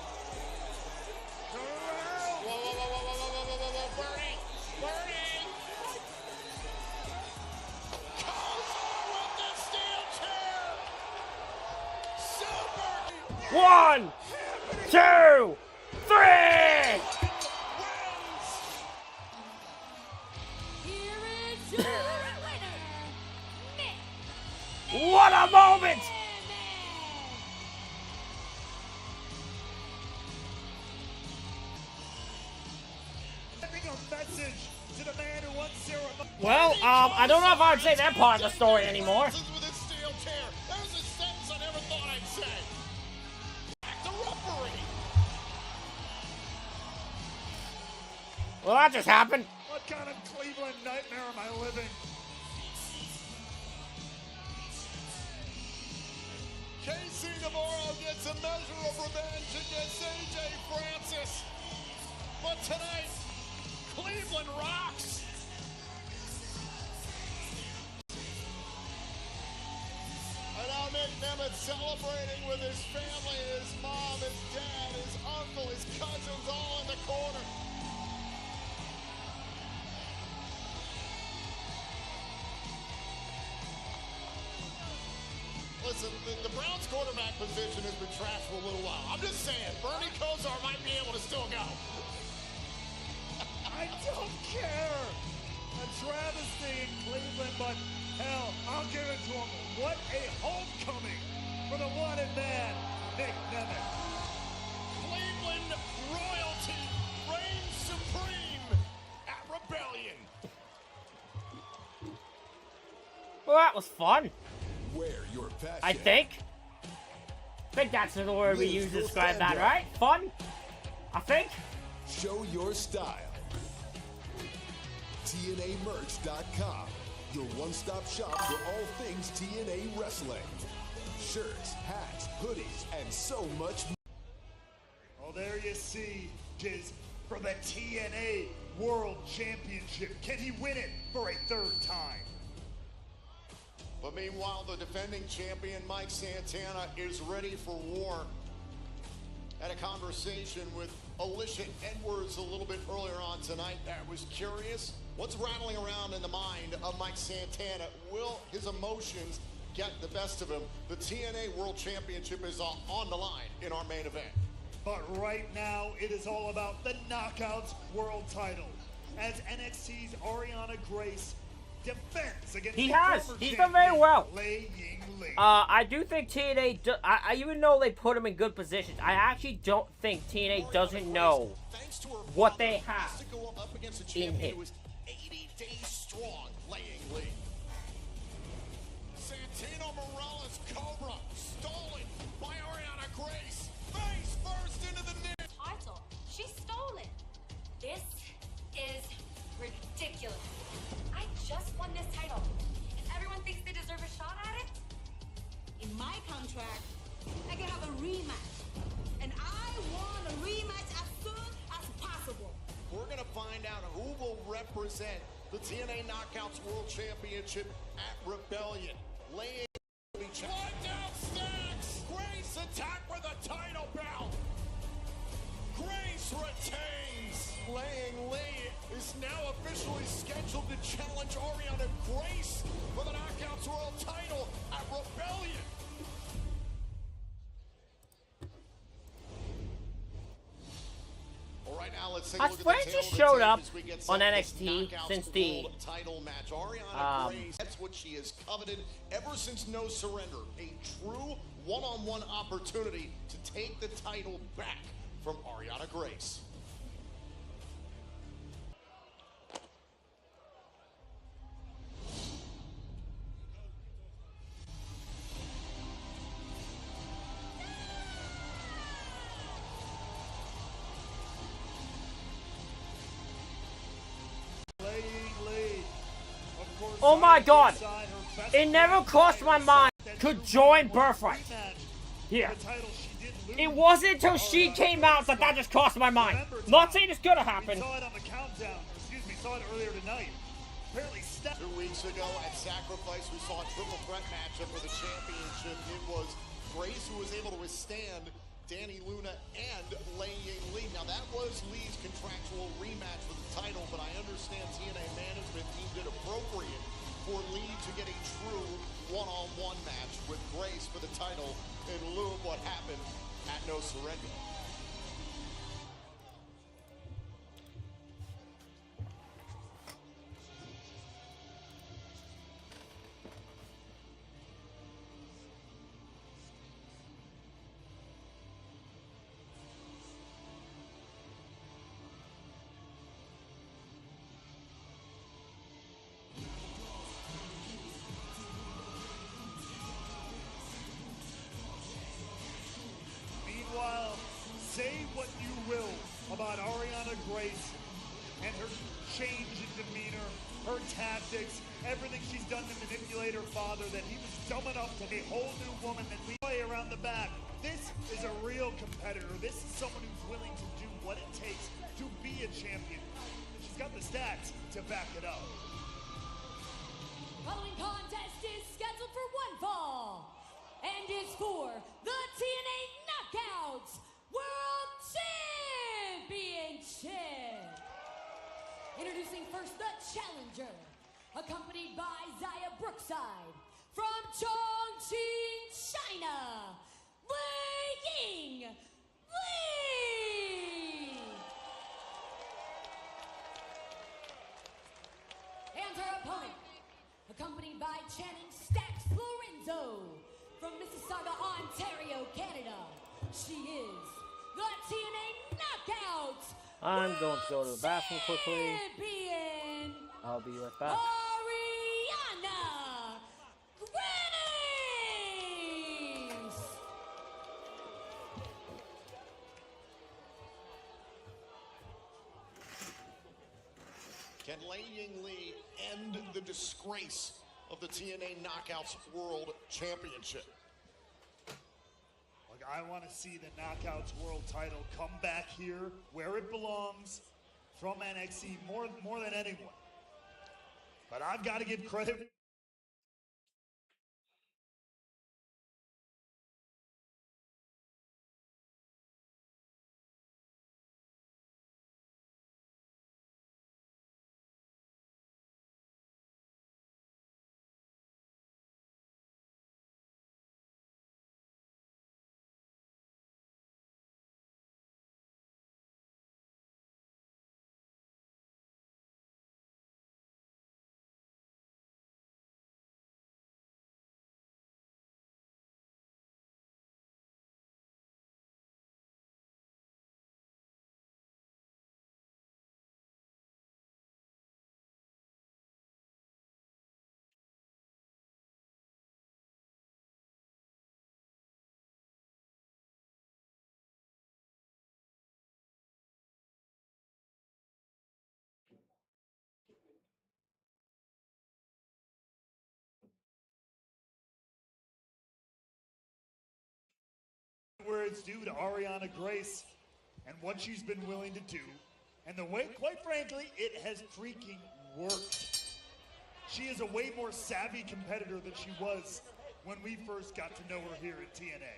[SPEAKER 2] Whoa, whoa, whoa, whoa, whoa, whoa, whoa, whoa, whoa, Bernie. Bernie. Kosar with the steel chair. Super.
[SPEAKER 4] 1, 2, 3.
[SPEAKER 10] Here is your winner, Nick.
[SPEAKER 4] What a moment!
[SPEAKER 1] Sending a message to the man who won ceremony.
[SPEAKER 4] Well, I don't know if I would say that part of the story anymore.
[SPEAKER 2] Francis with his steel chair. There's a sentence I never thought I'd say. Back to referee.
[SPEAKER 4] Well, that just happened.
[SPEAKER 1] What kind of Cleveland nightmare am I living?
[SPEAKER 2] Casey Navarro gets a measure of revenge against AJ Francis. But tonight, Cleveland rocks. And now Nick Nemeth celebrating with his family, his mom, his dad, his uncle, his cousins all in the corner. Listen, the Browns quarterback position has been trashed for a little while. I'm just saying, Bernie Kosar might be able to still go.
[SPEAKER 1] I don't care. A travesty in Cleveland, but hell, I'll give it to him. What a homecoming for the wanted man, Nick Nemeth.
[SPEAKER 2] Cleveland royalty reigns supreme at Rebellion.
[SPEAKER 4] Well, that was fun.
[SPEAKER 6] Wear your passion.
[SPEAKER 4] I think that's the word we use to describe that, right? Fun? I think.
[SPEAKER 6] Show your style. TNAmerch.com, your one-stop shop for all things TNA wrestling. Shirts, hats, hoodies, and so much more.
[SPEAKER 1] Well, there you see matches for the TNA World Championship. Can he win it for a third time?
[SPEAKER 2] But meanwhile, the defending champion, Mike Santana, is ready for war. Had a conversation with Alicia Edwards a little bit earlier on tonight that was curious. What's rattling around in the mind of Mike Santana? Will his emotions get the best of him? The TNA World Championship is on the line in our main event.
[SPEAKER 1] But right now, it is all about the Knockouts World title. As NXT's Ariana Grace defends against
[SPEAKER 4] He
[SPEAKER 1] the
[SPEAKER 4] has.
[SPEAKER 1] former
[SPEAKER 4] He's
[SPEAKER 1] champion,
[SPEAKER 4] done very well.
[SPEAKER 1] Lei Ying Li.
[SPEAKER 4] I do think TNA, I even though they put him in good positions, I actually don't think TNA doesn't know what they have in him.
[SPEAKER 2] 80 days strong, Lei Ying Li. Santino Morella's Cobra, stolen by Ariana Grace. Face first into the net.
[SPEAKER 3] Title. She stole it. This is ridiculous. I just won this title, and everyone thinks they deserve a shot at it? In my contract, I can have a rematch, and I want a rematch as soon as possible.
[SPEAKER 2] We're going to find out who will represent the TNA Knockouts World Championship at Rebellion. Lei will be checked down stacks. Grace attack with a title belt. Grace retains. Lei Ying Li is now officially scheduled to challenge Ariana Grace for the Knockouts World title at Rebellion. All right, now let's take a
[SPEAKER 4] Has
[SPEAKER 2] look at
[SPEAKER 4] French
[SPEAKER 2] the tail
[SPEAKER 4] just
[SPEAKER 2] of the
[SPEAKER 4] showed
[SPEAKER 2] tape
[SPEAKER 4] up
[SPEAKER 2] as we get
[SPEAKER 4] on
[SPEAKER 2] set this
[SPEAKER 4] NXT
[SPEAKER 2] Knockouts
[SPEAKER 4] since the
[SPEAKER 2] World title match. Ariana Grace, that's what she has coveted ever since No Surrender, a true one-on-one opportunity to take the title back from Ariana Grace.
[SPEAKER 4] Oh my god! It never crossed my mind to join Birthright. Yeah. It wasn't until she came out that just crossed my mind. Not saying it's gonna happen.
[SPEAKER 1] We saw it on the countdown. Saw it earlier tonight. Apparently,
[SPEAKER 2] 2 weeks ago at Sacrifice, we saw a triple threat matchup for the championship. It was Grace who was able to withstand Danny Luna and Lei Ying Li. Now that was Lee's contractual rematch for the title, but I understand TNA management deemed it appropriate for Lee to get a true one-on-one match with Grace for the title in lieu of what happened at No Surrender.
[SPEAKER 1] Say what you will about Ariana Grace and her change in demeanor, her tactics, everything she's done to manipulate her father, that he was dumb enough to be a whole new woman that we play around the back. This is a real competitor. This is someone who's willing to do what it takes to be a champion. She's got the stats to back it up.
[SPEAKER 10] Following contest is scheduled for one fall and is for the TNA Knockouts World Championship. Introducing first the challenger, accompanied by Zaya Brookside from Chongqing, China, Lei Ying Li. And her opponent, accompanied by Channing Stacks Lorenzo from Mississauga, Ontario, Canada. She is the TNA Knockouts
[SPEAKER 4] I'm going to go to the bathroom quickly.
[SPEAKER 10] Champion,
[SPEAKER 4] I'll be right back.
[SPEAKER 10] Ariana Grace.
[SPEAKER 2] Can Lei Ying Li end the disgrace of the TNA Knockouts World Championship?
[SPEAKER 1] Like, I want to see the Knockouts World title come back here where it belongs from NXT more than anyone. But I've got to give credit. Where it's due to Ariana Grace and what she's been willing to do, and the way, quite frankly, it has freaking worked. She is a way more savvy competitor than she was when we first got to know her here at TNA.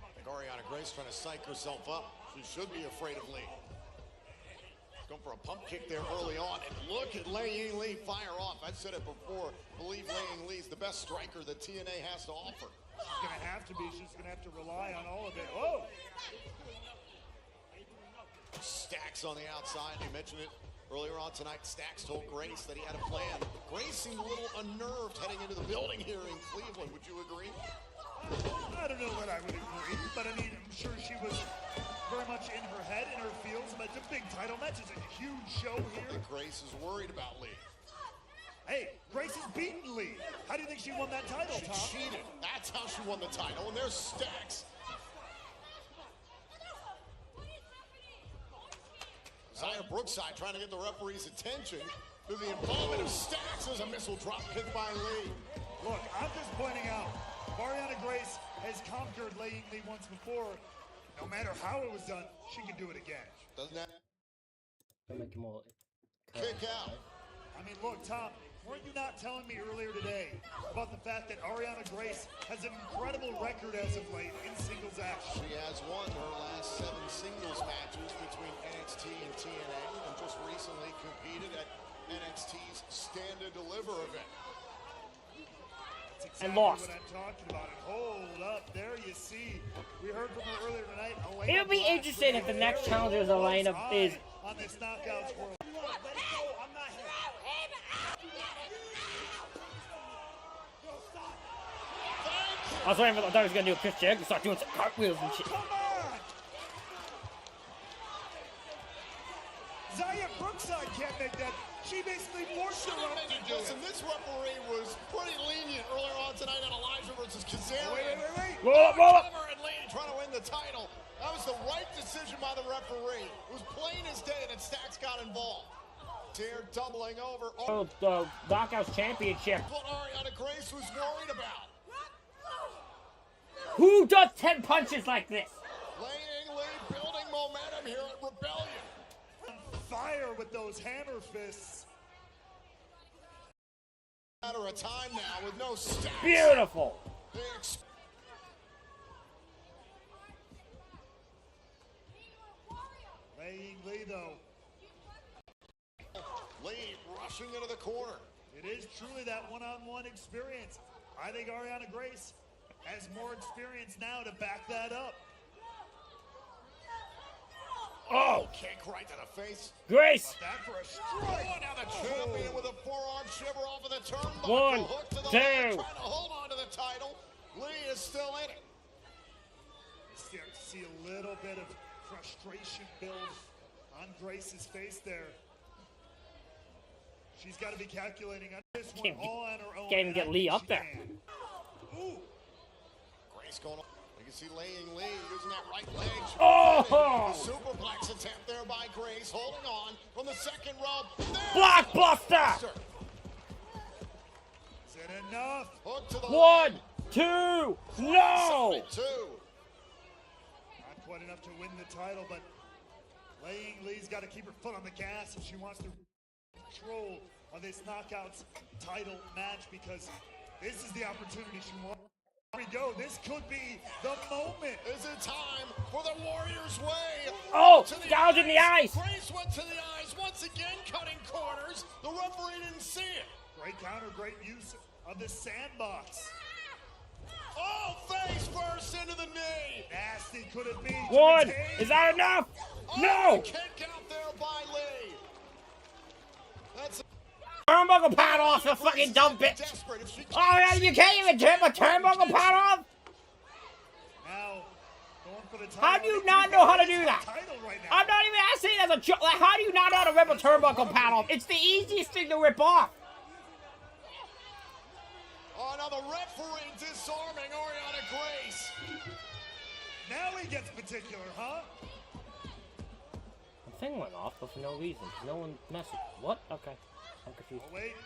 [SPEAKER 2] I think Ariana Grace trying to psych herself up. She should be afraid of Lee. Going for a pump kick there early on, and look at Lei Ying Lee fire off. I said it before, believe Lei Ying Lee's the best striker that TNA has to offer.
[SPEAKER 1] She's gonna have to be, she's gonna have to rely on all of it. Oh!
[SPEAKER 2] Stacks on the outside, you mentioned it earlier on tonight. Stacks told Grace that he had a plan. Grace seemed a little unnerved heading into the building here in Cleveland, would you agree?
[SPEAKER 1] I don't know that I would agree, but I mean, I'm sure she was very much in her head, in her feels, but it's a big title match. It's a huge show here.
[SPEAKER 2] I think Grace is worried about Lee.
[SPEAKER 1] Hey, Grace has beaten Lee. How do you think she won that title, Tom?
[SPEAKER 2] She cheated. That's how she won the title, and there's Stacks. Zaya Brookside trying to get the referee's attention through the involvement of Stacks. There's a missile drop kick by Lee.
[SPEAKER 1] Look, I'm just pointing out, Ariana Grace has conquered Lei Ying Lee once before. No matter how it was done, she can do it again.
[SPEAKER 2] Doesn't that
[SPEAKER 4] make him all
[SPEAKER 2] kick out?
[SPEAKER 1] I mean, look, Tom, weren't you not telling me earlier today about the fact that Ariana Grace has an incredible record as of late in singles action?
[SPEAKER 2] She has won her last 7 singles matches between NXT and TNA, and just recently competed at NXT's Stand and Deliver event.
[SPEAKER 1] That's exactly
[SPEAKER 4] and lost.
[SPEAKER 1] what I'm talking about. And hold up, there you see. We heard from her earlier tonight.
[SPEAKER 4] It would be interesting if the next challenger's Elena is.
[SPEAKER 1] On this Knockouts World.
[SPEAKER 4] I was waiting for, I thought he was gonna do a Chris Jericho, start doing some cartwheels and shit.
[SPEAKER 1] Zaya Brookside can't make that. She basically forced her up to do it.
[SPEAKER 2] And this referee was pretty lenient earlier on tonight on Elijah versus Kazarian.
[SPEAKER 1] Wait.
[SPEAKER 2] Roll up. And Lee trying to win the title. That was the right decision by the referee. It was plain as day that Stacks got involved. Here doubling over.
[SPEAKER 4] Oh, the Knockouts Championship.
[SPEAKER 2] What Ariana Grace was worried about.
[SPEAKER 4] Who does 10 punches like this?
[SPEAKER 2] Lei Ying Lee building momentum here at Rebellion.
[SPEAKER 1] On fire with those hammer fists.
[SPEAKER 2] Matter of time now with no Stacks.
[SPEAKER 4] Beautiful.
[SPEAKER 1] Lei Ying Lee, though.
[SPEAKER 2] Lee rushing into the corner.
[SPEAKER 1] It is truly that one-on-one experience. I think Ariana Grace has more experience now to back that up.
[SPEAKER 2] Oh, kick right to the face.
[SPEAKER 4] Grace.
[SPEAKER 1] Back for a strike.
[SPEAKER 2] Oh, now the champion with a forearm shiver off of the turnbuckle.
[SPEAKER 4] 1,
[SPEAKER 2] Hook to the
[SPEAKER 4] 2.
[SPEAKER 2] leg, trying to hold on to the title. Lee is still in it.
[SPEAKER 1] Start to see a little bit of frustration build on Grace's face there. She's got to be calculating on this one all on her own.
[SPEAKER 4] Can't even get Lee up there.
[SPEAKER 1] Ooh.
[SPEAKER 2] Grace going on. You can see Lei Ying Lee using that right leg.
[SPEAKER 4] Oh!
[SPEAKER 2] The superplex attempt there by Grace, holding on from the second rope.
[SPEAKER 4] Blockbuster!
[SPEAKER 1] Isn't enough.
[SPEAKER 2] Hook to the
[SPEAKER 4] 1,
[SPEAKER 2] leg.
[SPEAKER 4] 2, no!
[SPEAKER 2] Two.
[SPEAKER 1] Not quite enough to win the title, but Laying Lee's got to keep her foot on the gas if she wants to control of this Knockouts title match, because this is the opportunity she wants. Here we go. This could be the moment.
[SPEAKER 2] Is it time for the Warriors way?
[SPEAKER 4] Oh, gouge in the eyes.
[SPEAKER 2] Grace went to the eyes once again, cutting corners. The referee didn't see it.
[SPEAKER 1] Great counter, great use of the sandbox.
[SPEAKER 2] Oh, face first into the knee.
[SPEAKER 1] Nasty could it be?
[SPEAKER 4] 1, is that enough? No!
[SPEAKER 2] Kick out there by Lee. That's
[SPEAKER 4] Turnbuckle pad off, the fucking dumb bitch! Oh, yeah, you can't even turn a turnbuckle pad off?
[SPEAKER 1] Now, going for the title.
[SPEAKER 4] How do you not know how to do that? I'm not even asking it as a joke. Like, how do you not know how to rip a turnbuckle pad off? It's the easiest thing to rip off.
[SPEAKER 2] Oh, now the referee disarming Oriana Grace.
[SPEAKER 1] Now he gets particular, huh?
[SPEAKER 4] The thing went off, but for no reason. No one messaged. What? Okay. I'm confused.
[SPEAKER 1] Oh, wait.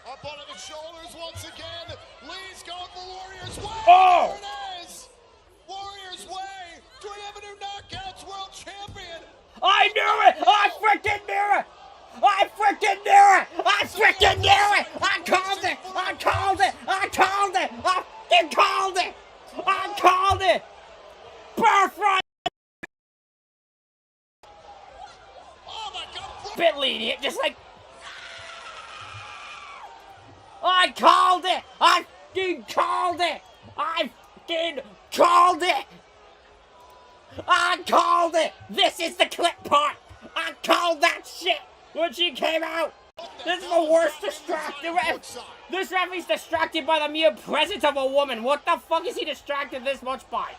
[SPEAKER 2] Up onto the shoulders once again. Lee's going for Warriors Way.
[SPEAKER 4] Oh!
[SPEAKER 2] There it is. Warriors Way. Do we have a new Knockouts World Champion?
[SPEAKER 4] I knew it! I freaking knew it! I freaking knew it! I freaking knew it! I called it! I called it! I called it! I fucking called it! I called it! Birthright!
[SPEAKER 2] Oh my God!
[SPEAKER 4] Bit lenient, just like... I called it! I fucking called it! I fucking called it! I called it! This is the clip part! I called that shit when she came out! This is the worst distracted ref! This referee's distracted by the mere presence of a woman! What the fuck is he distracted this much by?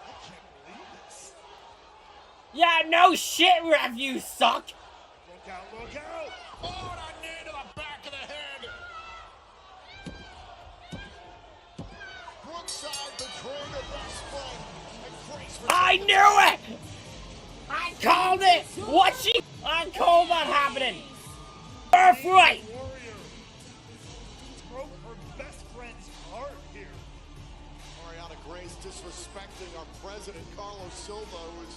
[SPEAKER 1] I can't believe this.
[SPEAKER 4] Yeah, no shit, ref, you suck!
[SPEAKER 1] Look out, look out!
[SPEAKER 2] Oh, and a knee to the back of the head. Brookside betrayed her best friend, and Grace
[SPEAKER 4] I knew it! I called it! What she... I called that happening! Birthright!
[SPEAKER 1] Warrior broke her best friend's heart here.
[SPEAKER 2] Oriana Grace disrespecting our president, Carlos Silva, who is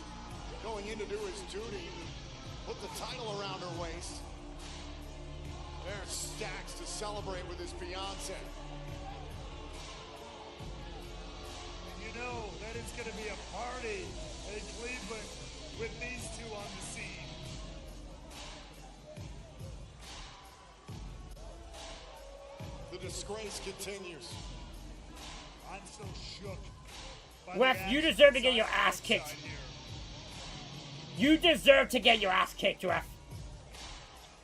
[SPEAKER 2] going in to do his duty. Put the title around her waist. There's Stacks to celebrate with his fiance.
[SPEAKER 1] And you know that it's going to be a party in Cleveland with these two on the scene.
[SPEAKER 2] The disgrace continues.
[SPEAKER 1] I'm so shook. by
[SPEAKER 4] Ref,
[SPEAKER 1] the
[SPEAKER 4] you
[SPEAKER 1] actions
[SPEAKER 4] deserve to get
[SPEAKER 1] on
[SPEAKER 4] your
[SPEAKER 1] the
[SPEAKER 4] ass
[SPEAKER 1] outside
[SPEAKER 4] kicked.
[SPEAKER 1] here.
[SPEAKER 4] You deserve to get your ass kicked, ref.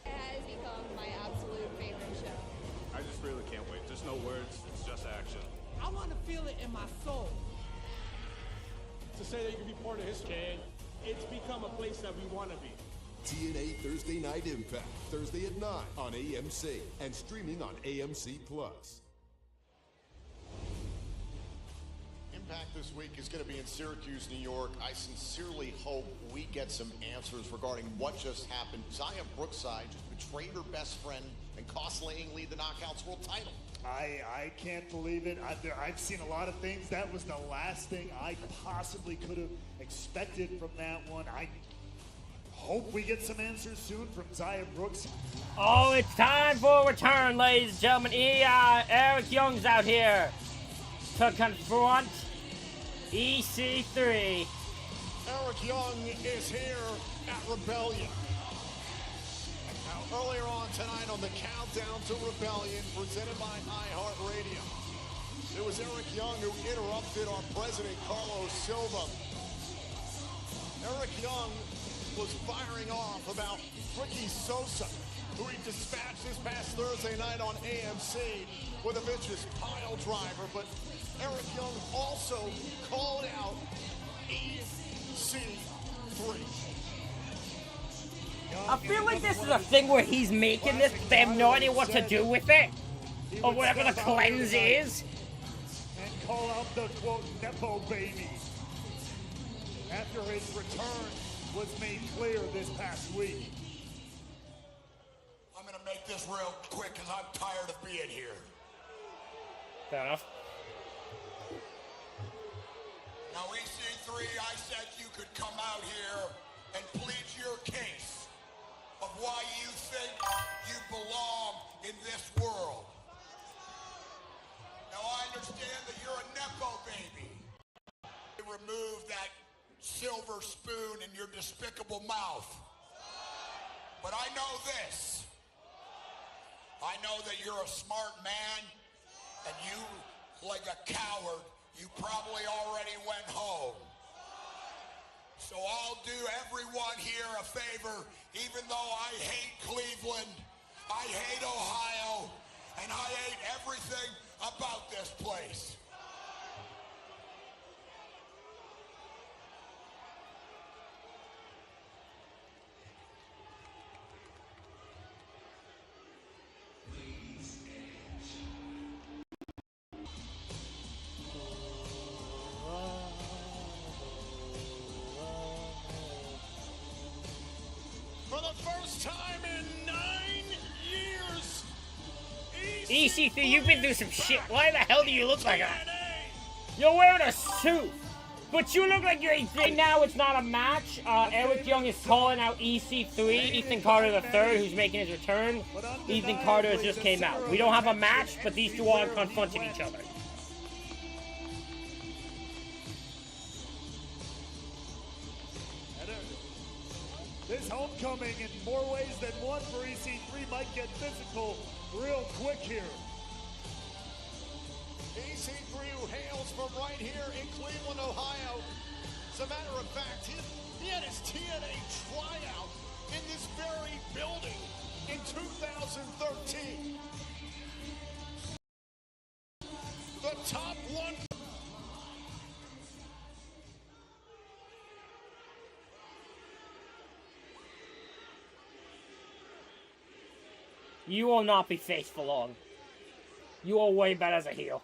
[SPEAKER 9] It has become my absolute favorite show.
[SPEAKER 8] I just really can't wait. There's no words, it's just action.
[SPEAKER 22] I want to feel it in my soul. To say that you can be part of history, it's become a place that we want to be.
[SPEAKER 6] TNA Thursday Night Impact, Thursday at 9 on AMC and streaming on AMC+.
[SPEAKER 2] Impact this week is going to be in Syracuse, New York. I sincerely hope we get some answers regarding what just happened. Xia Brookside just betrayed her best friend and cost Laying Lee the Knockouts World title.
[SPEAKER 1] I can't believe it. I've seen a lot of things. That was the last thing I possibly could have expected from that one. I hope we get some answers soon from Xia Brooks.
[SPEAKER 4] Oh, it's time for a return, ladies and gentlemen. Eric Young's out here to confront EC3.
[SPEAKER 2] Eric Young is here at Rebellion. Now, earlier on tonight on the Countdown to Rebellion, presented by iHeartRadio, it was Eric Young who interrupted our president, Carlos Silva. Eric Young was firing off about Ricky Sosa, who he dispatched this past Thursday night on AMC with a vicious pile driver, but Eric Young also called out EC3.
[SPEAKER 4] I feel like this is a thing where he's making this, but they have no idea what to do with it. Or whatever the cleanse is.
[SPEAKER 1] And call out the quote Nepo baby after his return was made clear this past week.
[SPEAKER 2] I'm gonna make
[SPEAKER 5] this real quick because I'm tired of being here.
[SPEAKER 4] Fair enough.
[SPEAKER 5] Now, EC3, I said you could come out here and plead your case of why you think you belong in this world. Now, I understand that you're a Nepo baby. Remove that silver spoon in your despicable mouth. But I know this. I know that you're a smart man, and you, like a coward, you probably already went home. So I'll do everyone here a favor, even though I hate Cleveland, I hate Ohio, and I hate everything about this place.
[SPEAKER 2] For the first time in 9 years,
[SPEAKER 4] EC3, you've been through some shit. Why the hell do you look like that? You're wearing a suit, but you look like you're EC3. Now it's not a match. Eric Young is calling out EC3, Ethan Carter III, who's making his return. Ethan Carter just came out. We don't have a match, but these two are confronting each other.
[SPEAKER 1] This homecoming, in more ways than one for EC3, might get physical real quick here.
[SPEAKER 2] EC3, who hails from right here in Cleveland, Ohio. As a matter of fact, he had his TNA tryout in this very building in 2013. The top one.
[SPEAKER 4] You will not be faced for long. You are way better as a heel.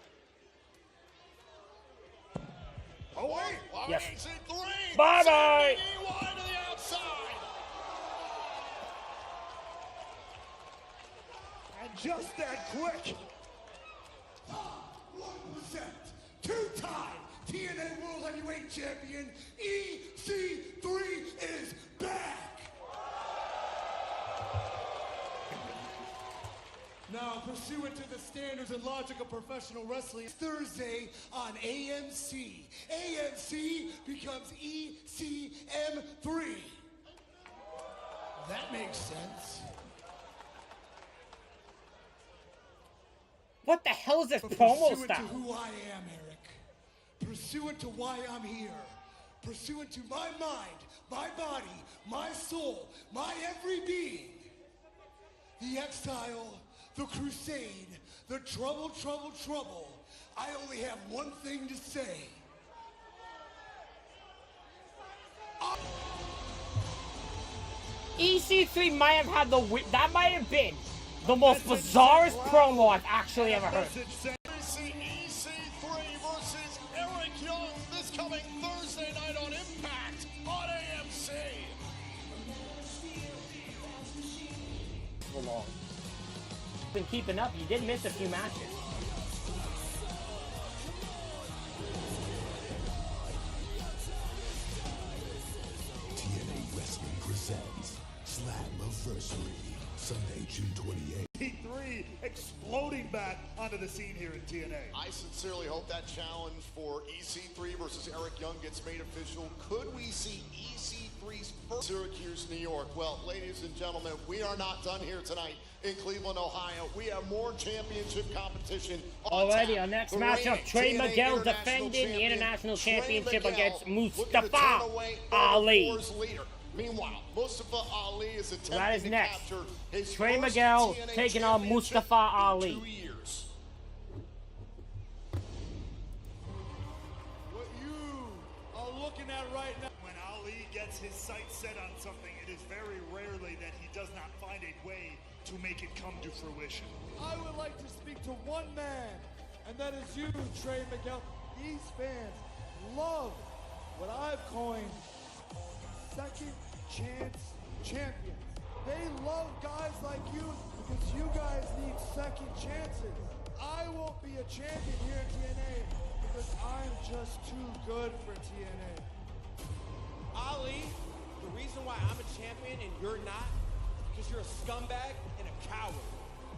[SPEAKER 2] Oh, wait.
[SPEAKER 4] Yes.
[SPEAKER 2] EC3.
[SPEAKER 4] Bye-bye.
[SPEAKER 2] Wide to the outside.
[SPEAKER 1] And just that quick.
[SPEAKER 12] Set. Two-time TNA World Heavyweight Champion EC3 is back. Now, pursuant to the standards and logic of professional wrestling, Thursday on AMC. AMC becomes ECM3. That makes sense.
[SPEAKER 4] What the hell is this
[SPEAKER 12] But
[SPEAKER 4] promo
[SPEAKER 12] pursuant
[SPEAKER 4] style?
[SPEAKER 12] to who I am, Eric. Pursuant to why I'm here. Pursuant to my mind, my body, my soul, my every being. The exile, the crusade, the trouble, trouble, trouble. I only have one thing to say.
[SPEAKER 4] EC3 might have had that might have been the most bizarrest promo I've actually ever heard.
[SPEAKER 2] EC3 versus Eric Young this coming Thursday night on Impact on AMC.
[SPEAKER 4] Long. Been keeping up. You did miss a few matches.
[SPEAKER 6] TNA Wrestling presents Slammiversary, Sunday, June 28th.
[SPEAKER 1] EC3 exploding back onto the scene here in TNA.
[SPEAKER 2] I sincerely hope that challenge for EC3 versus Eric Young gets made official. Could we see EC3's first Syracuse, New York? Well, ladies and gentlemen, we are not done here tonight in Cleveland, Ohio. We have more championship competition.
[SPEAKER 4] Alrighty, our next matchup, Trey Miguel defending the International Championship against Mustafa Ali.
[SPEAKER 2] Meanwhile, Mustafa Ali is attempting
[SPEAKER 4] That is
[SPEAKER 2] to
[SPEAKER 4] next.
[SPEAKER 2] capture his
[SPEAKER 4] Trey
[SPEAKER 2] first
[SPEAKER 4] Miguel
[SPEAKER 2] TNA
[SPEAKER 4] taking on
[SPEAKER 2] championship
[SPEAKER 4] Mustafa
[SPEAKER 2] in
[SPEAKER 4] Ali.
[SPEAKER 2] 2 years.
[SPEAKER 1] What you are looking at right now. When Ali gets his sights set on something, it is very rarely that he does not find a way to make it come to fruition.
[SPEAKER 12] I would like to speak to one man, and that is you, Trey Miguel. These fans love what I've coined second chance champions. They love guys like you because you guys need second chances. I won't be a champion here at TNA because I'm just too good for TNA.
[SPEAKER 22] Ali, the reason why I'm a champion and you're not, because you're a scumbag and a coward.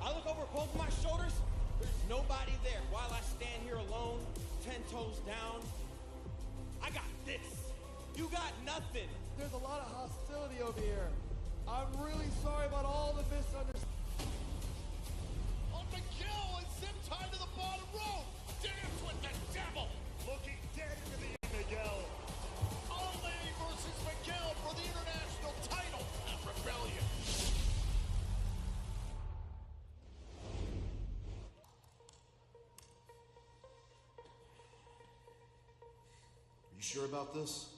[SPEAKER 22] I look over both my shoulders, there's nobody there. While I stand here alone, 10 toes down, I got this. You got nothing.
[SPEAKER 12] There's a lot of hostility over here. I'm really sorry about all the misunderstandings.
[SPEAKER 2] On Miguel and zip tied to the bottom rope. Dance with the devil.
[SPEAKER 1] Looking dead into the Miguel.
[SPEAKER 2] Ali versus Miguel for the international title at Rebellion.
[SPEAKER 11] You sure about this?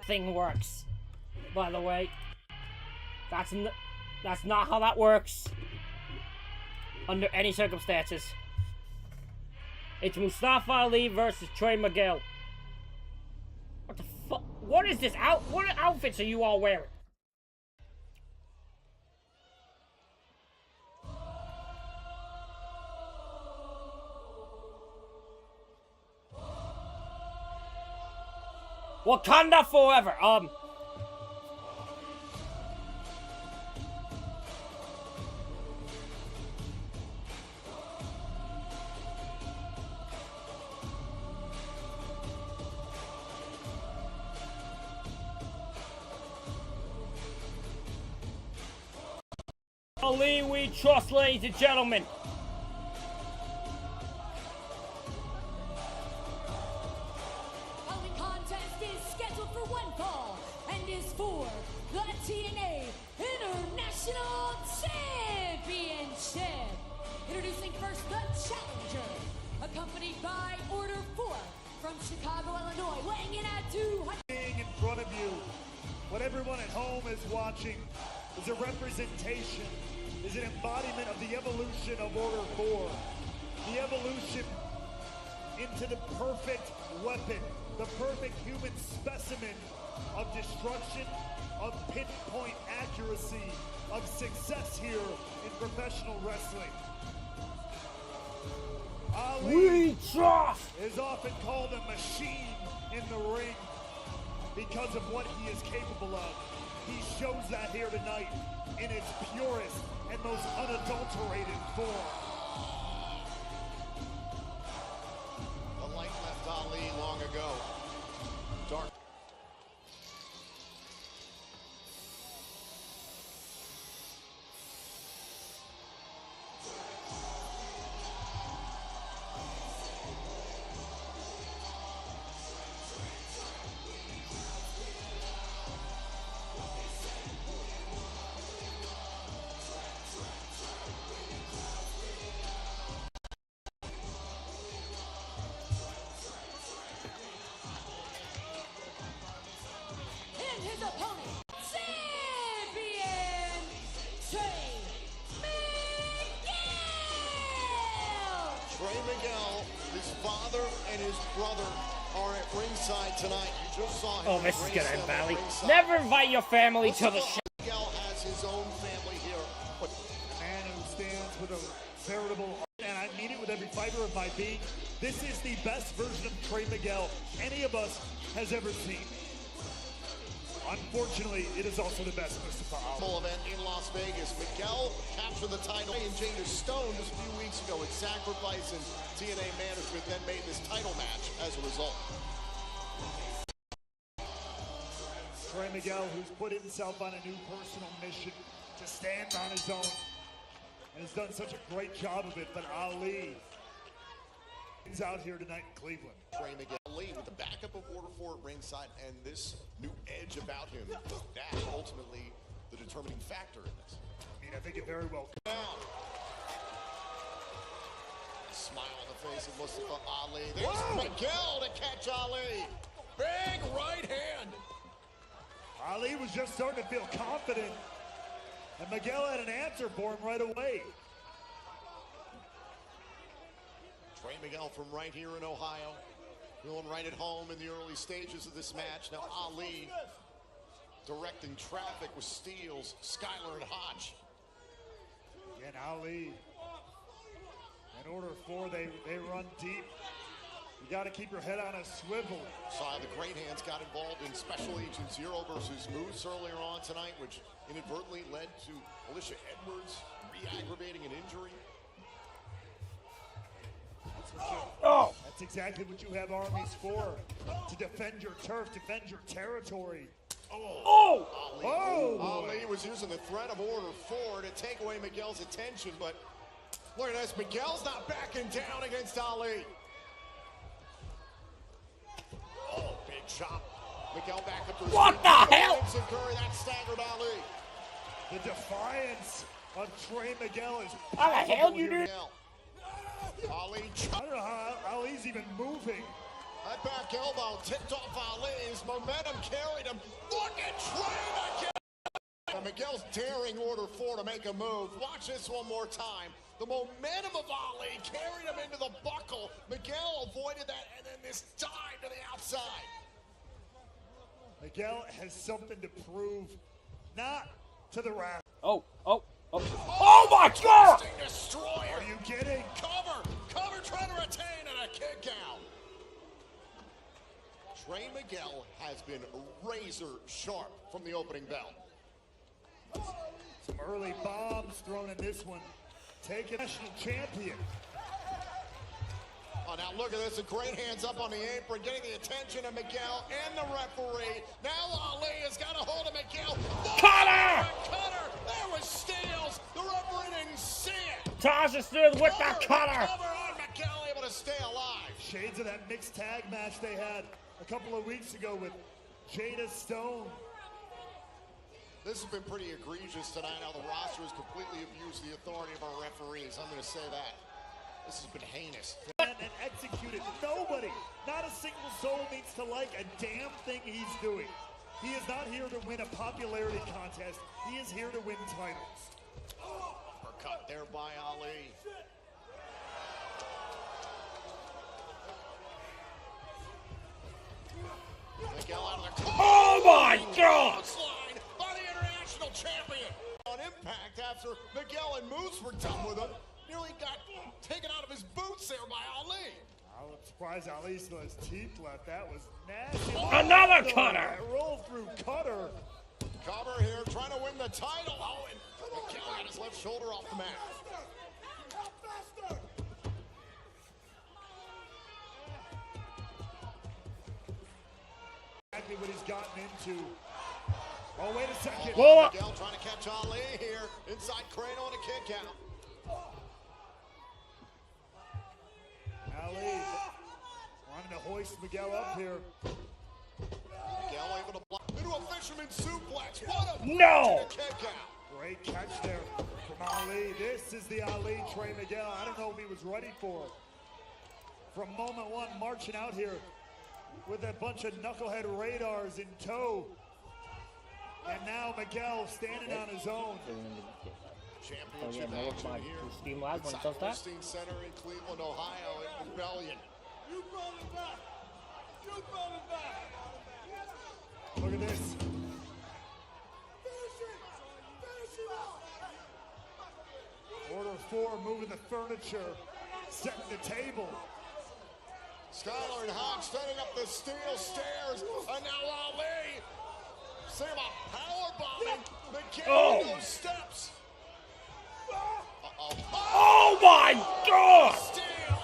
[SPEAKER 4] Thing works. By the way, that's not how that works. Under any circumstances. It's Mustafa Ali versus Trey Miguel. What the fuck? What is this what outfits are you all wearing? Wakanda forever. Ali we trust, ladies and gentlemen.
[SPEAKER 10] Following contest is scheduled for one fall and is for the TNA International Championship. Introducing first the challenger, accompanied by Order 4 from Chicago, Illinois, weighing in at 200.
[SPEAKER 1] In front of you, what everyone at home is watching is a representation, is an embodiment of the evolution of Order 4. The evolution into the perfect weapon, the perfect human specimen of destruction, of pinpoint accuracy, of success here in professional wrestling. Ali is often called a machine in the ring because of what he is capable of. He shows that here tonight in its purest and most unadulterated form.
[SPEAKER 2] The light left Ali long ago. Dark.
[SPEAKER 10] And his opponent, champion, Trey Miguel!
[SPEAKER 2] Trey Miguel, his father and his brother are at ringside tonight. You just saw him.
[SPEAKER 4] Oh, this is gonna
[SPEAKER 2] race
[SPEAKER 4] end
[SPEAKER 2] them
[SPEAKER 4] badly.
[SPEAKER 2] at ringside.
[SPEAKER 4] Never invite your family to the show.
[SPEAKER 2] Miguel has his own family here.
[SPEAKER 1] A man who stands with a veritable, and I mean it with every fiber of my being, this is the best version of Trey Miguel any of us has ever seen. Unfortunately, it is also the best Mustafa Ali.
[SPEAKER 2] Event in Las Vegas. Miguel captured the title and James Stone just a few weeks ago at Sacrifice, and TNA management then made this title match as a result.
[SPEAKER 1] Trey Miguel, who's put himself on a new personal mission to stand on his own, and has done such a great job of it, but Ali is out here tonight in Cleveland.
[SPEAKER 2] Trey Miguel with the backup of Order 4 at ringside and this new edge about him. That ultimately the determining factor in this.
[SPEAKER 1] I mean, I think it very well could.
[SPEAKER 2] Down. Smile on the face of Mustafa Ali. There's Miguel to catch Ali. Big right hand.
[SPEAKER 1] Ali was just starting to feel confident, and Miguel had an answer for him right away.
[SPEAKER 2] Trey Miguel from right here in Ohio. Feeling right at home in the early stages of this match. Now Ali directing traffic with Steels, Skyler, and Hodge.
[SPEAKER 1] And Ali, in order for they run deep. You got to keep your head on a swivel.
[SPEAKER 2] Saw the Great Hands got involved in Special Agent Zero versus Moose earlier on tonight, which inadvertently led to Alicia Edwards re-aggravating an injury.
[SPEAKER 1] That's exactly what you have armies for, to defend your turf, defend your territory.
[SPEAKER 2] Ali was using the threat of Order 4 to take away Miguel's attention, but look at this, Miguel's not backing down against Ali. Oh, big chop. Miguel back up to his
[SPEAKER 4] What
[SPEAKER 2] feet.
[SPEAKER 4] the hell?
[SPEAKER 2] Curry, that staggered Ali.
[SPEAKER 1] The defiance of Trey Miguel is
[SPEAKER 4] How the hell you do?
[SPEAKER 2] Ali,
[SPEAKER 1] I don't know how Ali's even moving.
[SPEAKER 2] that back elbow tipped off Ali's momentum, carried him. Look at Trey Miguel. And Miguel's daring Order 4 to make a move. Watch this one more time. The momentum of Ali carried him into the buckle. Miguel avoided that, and then this dive to the outside.
[SPEAKER 1] Miguel has something to prove, not to the ref.
[SPEAKER 4] Oh my God!
[SPEAKER 2] Destroyer.
[SPEAKER 1] Are you kidding?
[SPEAKER 2] Cover trying to retain and a kick out. Trey Miguel has been razor sharp from the opening bell.
[SPEAKER 1] Some early bombs thrown in this one. Take a national champion.
[SPEAKER 2] Oh, now look at this. A Great Hands up on the apron, getting the attention of Miguel and the referee. Now Ali has got a hold of Miguel.
[SPEAKER 4] Cutter!
[SPEAKER 2] There was Steels. The referee didn't see it.
[SPEAKER 4] Tasha Steels with the cutter.
[SPEAKER 2] Cover on Miguel, able to stay alive.
[SPEAKER 1] Shades of that mixed tag match they had a couple of weeks ago with Jada Stone.
[SPEAKER 2] This has been pretty egregious tonight, how the roster has completely abused the authority of our referees. I'm going to say that. This has been heinous.
[SPEAKER 1] And executed. Nobody, not a single soul needs to like a damn thing he's doing. He is not here to win a popularity contest. He is here to win titles.
[SPEAKER 2] Uppercut there by Ali. Miguel out of the corner.
[SPEAKER 4] Oh my God!
[SPEAKER 2] Slide by the international champion. On impact after Miguel and Moose were done with him. Nearly got taken out of his boots there by Ali.
[SPEAKER 1] I'm surprised Ali still has teeth left. That was nasty.
[SPEAKER 4] Another cutter.
[SPEAKER 1] Roll through cutter.
[SPEAKER 2] Cover here, trying to win the title. Oh, and Miguel got his left shoulder off the mat.
[SPEAKER 1] Exactly what he's gotten into. Oh, wait a second.
[SPEAKER 2] Miguel trying to catch Ali here. Inside cradle and a kick out.
[SPEAKER 1] Ali wanting to hoist Miguel up here.
[SPEAKER 2] Miguel able to block into a fisherman suplex. What a
[SPEAKER 4] No!
[SPEAKER 2] kick out.
[SPEAKER 1] Great catch there from Ali. This is the Ali Trey Miguel. I don't know if he was ready for it. From moment one, marching out here with a bunch of knucklehead radars in tow. And now Miguel standing on his own.
[SPEAKER 2] Championship
[SPEAKER 4] no,
[SPEAKER 2] action
[SPEAKER 4] my
[SPEAKER 2] here.
[SPEAKER 4] Steam Lab one
[SPEAKER 2] Inside
[SPEAKER 4] does that.
[SPEAKER 2] Westing Center in Cleveland, Ohio in Rebellion.
[SPEAKER 12] You brought it back. You brought it back.
[SPEAKER 1] Look at this. Order 4 moving the furniture, setting the table.
[SPEAKER 2] Skyler and Hodge setting up the steel stairs, and now Ali. See about power bombing. McKinney those steps.
[SPEAKER 4] Oh my God!
[SPEAKER 2] Steel.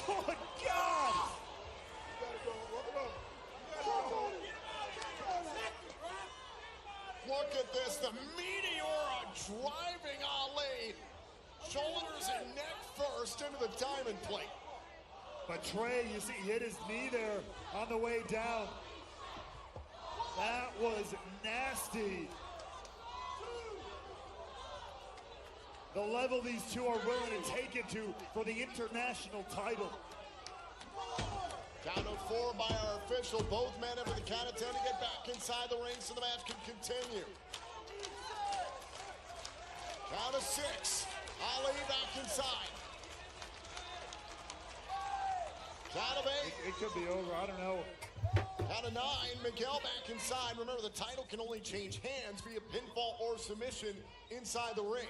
[SPEAKER 1] Good God!
[SPEAKER 2] Look at this, the Meteora driving Ali. Shoulders and neck first into the diamond plate.
[SPEAKER 1] But Trey, you see, he hit his knee there on the way down. That was nasty. The level these two are willing to take it to for the international title.
[SPEAKER 2] Count of 4 by our official. Both men after the count of 10 to get back inside the ring so the match can continue. Count of 6. Ali back inside. Count of 8.
[SPEAKER 1] It could be over. I don't know.
[SPEAKER 2] Out of 9, Miguel back inside. Remember, the title can only change hands via pinfall or submission inside the ring.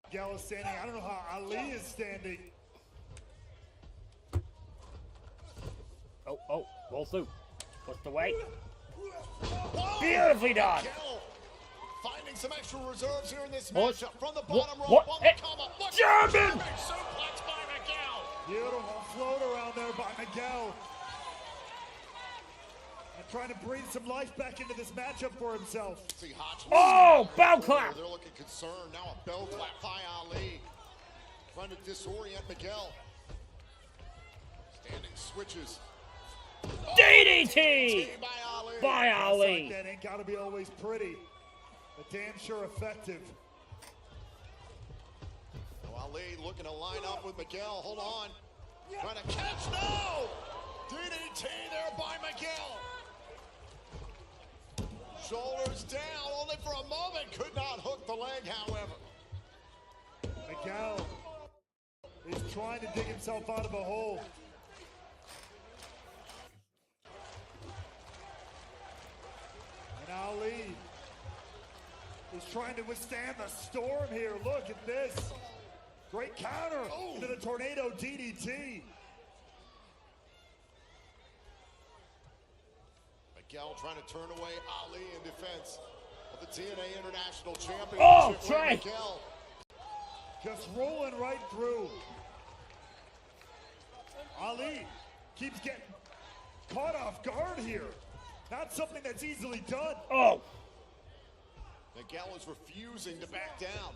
[SPEAKER 1] Miguel is standing. I don't know how Ali is standing.
[SPEAKER 4] Oh, roll through. Pushed away. Beautifully done.
[SPEAKER 2] Miguel finding some extra reserves here in this
[SPEAKER 4] What?
[SPEAKER 2] matchup from the bottom rope.
[SPEAKER 4] What?
[SPEAKER 2] On
[SPEAKER 4] Hey,
[SPEAKER 2] the come up. Look,
[SPEAKER 4] German!
[SPEAKER 2] suplex by Miguel.
[SPEAKER 1] Beautiful float around there by Miguel. And trying to breathe some life back into this matchup for himself.
[SPEAKER 2] See Hodge.
[SPEAKER 4] Oh, bell clap.
[SPEAKER 2] They're looking concerned. Now a bell clap by Ali. Trying to disorient Miguel. Standing switches.
[SPEAKER 4] DDT by
[SPEAKER 1] Shots
[SPEAKER 4] Ali.
[SPEAKER 1] like that ain't gotta be always pretty, but damn sure effective.
[SPEAKER 2] Now Ali looking to line up with Miguel. Hold on. Trying to catch. No! DDT there by Miguel. Shoulders down, only for a moment. Could not hook the leg, however.
[SPEAKER 1] Miguel is trying to dig himself out of a hole. And Ali is trying to withstand the storm here. Look at this. Great counter into the tornado DDT.
[SPEAKER 2] Miguel trying to turn away Ali in defense of the TNA International Championship.
[SPEAKER 4] Oh, try.
[SPEAKER 2] Miguel
[SPEAKER 1] Just rolling right through. Ali keeps getting caught off guard here. Not something that's easily done.
[SPEAKER 4] Oh.
[SPEAKER 2] Miguel is refusing to back down.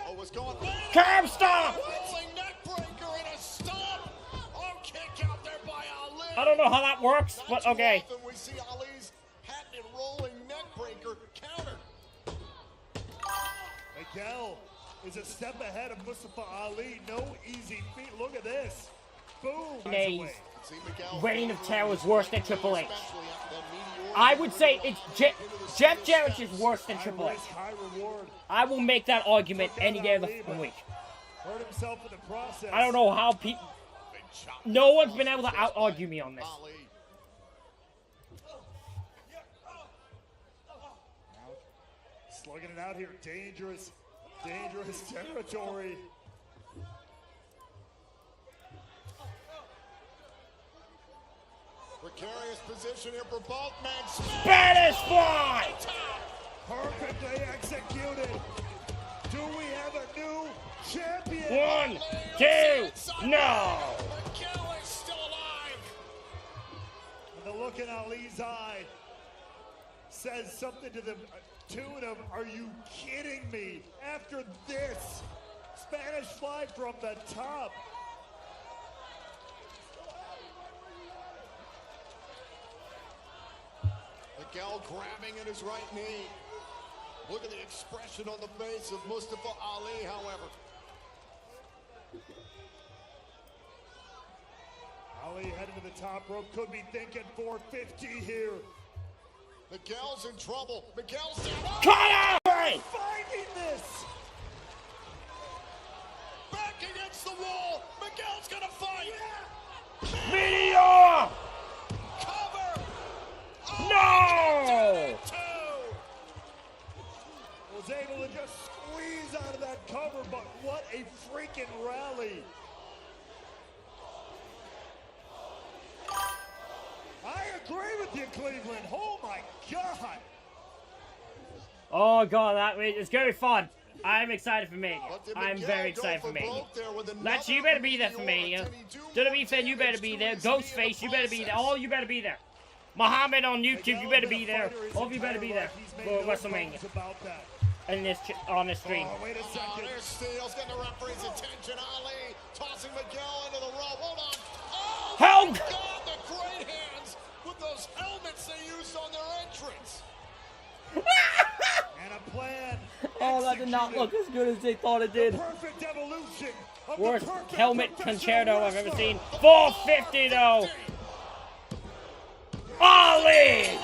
[SPEAKER 2] Oh, what's going on?
[SPEAKER 4] Curb stop!
[SPEAKER 2] Rolling neck breaker and a stomp. Oh, kick out there by Ali.
[SPEAKER 4] I don't know how that works,
[SPEAKER 2] Not
[SPEAKER 4] but
[SPEAKER 2] too
[SPEAKER 4] okay.
[SPEAKER 2] often we see Ali's patented rolling neck breaker countered.
[SPEAKER 1] Miguel is a step ahead of Mustafa Ali. No easy feat. Look at this. Boom.
[SPEAKER 4] TNA's
[SPEAKER 2] See Miguel
[SPEAKER 4] reign of terror is worse than Triple H.
[SPEAKER 2] especially after that meteoric
[SPEAKER 4] I would say it's Jeff Jarrett is worse than Triple H.
[SPEAKER 1] Risk, high reward.
[SPEAKER 4] I will make that argument any day of the week.
[SPEAKER 1] Hurt himself in the process.
[SPEAKER 4] I don't know how people. No one's been able to out-argue me on this.
[SPEAKER 2] Ali.
[SPEAKER 1] Slugging it out here. Dangerous, dangerous territory.
[SPEAKER 2] Precarious position here for both men.
[SPEAKER 4] Spanish fly!
[SPEAKER 1] Perfectly executed. Do we have a new champion?
[SPEAKER 4] 1, 2, no!
[SPEAKER 2] Miguel is still alive.
[SPEAKER 1] And the look in Ali's eye says something to the tune of, are you kidding me? After this, Spanish fly from the top.
[SPEAKER 2] Miguel grabbing at his right knee. Look at the expression on the face of Mustafa Ali, however.
[SPEAKER 1] Ali heading to the top rope, could be thinking 450 here.
[SPEAKER 2] Miguel's in trouble. Miguel's down.
[SPEAKER 4] Cut out!
[SPEAKER 1] Finding this.
[SPEAKER 2] Back against the wall. Miguel's gonna fight.
[SPEAKER 4] Meteor!
[SPEAKER 2] Cover.
[SPEAKER 4] No!
[SPEAKER 1] Was able to just squeeze out of that cover, but what a freaking rally. I agree with you, Cleveland. Oh my God.
[SPEAKER 4] Oh god, it's gonna be fun. I'm excited for Mania. I'm very excited for Mania. Lex, you better be there for Mania. WWE fan, you better be there. Ghostface, you better be there. All you better be there. Muhammad on YouTube, you better be there. All of you better be there for WrestleMania. And this on this stream.
[SPEAKER 2] Oh, wait a second. There's Steele's getting the referee's attention. Ali tossing Miguel into the rope. Hold on. Oh,
[SPEAKER 4] Help!
[SPEAKER 2] my God, the great hands with those helmets they used on their entrance.
[SPEAKER 1] And a plan.
[SPEAKER 4] Oh, that did not look as good as they thought it did.
[SPEAKER 1] Perfect evolution. Of
[SPEAKER 4] Worst
[SPEAKER 1] the perfect
[SPEAKER 4] helmet
[SPEAKER 1] professional
[SPEAKER 4] concerto I've ever
[SPEAKER 1] wrestler.
[SPEAKER 4] seen. 450 though. Ali!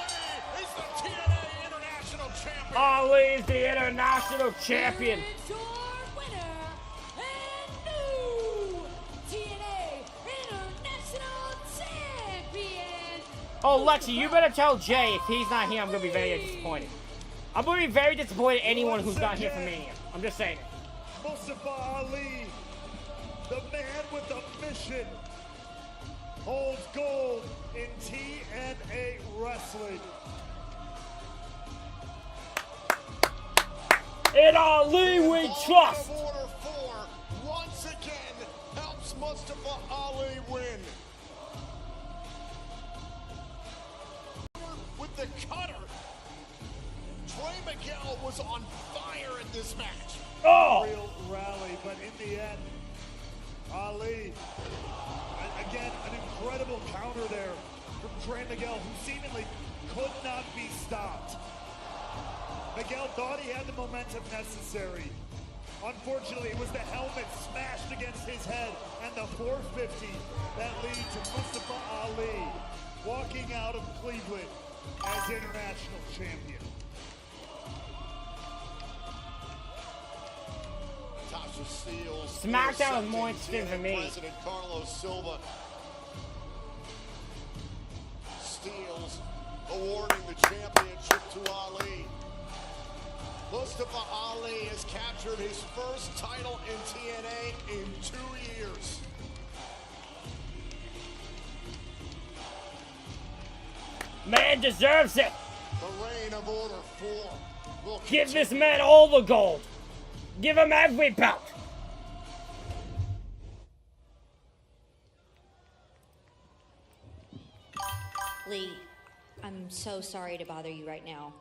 [SPEAKER 4] Ali is the international champion.
[SPEAKER 10] It's your winner and new
[SPEAKER 4] Oh, Lexi, you better tell Jay if he's not here, I'm going to be very disappointed. I'm going to be very disappointed anyone who's not here for Mania. I'm just saying it.
[SPEAKER 1] Mustafa Ali, the man with the mission, holds gold in TNA wrestling.
[SPEAKER 4] In Ali we trust.
[SPEAKER 2] Order 4 once again helps Mustafa Ali win. With the cutter, Trey Miguel was on fire in this match.
[SPEAKER 4] Oh!
[SPEAKER 1] Real rally, but in the end, Ali, again, an incredible counter there from Trey Miguel, who seemingly could not be stopped. Miguel thought he had the momentum necessary. Unfortunately, it was the helmet smashed against his head and the 450 that lead to Mustafa Ali walking out of Cleveland as international champion.
[SPEAKER 2] Tasha Steelz.
[SPEAKER 4] SmackDown was more interesting for me.
[SPEAKER 2] President Carlos Silva. Steelz awarding the championship to Ali. Mustafa Ali has captured his first title in TNA in 2 years.
[SPEAKER 4] Man deserves it.
[SPEAKER 2] The reign of Order 4 will
[SPEAKER 4] Give this man all the gold. Give him every belt.
[SPEAKER 13] Lee, I'm so sorry to bother you right now.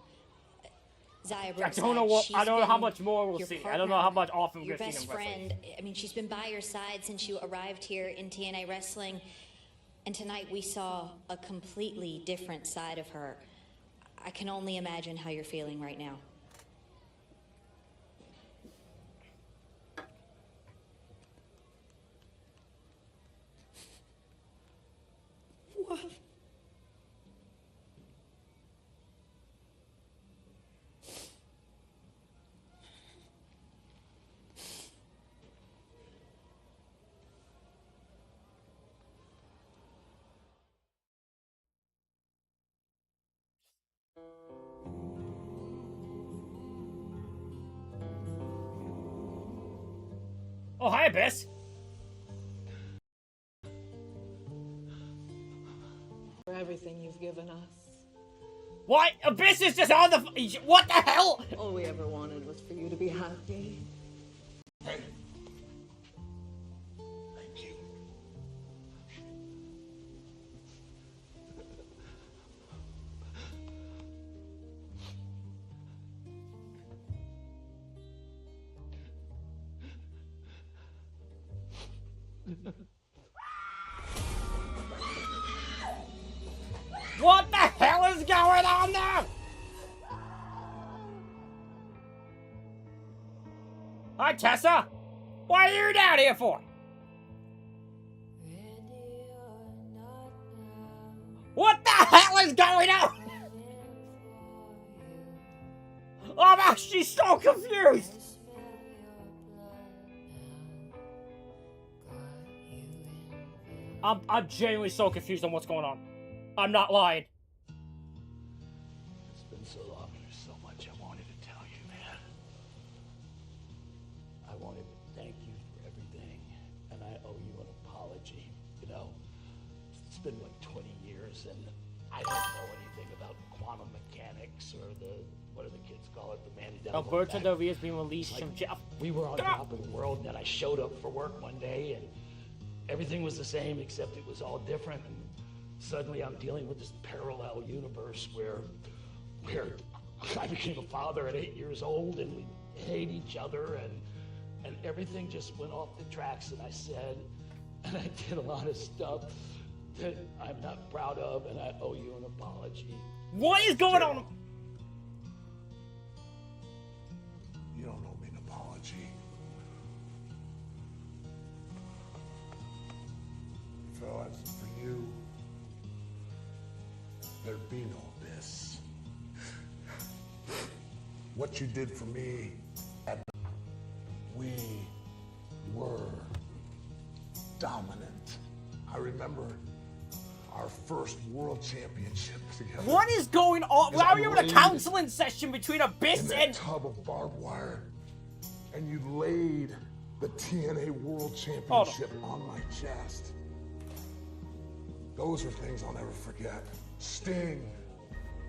[SPEAKER 13] Zaya
[SPEAKER 4] I don't know what. I don't know how much more we'll see. I don't know how much often
[SPEAKER 13] your
[SPEAKER 4] we're seeing
[SPEAKER 13] best
[SPEAKER 4] him wrestling.
[SPEAKER 13] friend. I mean, she's been by your side since you arrived here in TNA wrestling, and tonight we saw a completely different side of her. I can only imagine how you're feeling right now.
[SPEAKER 15] What?
[SPEAKER 4] Oh, hi, Abyss.
[SPEAKER 14] For everything you've given us.
[SPEAKER 4] What? Abyss is just on the. What the hell?
[SPEAKER 14] All we ever wanted was for you to be happy.
[SPEAKER 5] Hey. Thank you.
[SPEAKER 4] What the hell is going on there? Hi, Tessa. What are you down here for? What the hell is going on? I'm actually so confused. I'm genuinely so confused on what's going on. I'm not lying.
[SPEAKER 23] It's been so long and there's so much I wanted to tell you, man. I wanted to thank you for everything, and I owe you an apology. You know, it's been like 20 years, and I don't know anything about quantum mechanics or the, what do the kids call it, the man down.
[SPEAKER 4] Alberto Del Rio has been released from jail.
[SPEAKER 23] We were on top of the world, and then I showed up for work one day, and everything was the same, except it was all different. And suddenly I'm dealing with this parallel universe where I became a father at 8 years old, and we hate each other, and everything just went off the tracks, and I said, and I did a lot of stuff that I'm not proud of, and I owe you an apology.
[SPEAKER 4] What is going on?
[SPEAKER 5] You don't owe me an apology. If it wasn't for you, there'd be no Abyss. What you did for me, we were dominant. I remember our
[SPEAKER 16] first world championship together.
[SPEAKER 4] What is going on? Why are you in a counseling session between Abyss and
[SPEAKER 16] tub of barbed wire, and you laid the TNA World Championship on my chest. Those are things I'll never forget. Sting,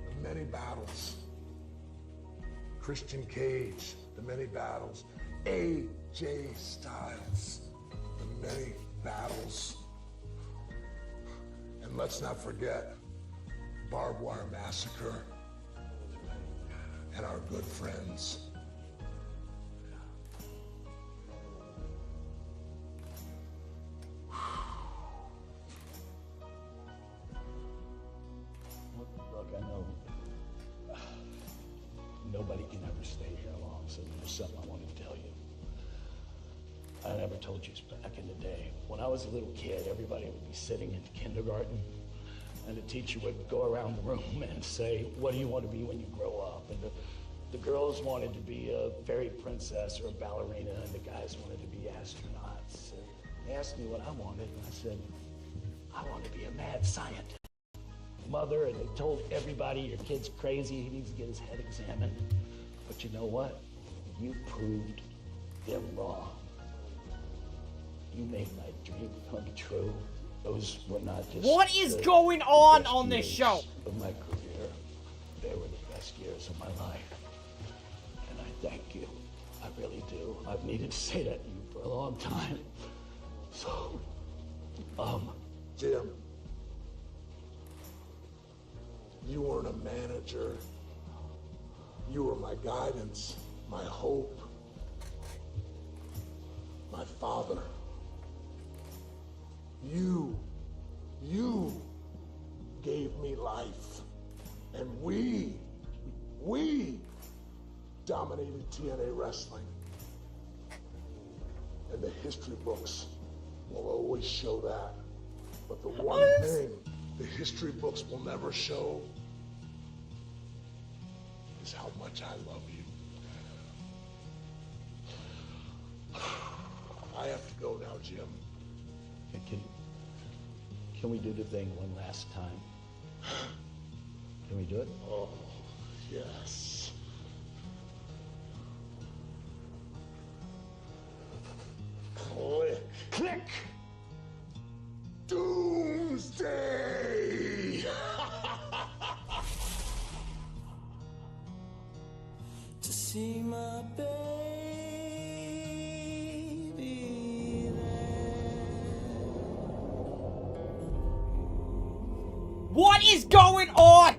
[SPEAKER 16] the many battles. Christian Cage, the many battles. AJ Styles, the many battles. And let's not forget Barbed Wire Massacre and our good friends.
[SPEAKER 23] Look, I know nobody can ever stay here long, so there's something I want to tell you. I never told you back in the day. When I was a little kid, everybody would be sitting in kindergarten, and the teacher would go around the room and say, what do you want to be when you grow up? And the girls wanted to be a fairy princess or a ballerina, and the guys wanted to be astronauts. And they asked me what I wanted, and I said, I want to be a mad scientist. Mother, and they told everybody, your kid's crazy, he needs to get his head examined. But you know what? You proved them wrong. You made my dream come true. Those were not just
[SPEAKER 4] what is going on this show?
[SPEAKER 23] Of my career, they were the best years of my life. And I thank you. I really do. I've needed to say that to you for a long time. So,
[SPEAKER 16] Jim, you weren't a manager. You were my guidance, my hope, my father. You gave me life, and we dominated TNA wrestling. And the history books will always show that. But the one thing the history books will never show is how much I love you. I have to go now, Jim.
[SPEAKER 23] Can we do the thing one last time? Can we do it?
[SPEAKER 16] Oh, yes. Click.
[SPEAKER 23] Click!
[SPEAKER 16] Doomsday!
[SPEAKER 17] To see my baby
[SPEAKER 4] What is going on?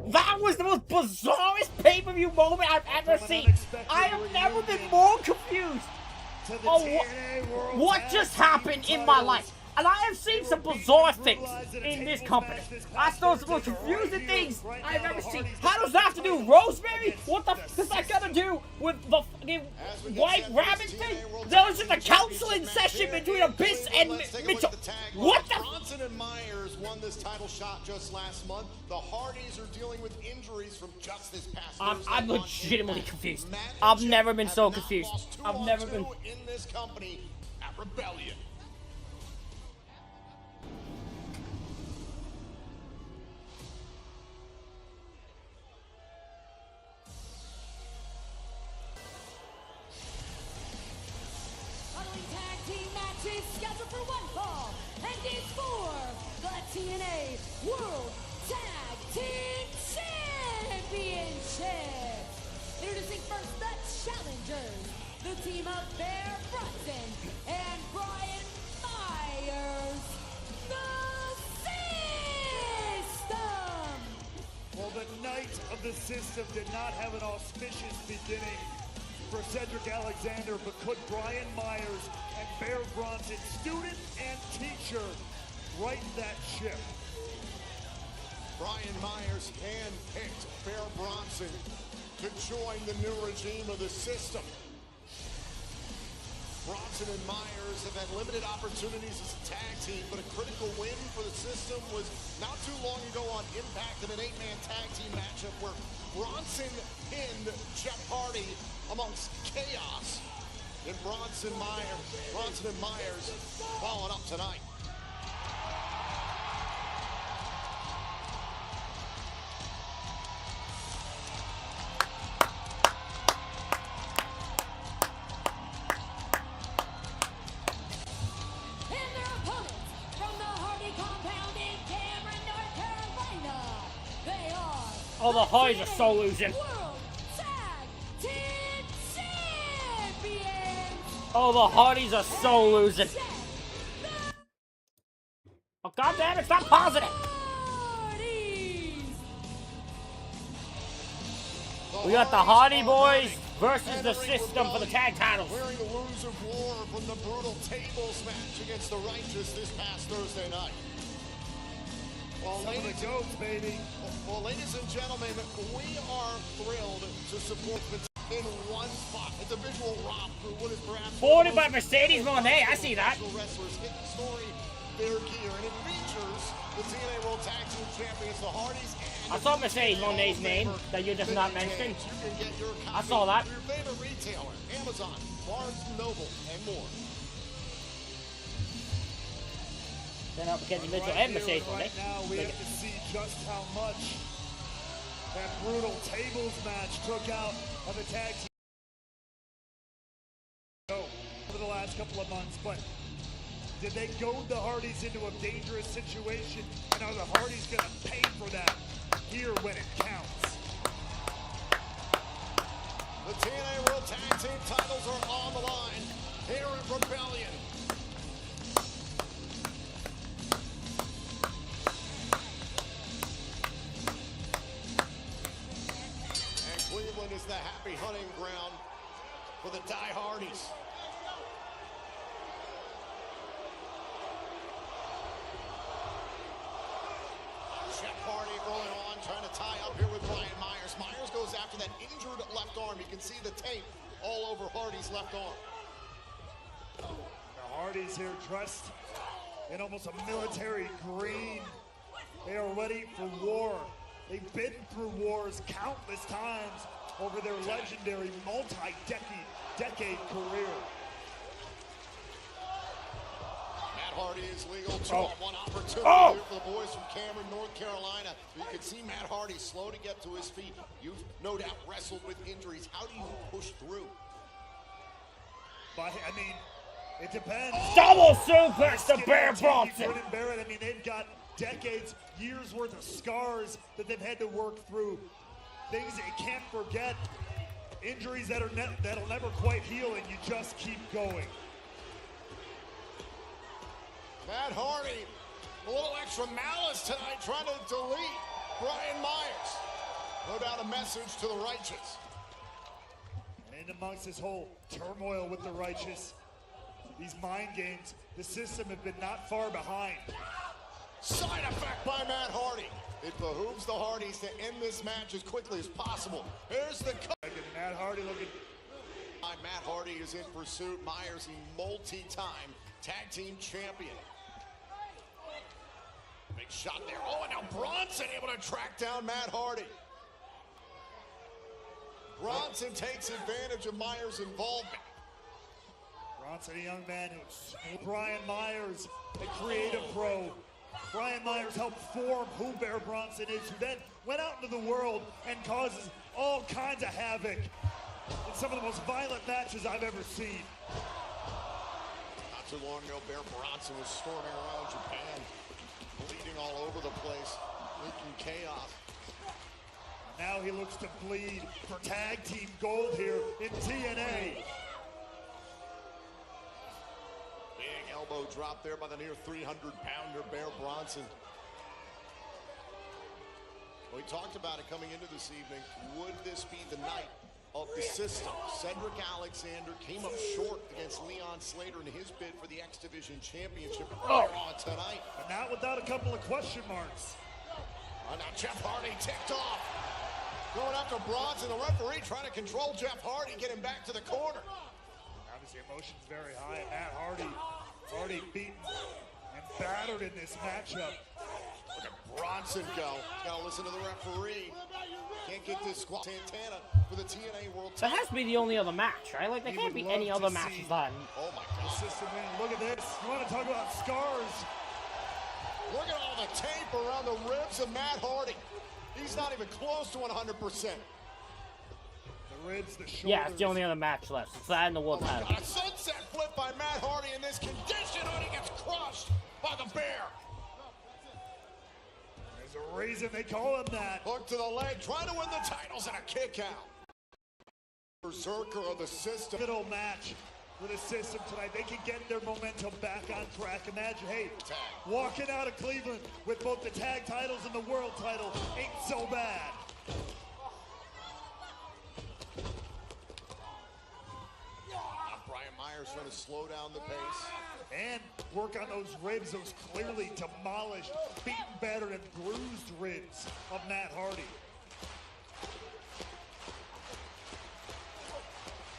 [SPEAKER 4] That was the most bizarrest pay-per-view moment I've ever seen. I have never been more confused. What just happened in my life? And I have seen some bizarre things in this company. I saw some most confusing things I've ever seen. How does that have to do with Rosemary? What the f is that gonna do with the fucking White Rabbit thing? There was just a counseling session between Abyss and Mitchell. What the?
[SPEAKER 2] Bronson and Myers won this title shot just last month. The Hardys are dealing with injuries from just this past Thursday.
[SPEAKER 4] I'm legitimately confused. I've never been so confused. I've never been
[SPEAKER 2] in this company at Rebellion.
[SPEAKER 10] Scheduled for one fall, and it's for the TNA World Tag Team Championship. Introducing first the challengers, the team of Bear Bronson and Brian Myers, the System.
[SPEAKER 1] Well, the night of the System did not have an auspicious beginning for Cedric Alexander, but could Brian Myers and Bear Bronson, student and teacher, right that ship?
[SPEAKER 2] Brian Myers handpicked Bear Bronson to join the new regime of the System. Bronson and Myers have had limited opportunities as a tag team, but a critical win for the System was not too long ago on Impact in an 8-man tag team matchup where Bronson pinned Jeff Hardy amongst chaos. And Bronson and Myers following up tonight.
[SPEAKER 4] Oh, the Hardys are so losing.
[SPEAKER 10] World Tag Team Champions.
[SPEAKER 4] Oh, the Hardys are so losing. Oh, goddamn it, stop pausing it. We got the Hardy Boys versus the System for the tag titles.
[SPEAKER 2] Wearing the wounds of war from the brutal tables match against the Righteous this past Thursday night. Well, ladies and gentlemen, we are thrilled to support the in one spot. It's a visual romp through what is perhaps
[SPEAKER 4] 40 by Mercedes Monet, I see that.
[SPEAKER 2] Wrestlers hit the story, their gear, and it features the TNA World Tag Team Champions, the Hardys, and
[SPEAKER 4] I saw Mercedes Monet's name that you just not mentioned. I saw that.
[SPEAKER 2] Your favorite retailer, Amazon, Barnes & Noble, and more.
[SPEAKER 4] Then up Mackenzie Mitchell and Mercedes Monet.
[SPEAKER 1] Right now, we have to see just how much that brutal tables match took out of the tag team over the last couple of months. But did they goad the Hardys into a dangerous situation? And are the Hardys going to pay for that here when it counts?
[SPEAKER 2] The TNA World Tag Team titles are on the line here at Rebellion. And Cleveland is the happy hunting ground for the Die Hardys. Jeff Hardy rolling on, trying to tie up here with Brian Myers. Myers goes after that injured left arm. You can see the tape all over Hardy's left arm.
[SPEAKER 1] The Hardys here dressed in almost a military green. They are ready for war. They've been through wars countless times over their legendary multi-decade career.
[SPEAKER 2] Matt Hardy is legal. One opportunity here for the boys from Cameron, North Carolina. You can see Matt Hardy slow to get to his feet. You've no doubt wrestled with injuries. How do you push through?
[SPEAKER 1] But I mean, it depends.
[SPEAKER 4] Double suplex to Bear Bronson.
[SPEAKER 1] Barrett, I mean, they've got decades, years worth of scars that they've had to work through. Things that you can't forget. Injuries that that'll never quite heal, and you just keep going.
[SPEAKER 2] Matt Hardy, a little extra malice tonight, trying to delete Brian Myers. No doubt a message to the Righteous.
[SPEAKER 1] And in amongst this whole turmoil with the Righteous, these mind games, the System have been not far behind.
[SPEAKER 2] Side effect by Matt Hardy. It behooves the Hardys to end this match as quickly as possible. Here's the cut.
[SPEAKER 1] Matt Hardy looking.
[SPEAKER 2] Matt Hardy is in pursuit. Myers, a multi-time tag team champion. Big shot there. Oh, and now Bronson able to track down Matt Hardy. Bronson takes advantage of Myers' involvement.
[SPEAKER 1] Bronson, a young man who, Brian Myers, a creative pro. Brian Myers helped form who Bear Bronson is, who then went out into the world and causes all kinds of havoc in some of the most violent matches I've ever seen.
[SPEAKER 2] Not too long ago, Bear Bronson was storming around Japan, bleeding all over the place, making chaos.
[SPEAKER 1] Now he looks to bleed for tag team gold here in TNA.
[SPEAKER 2] Big elbow drop there by the near 300-pounder Bear Bronson. We talked about it coming into this evening. Would this be the night of the System? Cedric Alexander came up short against Leon Slater in his bid for the X Division Championship earlier on tonight.
[SPEAKER 1] But not without a couple of question marks.
[SPEAKER 2] Now Jeff Hardy ticked off. Going after Bronson, the referee trying to control Jeff Hardy, get him back to the corner.
[SPEAKER 1] Obviously, emotions very high. Matt Hardy beaten and battered in this matchup.
[SPEAKER 2] Look at Bronson go. Got to listen to the referee. Can't get this squad. Santana for the TNA World.
[SPEAKER 4] That has to be the only other match, right? Like, there can't be any other matches done.
[SPEAKER 2] Oh my God.
[SPEAKER 1] System win. Look at this. You want to talk about scars?
[SPEAKER 2] Look at all the tape around the ribs of Matt Hardy. He's not even close to 100%.
[SPEAKER 1] The ribs, the shoulders.
[SPEAKER 4] Yeah, it's the only other match left. It's that and the world title.
[SPEAKER 2] A sunset flip by Matt Hardy in this condition. Hardy gets crushed by the Bear.
[SPEAKER 1] There's There's a reason they call him that.
[SPEAKER 2] Hook to the leg, trying to win the titles and a kick out. Berserker of the system.
[SPEAKER 1] Middle match for the system tonight. They can get their momentum back on track. Imagine, hey, walking out of Cleveland with both the tag titles and the world title ain't so bad.
[SPEAKER 2] Brian Myers trying to slow down the pace.
[SPEAKER 1] And work on those ribs, those clearly demolished, beaten, battered, and bruised ribs of Matt Hardy.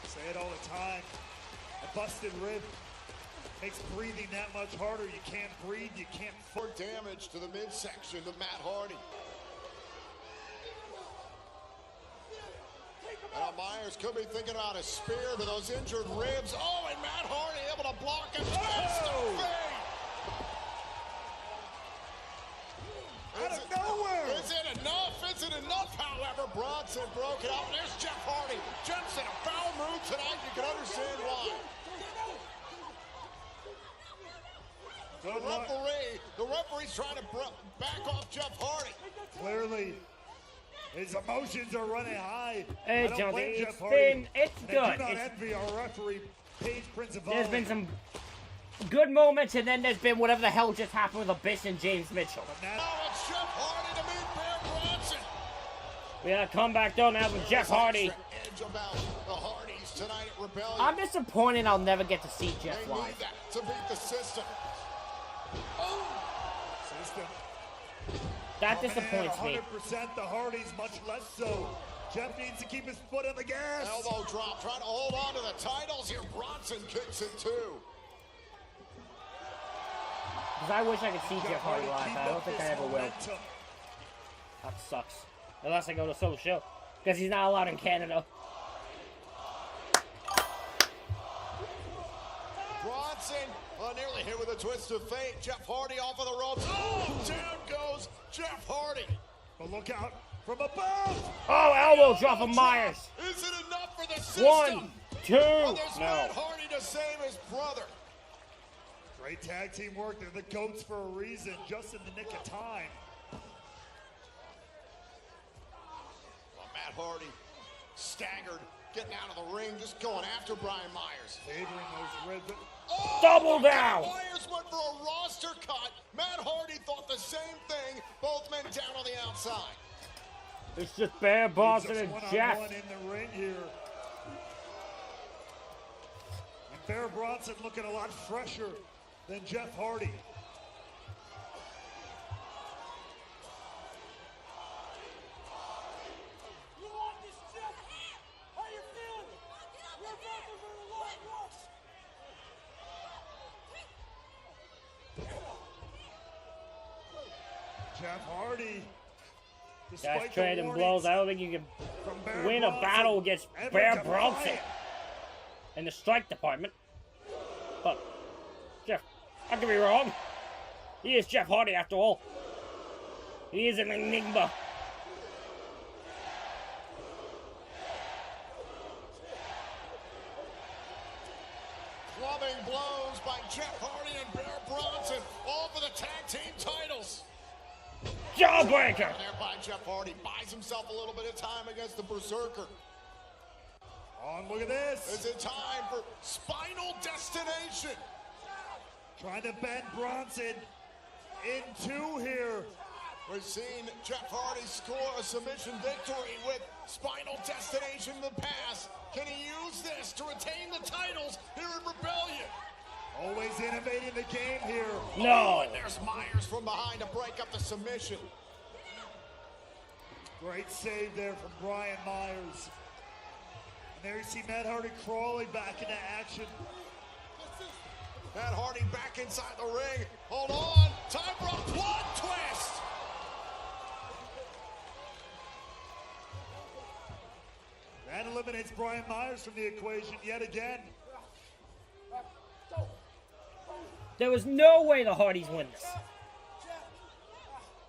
[SPEAKER 1] Say it all the time. A busted rib makes breathing that much harder. You can't breathe, you can't.
[SPEAKER 2] More damage to the midsection of Matt Hardy. Now Myers could be thinking about a spear to those injured ribs. Oh, and Matt Hardy able to block and twist the fade.
[SPEAKER 1] Out of nowhere!
[SPEAKER 2] Is it enough? Is it enough? However, Bronson broke it up. There's Jeff Hardy. Jeff's in a foul move tonight. You can understand why. The referee's trying to back off Jeff Hardy.
[SPEAKER 1] Clearly, his emotions are running high.
[SPEAKER 4] Hey,
[SPEAKER 1] I don't blame
[SPEAKER 4] Jonesy,
[SPEAKER 1] Jeff Hardy.
[SPEAKER 4] it's
[SPEAKER 1] And
[SPEAKER 4] good.
[SPEAKER 1] I do not envy our referee, Paige Prince of
[SPEAKER 4] There's been some good moments, and then there's been whatever the hell just happened with Abyss and James Mitchell.
[SPEAKER 2] Now it's Jeff Hardy to meet Bear Bronson.
[SPEAKER 4] We had a comeback though now with Jeff Hardy.
[SPEAKER 2] Edge about the Hardys tonight at Rebellion.
[SPEAKER 4] I'm disappointed I'll never get to see Jeff
[SPEAKER 2] They
[SPEAKER 4] live.
[SPEAKER 2] need that to beat the system.
[SPEAKER 1] System.
[SPEAKER 4] That disappoints me.
[SPEAKER 1] 100% the Hardys, much less so. Jeff needs to keep his foot on the gas.
[SPEAKER 2] Elbow drop, trying to hold on to the titles here. Bronson kicks it too.
[SPEAKER 4] Because I wish I could see Jeff Hardy live, but I don't think I ever will. That sucks. Unless I go to a solo show. Because he's not allowed in Canada.
[SPEAKER 2] Bronson nearly hit with a twist of fate. Jeff Hardy off of the ropes. Oh, down goes Jeff Hardy.
[SPEAKER 1] But look out from above.
[SPEAKER 4] Oh, elbow drop of Myers.
[SPEAKER 2] Is it enough for the system?
[SPEAKER 4] 1, 2.
[SPEAKER 2] Well, there's
[SPEAKER 4] No.
[SPEAKER 2] Matt Hardy to save his brother.
[SPEAKER 1] Great tag team work. They're the GOATs for a reason, just in the nick of time.
[SPEAKER 2] Well, Matt Hardy staggered, getting out of the ring, just going after Brian Myers.
[SPEAKER 1] Favoring those ribs.
[SPEAKER 2] Oh,
[SPEAKER 4] double down.
[SPEAKER 2] Myers went for a roster cut. Matt Hardy thought the same thing. Both men down on the outside.
[SPEAKER 4] It's just Bear Bronson and Jeff.
[SPEAKER 1] One in the ring here. And Bear Bronson looking a lot fresher than Jeff Hardy.
[SPEAKER 7] You want this, Jeff? How you feeling? You're about to run a long rush.
[SPEAKER 1] Jeff Hardy.
[SPEAKER 4] That's trading blows. I don't think you can win a battle against Bear Bronson in the strike department. But Jeff, I could be wrong. He is Jeff Hardy after all. He is an enigma.
[SPEAKER 2] Clubbing blows by Jeff Hardy and Bear Bronson, all for the tag team titles.
[SPEAKER 4] Jawbreaker!
[SPEAKER 2] There by Jeff Hardy, buys himself a little bit of time against the Berserker.
[SPEAKER 1] Oh, look at this.
[SPEAKER 2] Is it time for Spinal Destination?
[SPEAKER 1] Trying to bend Bronson in two here.
[SPEAKER 2] We've seen Jeff Hardy score a submission victory with Spinal Destination in the past. Can he use this to retain the titles here in Rebellion?
[SPEAKER 1] Always innovating the game here.
[SPEAKER 4] No.
[SPEAKER 2] Oh, and there's Myers from behind to break up the submission.
[SPEAKER 1] Great save there from Brian Myers. And there you see Matt Hardy crawling back into action.
[SPEAKER 2] Matt Hardy back inside the ring. Hold on. Time for a plot twist.
[SPEAKER 1] That eliminates Brian Myers from the equation yet again.
[SPEAKER 4] There was no way the Hardys win this.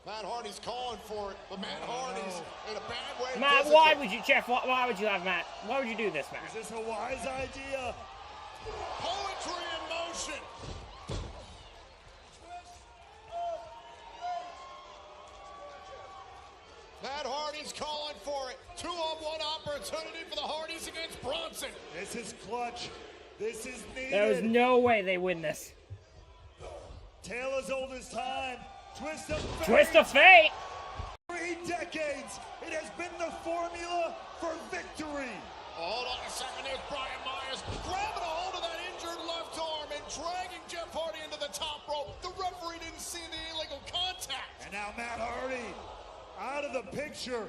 [SPEAKER 2] Matt Hardy's calling for it, but Matt Hardy's in a bad way.
[SPEAKER 4] Matt,
[SPEAKER 2] physically.
[SPEAKER 4] why would you, Jeff? Why would you have Matt? Why would you do this, Matt?
[SPEAKER 1] Is this a wise idea?
[SPEAKER 2] Poetry in motion. He's calling for it. 2-on-1 opportunity for the Hardys against Bronson.
[SPEAKER 1] This is clutch. This is needed.
[SPEAKER 4] There was no way they win this.
[SPEAKER 1] Tale as old as time. Twist of fate.
[SPEAKER 4] Twist of fate.
[SPEAKER 1] 3 decades. It has been the formula for victory.
[SPEAKER 2] Hold on a second. There's Brian Myers grabbing a hold of that injured left arm and dragging Jeff Hardy into the top rope. The referee didn't see the illegal contact.
[SPEAKER 1] And now Matt Hardy out of the picture.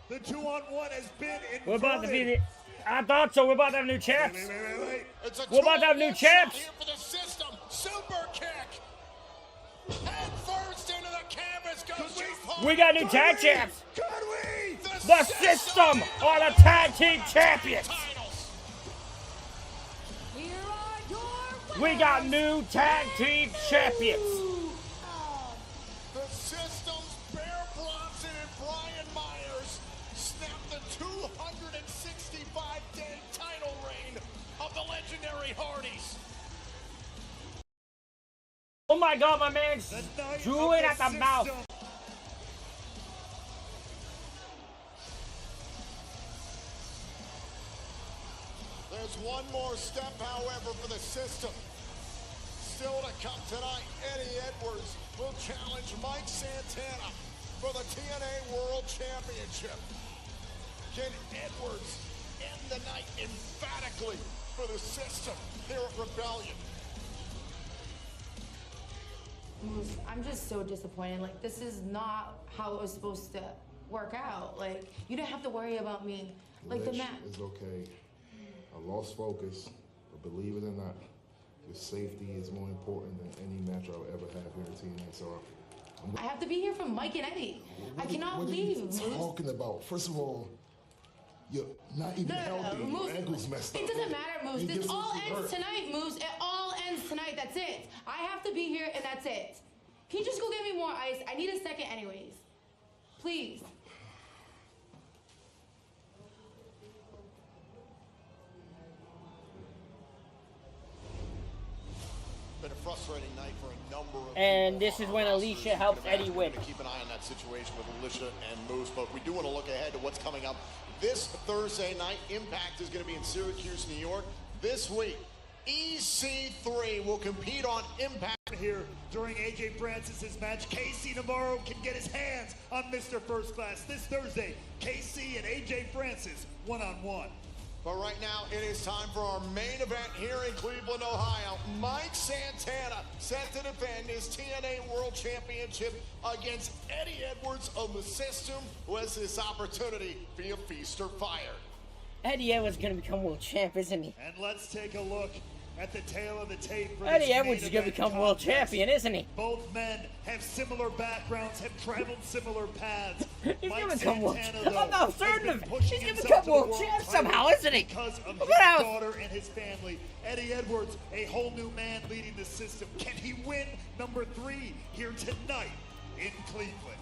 [SPEAKER 1] The 2-on-1 has been inverted.
[SPEAKER 4] We're about to be the... I thought so. We're about to have new champs.
[SPEAKER 1] Wait.
[SPEAKER 4] We're about to have new champs.
[SPEAKER 2] Here for the system. Super kick. Head first into the canvas goes Jeff Hardy.
[SPEAKER 4] We got new tag champs.
[SPEAKER 1] Could we?
[SPEAKER 4] The system are the tag team champions.
[SPEAKER 10] Here are your
[SPEAKER 4] We got new tag team champions.
[SPEAKER 2] The system's Bear Bronson and Brian Myers snapped the 265-day title reign of the legendary Hardys.
[SPEAKER 4] Oh my God, my man's drooling at the mouth.
[SPEAKER 2] There's one more step, however, for the system. Still to come tonight, Eddie Edwards will challenge Mike Santana for the TNA World Championship. Can Edwards end the night emphatically for the system here at Rebellion?
[SPEAKER 15] I'm just so disappointed. Like, this is not how it was supposed to work out. Like, you didn't have to worry about me. Like, the match.
[SPEAKER 16] It's okay. I lost focus, but believe it or not, your safety is more important than any match I'll ever have here at TNA. So
[SPEAKER 15] I have to be here for Mike and Eddie. I cannot leave.
[SPEAKER 16] What are you talking about? First of all, you're not even healthy. Your ankle's messed up.
[SPEAKER 15] It doesn't matter, Moose. This all ends tonight, Moose. It all ends tonight. That's it. I have to be here, and that's it. Can you just go get me more ice? I need a second anyways. Please.
[SPEAKER 2] Been a frustrating night for a number of
[SPEAKER 4] And this is when Alicia helps Eddie win.
[SPEAKER 2] Keep an eye on that situation with Alicia and Moose, but we do want to look ahead to what's coming up this Thursday night. Impact is going to be in Syracuse, New York. This week, EC3 will compete on Impact.
[SPEAKER 1] Here during AJ Francis' match, Casey Navarro can get his hands on Mr. First Class this Thursday. Casey and AJ Francis, one-on-one.
[SPEAKER 2] But right now, it is time for our main event here in Cleveland, Ohio. Mike Santana set to defend his TNA World Championship against Eddie Edwards of the System, who has this opportunity via Feast or Fire.
[SPEAKER 4] Eddie Edwards is going to become world champ, isn't he?
[SPEAKER 1] And let's take a look at the tail of the tape. For
[SPEAKER 4] Eddie
[SPEAKER 1] this
[SPEAKER 4] Edwards
[SPEAKER 1] main
[SPEAKER 4] is going to
[SPEAKER 1] event
[SPEAKER 4] become world
[SPEAKER 1] contest.
[SPEAKER 4] champion, isn't he?
[SPEAKER 1] Both men have similar backgrounds, have traveled similar paths.
[SPEAKER 4] He's
[SPEAKER 1] Mike
[SPEAKER 4] going to become world
[SPEAKER 1] Santana,
[SPEAKER 4] champ. I'm
[SPEAKER 1] though,
[SPEAKER 4] not certain
[SPEAKER 1] has
[SPEAKER 4] of
[SPEAKER 1] been
[SPEAKER 4] it.
[SPEAKER 1] pushing
[SPEAKER 4] He's going to
[SPEAKER 1] himself
[SPEAKER 4] become
[SPEAKER 1] the
[SPEAKER 4] world
[SPEAKER 1] world
[SPEAKER 4] champ
[SPEAKER 1] title
[SPEAKER 4] somehow, isn't he?
[SPEAKER 1] Because of
[SPEAKER 4] Look
[SPEAKER 1] his
[SPEAKER 4] at how-
[SPEAKER 1] daughter and his family. Eddie Edwards, a whole new man leading the system. Can he win number 3 here tonight in Cleveland?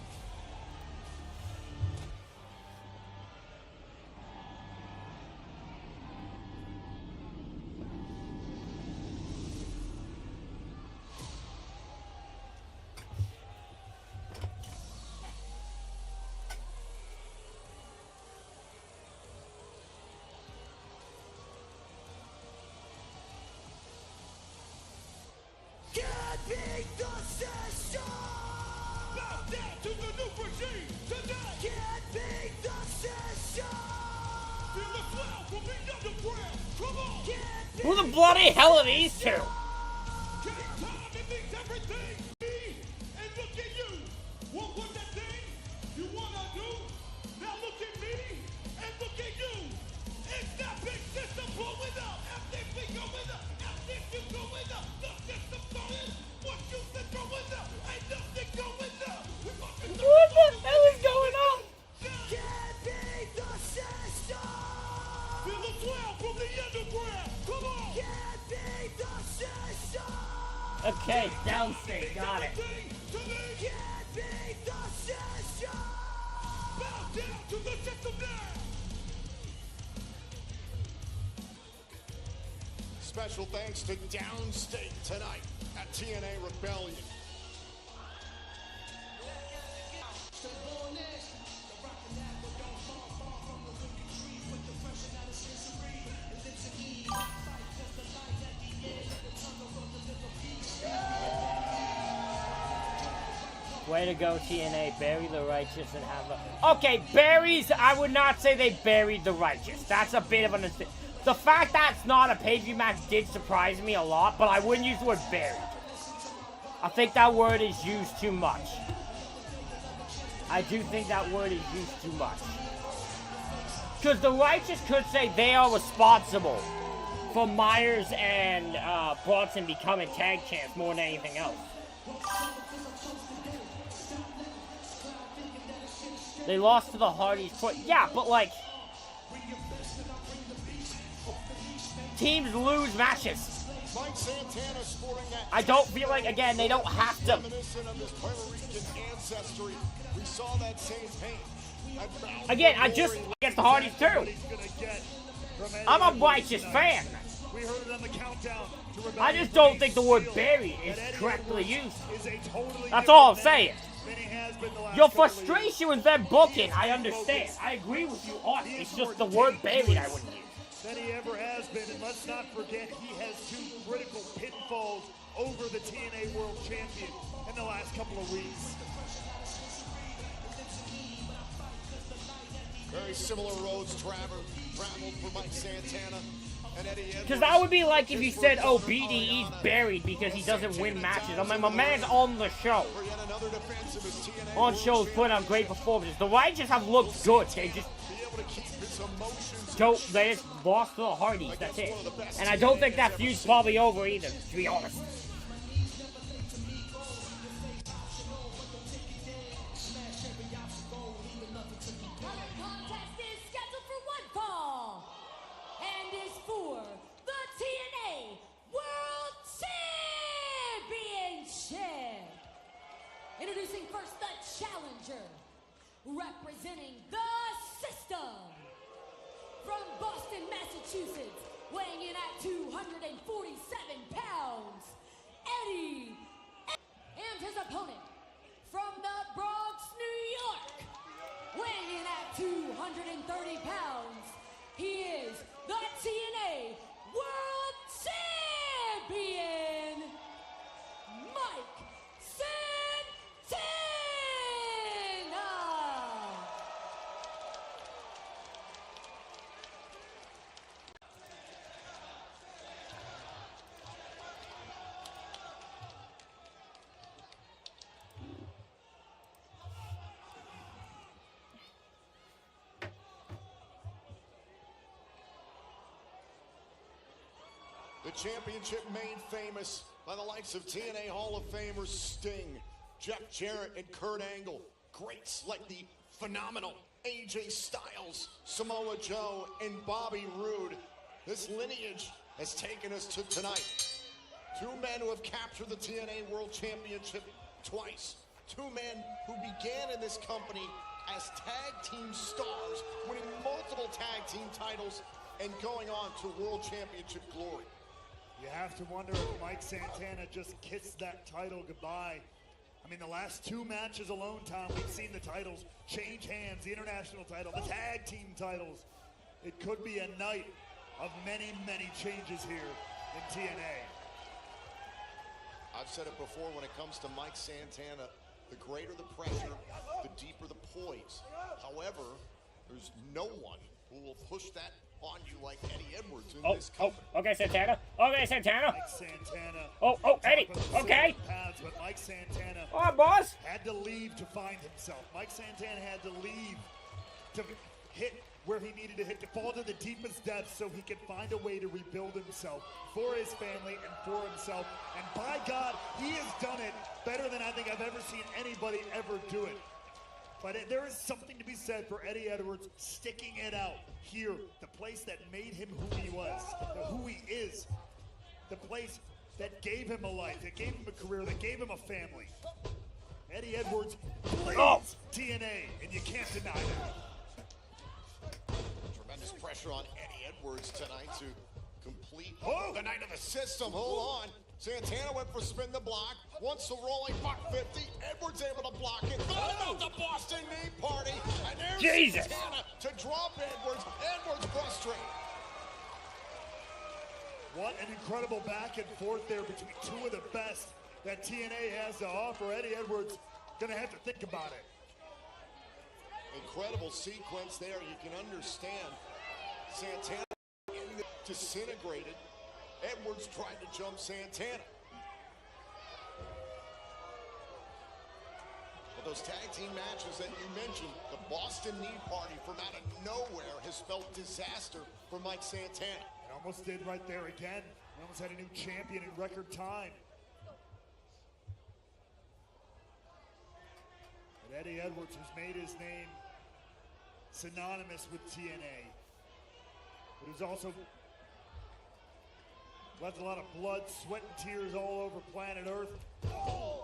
[SPEAKER 7] Can't beat the system! Bow down to the new regime today! Can't beat the system! Feel the cloud from the underground! Come on!
[SPEAKER 4] Who the bloody hell are these two?
[SPEAKER 7] Time it means everything! Me and look at you! What was the thing you wanna do? Now look at me and look at you! It's that big system blowing up! Everything going up! Everything going up! The system started! What you been throwing up? Ain't nothing going up!
[SPEAKER 4] What the hell is going on?
[SPEAKER 7] Can't beat the system! Feel the cloud from the underground! Come on! Can't beat the system!
[SPEAKER 4] Okay, downstate, got it.
[SPEAKER 7] Can't beat the system! Bow down to the system now!
[SPEAKER 2] Special thanks to Downstate tonight at TNA Rebellion.
[SPEAKER 4] Way to go, TNA. Bury the righteous and have a... Okay, buries, I would not say they buried the righteous. That's a bit of an... The fact that it's not a pay-per-view match did surprise me a lot, but I wouldn't use the word buried. I think that word is used too much. I do think that word is used too much. Because the righteous could say they are responsible for Myers and Bronson becoming tag champs more than anything else. They lost to the Hardys. Yeah, but like... Teams lose matches. I don't feel like, again, they don't have to. Again, I just against the Hardys too. I'm a righteous fan. I just don't think the word buried is correctly used. That's all I'm saying. Your frustration with them booking, I understand. I agree with you on it. It's just the word buried I wouldn't use.
[SPEAKER 1] Than he ever has been, and let's not forget he has 2 critical pitfalls over the TNA World Champion in the last couple of weeks.
[SPEAKER 2] Very similar roads traveled for Mike Santana and Eddie Edwards.
[SPEAKER 4] Because that would be like if you said, oh, BDE's buried because he doesn't win matches. I mean, my man's on the show. On shows, putting on great performances. The Righteous have looked good. They just they just lost to the Hardys, that's it. And I don't think that feud's probably over either, to be honest.
[SPEAKER 10] Contest is scheduled for one fall and is for the TNA World Championship. Introducing first the challenger, representing the system. From Boston, Massachusetts, weighing in at 247 pounds, Eddie. And his opponent, from the Bronx, New York, weighing in at 230 pounds, he is the TNA World Champion, Mike Santana.
[SPEAKER 2] The championship made famous by the likes of TNA Hall of Famers Sting, Jeff Jarrett, and Kurt Angle. Greats like the phenomenal AJ Styles, Samoa Joe, and Bobby Roode. This lineage has taken us to tonight. 2 men who have captured the TNA World Championship twice. 2 men who began in this company as tag team stars, winning multiple tag team titles and going on to World Championship glory.
[SPEAKER 1] You have to wonder if Mike Santana just kissed that title goodbye. I mean, the last 2 matches alone, Tom, we've seen the titles change hands, the international title, the tag team titles. It could be a night of many, many changes here in TNA.
[SPEAKER 2] I've said it before, when it comes to Mike Santana, the greater the pressure, the deeper the poise. However, there's no one who will push that on you like Eddie Edwards in this company.
[SPEAKER 4] Okay, Santana. Okay, Santana.
[SPEAKER 1] Mike Santana.
[SPEAKER 4] Oh, Eddie. Okay.
[SPEAKER 1] Paths, but Mike Santana
[SPEAKER 4] boss.
[SPEAKER 1] had to leave to find himself. Mike Santana had to leave to hit where he needed to hit, to fall to the deepest depths so he could find a way to rebuild himself for his family and for himself. And by God, he has done it better than I think I've ever seen anybody ever do it. But there is something to be said for Eddie Edwards sticking it out here, the place that made him who he was, who he is, the place that gave him a life, that gave him a career, that gave him a family. Eddie Edwards bleeds TNA, and you can't deny that.
[SPEAKER 2] Tremendous pressure on Eddie Edwards tonight to complete the night of the system. Hold on. Santana went for spin the block. Wants the rolling buck 50. Edwards able to block it. Thought about the Boston knee party. And there's Santana to drop Edwards. Edwards frustrated.
[SPEAKER 1] What an incredible back and forth there between 2 of the best that TNA has to offer. Eddie Edwards gonna have to think about it.
[SPEAKER 2] Incredible sequence there. You can understand Santana disintegrated. Edwards tried to jump Santana. But those tag team matches that you mentioned, the Boston Knee Party from out of nowhere has spelled disaster for Mike Santana.
[SPEAKER 1] It almost did right there again. We almost had a new champion in record time. But Eddie Edwards has made his name synonymous with TNA. But he's also left a lot of blood, sweat, and tears all over planet Earth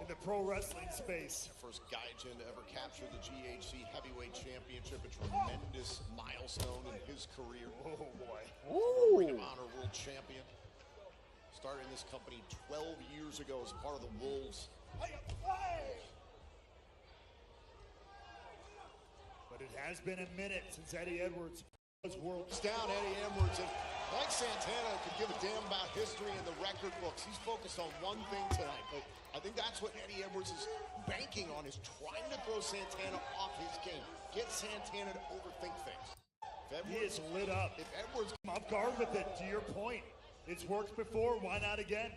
[SPEAKER 1] in the pro wrestling space.
[SPEAKER 2] First Gaijin to ever capture the GHC Heavyweight Championship, a tremendous milestone in his career.
[SPEAKER 1] Oh boy.
[SPEAKER 2] Ooh. Ring of Honor World Champion. Started in this company 12 years ago as part of the Wolves.
[SPEAKER 1] But it has been a minute since Eddie Edwards was world.
[SPEAKER 2] Down Eddie Edwards, and Mike Santana could give a damn about history in the record books. He's focused on one thing tonight, but I think that's what Eddie Edwards is banking on, is trying to throw Santana off his game. Get Santana to overthink things.
[SPEAKER 1] He is lit up.
[SPEAKER 2] If Edwards
[SPEAKER 1] come off guard with it, to your point, it's worked before, why not again?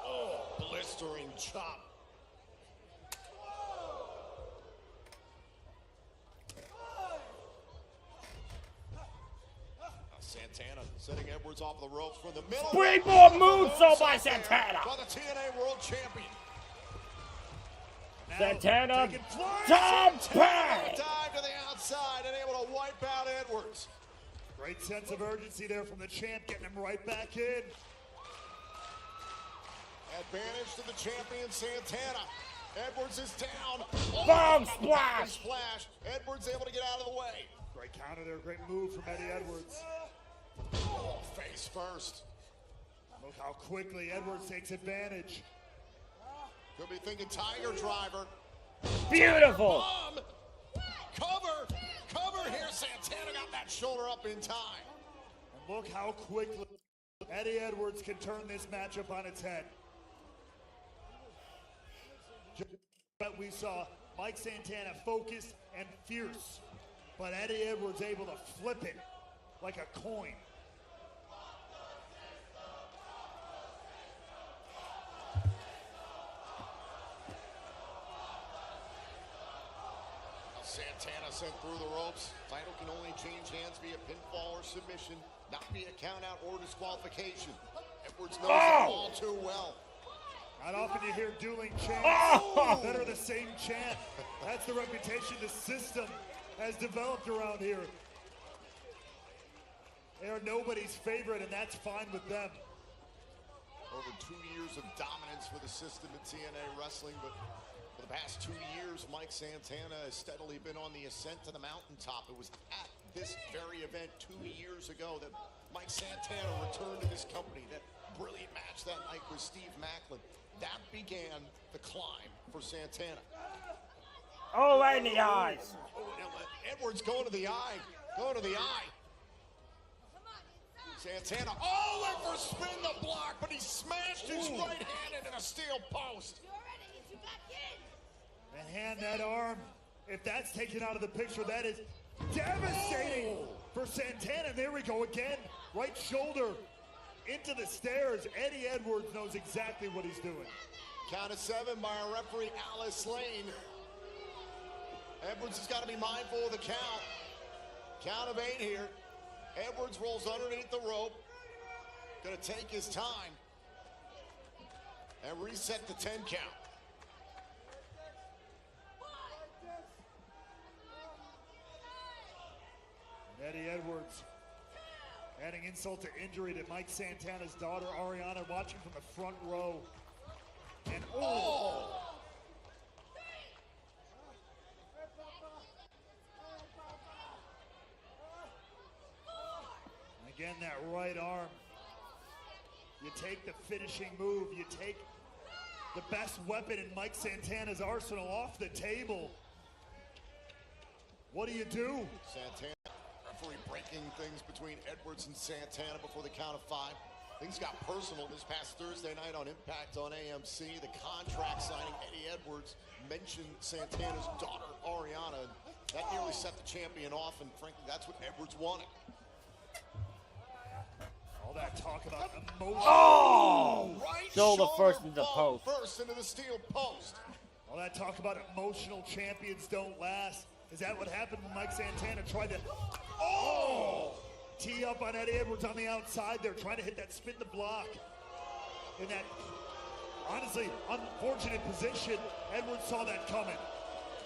[SPEAKER 2] Oh, blistering chop. Santana setting Edwards off the ropes from the middle.
[SPEAKER 4] Springboard moonsault by Santana.
[SPEAKER 2] By the TNA World Champion.
[SPEAKER 4] Santana, top pad.
[SPEAKER 2] Dive to the outside and able to wipe out Edwards.
[SPEAKER 1] Great sense of urgency there from the champ, getting him right back in.
[SPEAKER 2] Advantage to the champion, Santana. Edwards is down.
[SPEAKER 4] Bomb splash.
[SPEAKER 2] Splash. Edwards able to get out of the way.
[SPEAKER 1] Great counter there, great move from Eddie Edwards.
[SPEAKER 2] Oh, face first.
[SPEAKER 1] Look how quickly Edwards takes advantage.
[SPEAKER 2] Could be thinking Tiger Driver.
[SPEAKER 4] Beautiful.
[SPEAKER 2] Bomb. Cover here. Santana got that shoulder up in time.
[SPEAKER 1] And look how quickly Eddie Edwards can turn this matchup on its head. But we saw Mike Santana focused and fierce, but Eddie Edwards able to flip it like a coin.
[SPEAKER 2] Santana sent through the ropes. Title can only change hands via pinfall or submission, not via countout or disqualification. Edwards knows it all too well.
[SPEAKER 1] Not often you hear dueling chants that are the same chant. That's the reputation the system has developed around here. They are nobody's favorite, and that's fine with them.
[SPEAKER 2] Over 2 years of dominance for the system in TNA wrestling, but for the past 2 years, Mike Santana has steadily been on the ascent to the mountaintop. It was at this very event 2 years ago that Mike Santana returned to this company. That brilliant match that night with Steve Macklin. That began the climb for Santana.
[SPEAKER 4] Oh, right in the eyes.
[SPEAKER 2] Edwards going to the eye. Santana, went for a spin the block, but he smashed his right-handed in a steel post.
[SPEAKER 1] And hand that arm, if that's taken out of the picture, that is devastating for Santana. There we go again. Right shoulder into the stairs. Eddie Edwards knows exactly what he's doing.
[SPEAKER 2] Count of 7 by our referee, Alice Lane. Edwards has got to be mindful of the count. Count of 8 here. Edwards rolls underneath the rope. Gonna take his time and reset the 10 count.
[SPEAKER 1] And Eddie Edwards adding insult to injury to Mike Santana's daughter, Ariana, watching from the front row. And again, that right arm. You take the finishing move. You take the best weapon in Mike Santana's arsenal off the table. What do?
[SPEAKER 2] Santana, referee breaking things between Edwards and Santana before the count of 5. Things got personal this past Thursday night on Impact on AMC. The contract signing, Eddie Edwards mentioned Santana's daughter, Ariana. And that nearly set the champion off, and frankly, that's what Edwards wanted.
[SPEAKER 1] All that talk about emotion.
[SPEAKER 4] Oh!
[SPEAKER 2] Right
[SPEAKER 4] Shoulder
[SPEAKER 2] shoulder
[SPEAKER 4] first into the
[SPEAKER 2] bump
[SPEAKER 4] post.
[SPEAKER 2] First into the steel post.
[SPEAKER 1] All that talk about emotional champions don't last. Is that what happened when Mike Santana tried to tee up on Eddie Edwards on the outside there, trying to hit that spin the block in that honestly unfortunate position? Edwards saw that coming.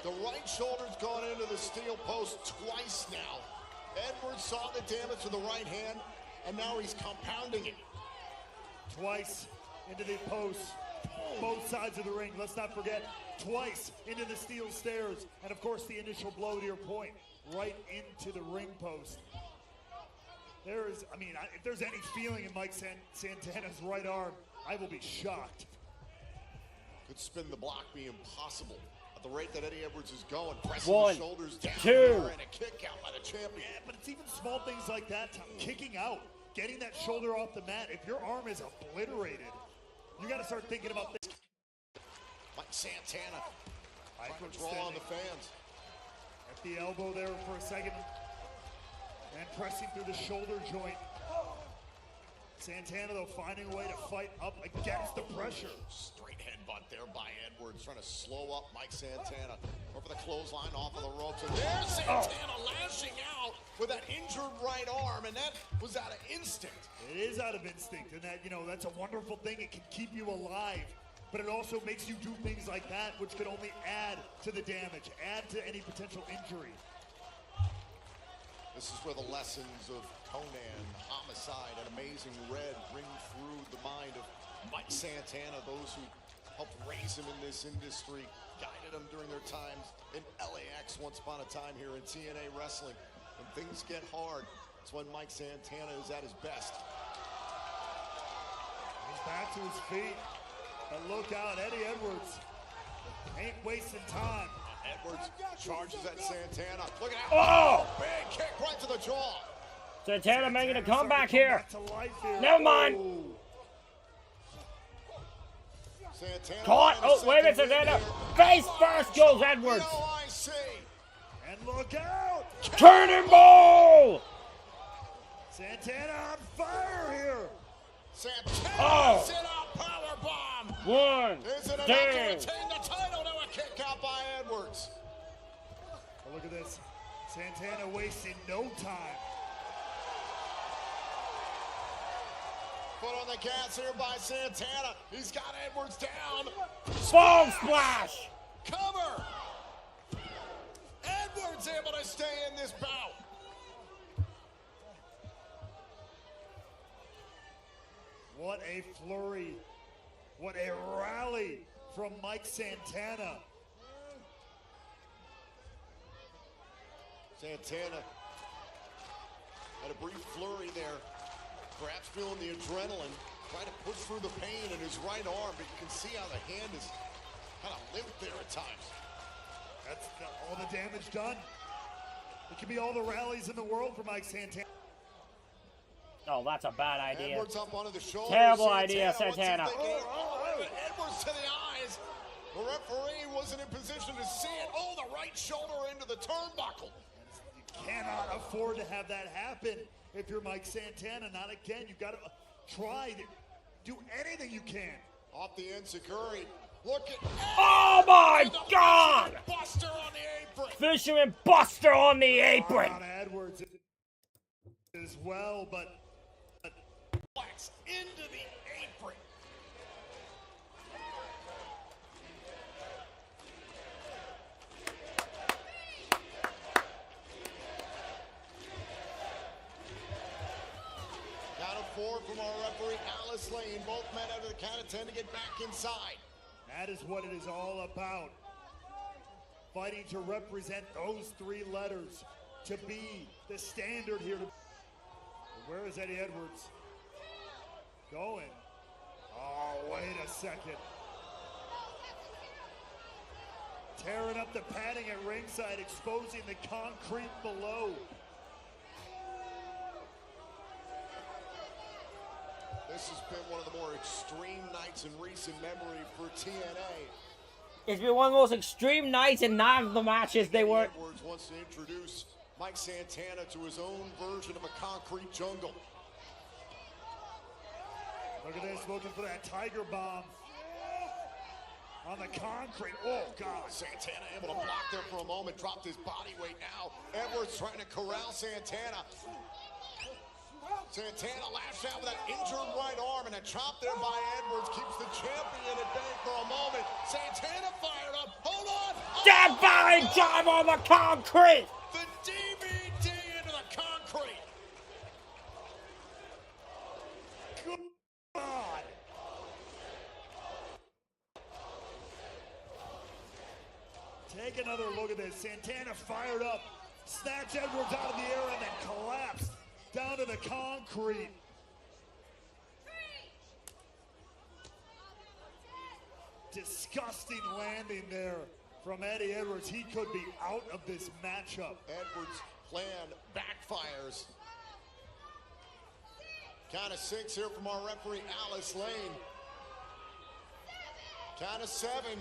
[SPEAKER 2] The right shoulder's gone into the steel post twice now. Edwards saw the damage to the right hand, and now he's compounding it.
[SPEAKER 1] Twice into the post, both sides of the ring. Let's not forget, twice into the steel stairs, and of course the initial blow, to your point, right into the ring post. There is, I mean, if there's any feeling in Mike Santana's right arm, I will be shocked.
[SPEAKER 2] Could spin the block be impossible at the rate that Eddie Edwards is going, pressing
[SPEAKER 4] One,
[SPEAKER 2] the shoulders down
[SPEAKER 4] two.
[SPEAKER 2] there, and a kick out by the champion.
[SPEAKER 1] Yeah, but it's even small things like that, Tom. Kicking out, getting that shoulder off the mat. If your arm is obliterated, you got to start thinking about this.
[SPEAKER 2] Mike Santana trying to draw on the fans.
[SPEAKER 1] At the elbow there for a second, and pressing through the shoulder joint. Santana, though, finding a way to fight up against the pressure.
[SPEAKER 2] Straight headbutt there by Edwards, trying to slow up Mike Santana. Over the clothesline, off of the ropes, and there's Santana lashing out with that injured right arm, and that was out of instinct.
[SPEAKER 1] It is out of instinct, and that, you know, that's a wonderful thing. It can keep you alive, but it also makes you do things like that, which could only add to the damage, add to any potential injury.
[SPEAKER 2] This is where the lessons of Conan, Homicide, and Amazing Red ring through the mind of Mike Santana, those who helped raise him in this industry, guided him during their times in LAX once upon a time here in TNA Wrestling. When things get hard, it's when Mike Santana is at his best.
[SPEAKER 1] He's back to his feet, but look out, Eddie Edwards ain't wasting time.
[SPEAKER 2] Edwards charges at Santana. Look at that.
[SPEAKER 4] Oh!
[SPEAKER 2] Big kick right to the jaw.
[SPEAKER 4] Santana making a comeback here.
[SPEAKER 1] Here.
[SPEAKER 4] Never mind.
[SPEAKER 2] Santana
[SPEAKER 4] Caught. Oh, wait a minute, Santana. Face first goes Edwards.
[SPEAKER 1] And look out.
[SPEAKER 4] Cannonball!
[SPEAKER 1] Santana on fire here.
[SPEAKER 2] Santana sit out powerbomb.
[SPEAKER 4] One,
[SPEAKER 2] Is it enough
[SPEAKER 4] two.
[SPEAKER 2] to retain the title? No, a kick out by Edwards.
[SPEAKER 1] Oh, look at this. Santana wasting no time.
[SPEAKER 2] Foot on the gas here by Santana. He's got Edwards down.
[SPEAKER 4] Bomb splash.
[SPEAKER 2] Cover. Edwards able to stay in this bout.
[SPEAKER 1] What a flurry. What a rally from Mike Santana.
[SPEAKER 2] Santana had a brief flurry there, perhaps feeling the adrenaline, trying to push through the pain in his right arm, but you can see how the hand is kind of limp there at times.
[SPEAKER 1] That's all the damage done. It could be all the rallies in the world for Mike Santana.
[SPEAKER 4] Oh, that's a bad idea.
[SPEAKER 2] Edwards up onto the shoulder.
[SPEAKER 4] Terrible idea, Santana.
[SPEAKER 2] Edwards to the eyes. The referee wasn't in position to see it. Oh, the right shoulder into the turnbuckle.
[SPEAKER 1] You cannot afford to have that happen if you're Mike Santana. Not again. You've got to try to do anything you can.
[SPEAKER 2] Off the Enziguri. Look at.
[SPEAKER 4] Oh my God!
[SPEAKER 2] Buster on the apron.
[SPEAKER 4] Fisherman Buster on the apron.
[SPEAKER 1] Edwards as well, but
[SPEAKER 2] flex into the apron. Count of 4 from our referee, Alice Lane. Both men out of the count of 10 to get back inside.
[SPEAKER 1] that is what it is all about. Fighting to represent those 3 letters, to be the standard here. Where is Eddie Edwards going? Oh, wait a second. Tearing up the padding at ringside, exposing the concrete below.
[SPEAKER 2] This this has been one of the more extreme nights in recent memory for TNA.
[SPEAKER 4] It's been one of the most extreme nights, and none of the matches they were.
[SPEAKER 2] Edwards wants to introduce Mike Santana to his own version of a concrete jungle.
[SPEAKER 1] Look at this, looking for that tiger bomb on the concrete. Oh, God.
[SPEAKER 2] Santana able to block there for a moment, dropped his body weight now. Edwards trying to corral Santana. Santana lashed out with that injured right arm, and a chop there by Edwards keeps the champion at bay for a moment. Santana fired up. Hold on.
[SPEAKER 4] Dead body drive on the concrete.
[SPEAKER 2] The DVD into the concrete.
[SPEAKER 1] Good God. Take another look at this. Santana fired up, snatched Edwards out of the air, and then collapsed down to the concrete. Disgusting landing there from Eddie Edwards. He could be out of this matchup.
[SPEAKER 2] Edwards' plan backfires. Count of 6 here from our referee, Alice Lane. Count of 7.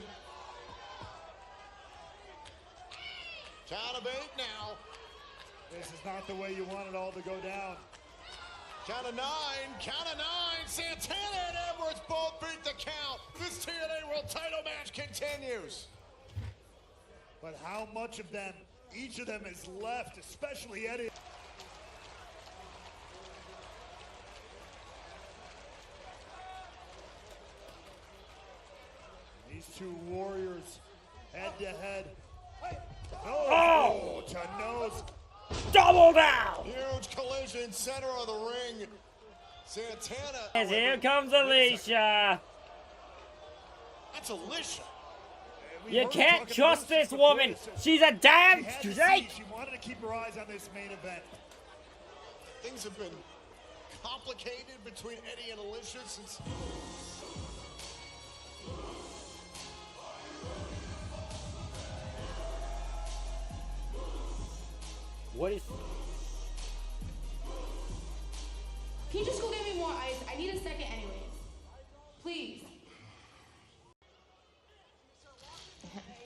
[SPEAKER 2] Count of 8 now.
[SPEAKER 1] This is not the way you want it all to go down.
[SPEAKER 2] Count of 9. Count of 9. Santana and Edwards both beat the count. This TNA World Title match continues.
[SPEAKER 1] But how much of them, each of them is left, especially Eddie. These two warriors head to head. Oh, to nose.
[SPEAKER 4] Double down.
[SPEAKER 2] Huge collision, center of the ring. Santana.
[SPEAKER 4] As here comes Alicia.
[SPEAKER 2] That's Alicia.
[SPEAKER 4] You can't trust this woman. She's a damn straight.
[SPEAKER 1] She wanted to keep her eyes on this main event.
[SPEAKER 2] Things have been complicated between Eddie and Alicia since.
[SPEAKER 4] What is?
[SPEAKER 15] Can you just go get me more ice? I need a second anyways. Please.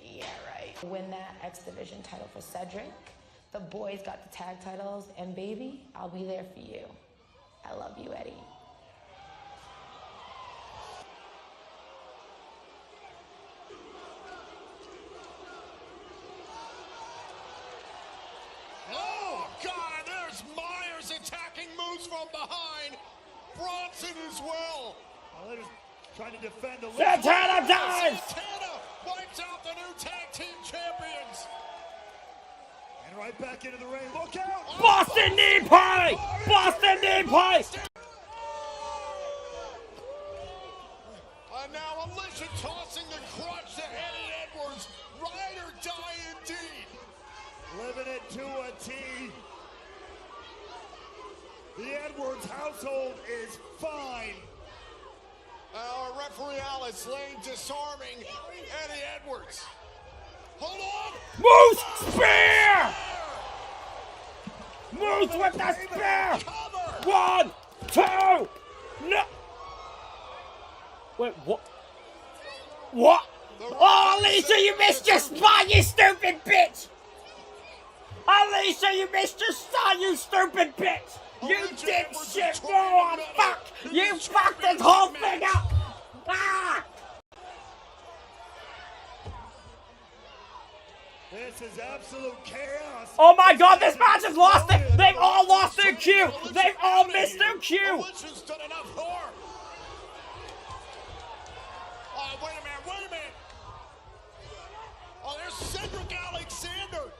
[SPEAKER 15] Yeah, right. Win that X Division title for Cedric. The boys got the tag titles, and baby, I'll be there for you. I love you, Eddie.
[SPEAKER 2] Oh, God, there's Myers attacking moves from behind. Bronson as well.
[SPEAKER 1] They're just trying to defend the
[SPEAKER 4] Santana dies.
[SPEAKER 2] Santana wipes out the new tag team champions.
[SPEAKER 1] And right back into the ring. Look out!
[SPEAKER 4] Boston knee pie. Boston knee pie.
[SPEAKER 2] And now Alicia tossing the crutch to Eddie Edwards. Ride or die indeed.
[SPEAKER 1] Living it to a T. The Edwards household is fine.
[SPEAKER 2] Our referee Alice Lane disarming Eddie Edwards. Hold on.
[SPEAKER 4] Moose spear. Moose with the spear. 1, 2. No. Wait, what? What? Oh, Alicia, you missed your spot, you stupid bitch! Alicia, you missed your spot, you stupid bitch! You dipshit moron! Fuck! You fucked this whole thing up! Ah!
[SPEAKER 1] This is absolute chaos.
[SPEAKER 4] Oh my God, this match has lost it! They've all lost their cue! They've all missed their cue!
[SPEAKER 2] Alicia's done enough harm. Oh, wait a minute. Oh, there's Cedric Alexander.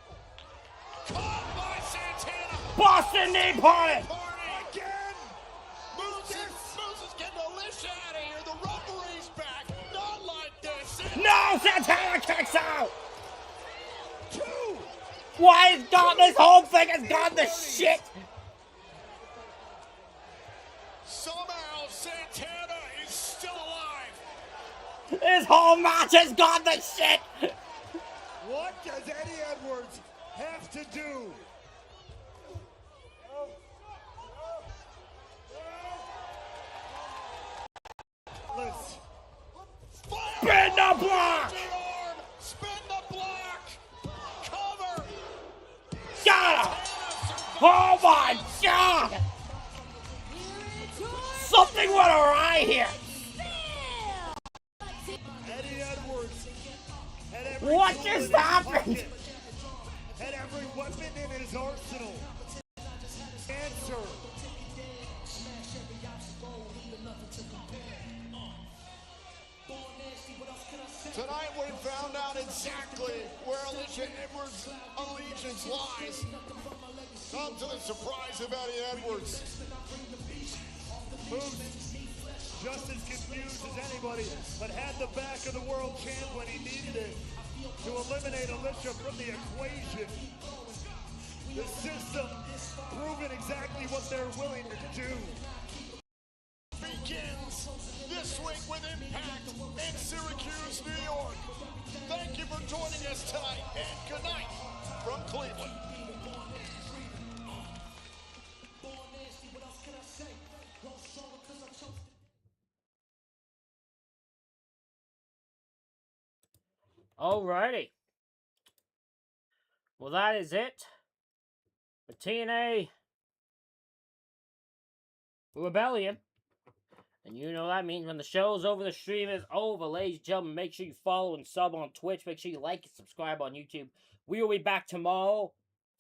[SPEAKER 2] Caught by Santana.
[SPEAKER 4] Boston knee party!
[SPEAKER 2] Again. Moose is getting Alicia out of here. The referee's back. Not like this.
[SPEAKER 4] No, Santana kicks out!
[SPEAKER 1] 2.
[SPEAKER 4] Why has gone? This whole thing has gone to shit!
[SPEAKER 2] Somehow Santana is still alive.
[SPEAKER 4] This whole match has gone to shit!
[SPEAKER 1] What does Eddie Edwards have to do?
[SPEAKER 4] God! Something went awry here!
[SPEAKER 1] Eddie Edwards had every
[SPEAKER 4] What
[SPEAKER 1] tool
[SPEAKER 4] just
[SPEAKER 1] in his
[SPEAKER 4] happened?
[SPEAKER 1] pocket, had every weapon in his arsenal. Answer.
[SPEAKER 2] Tonight we found out exactly where Alicia Edwards' allegiance lies. Come to the surprise of Eddie Edwards.
[SPEAKER 1] Moose, just as confused as anybody, but had the back of the world champ when he needed it to eliminate Alicia from the equation. The system proving exactly what they're willing to do.
[SPEAKER 2] Begins this week with Impact in Syracuse, New York. Thank you for joining us tonight, and good night from Cleveland.
[SPEAKER 4] Alrighty. Well, that is it for TNA Rebellion. And you know that means when the show's over, the stream is over. Ladies and gentlemen, make sure you follow and sub on Twitch. Make sure you like and subscribe on YouTube. We will be back tomorrow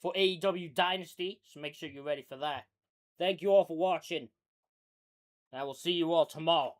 [SPEAKER 4] for AEW Dynasty, so make sure you're ready for that. Thank you all for watching. And I will see you all tomorrow.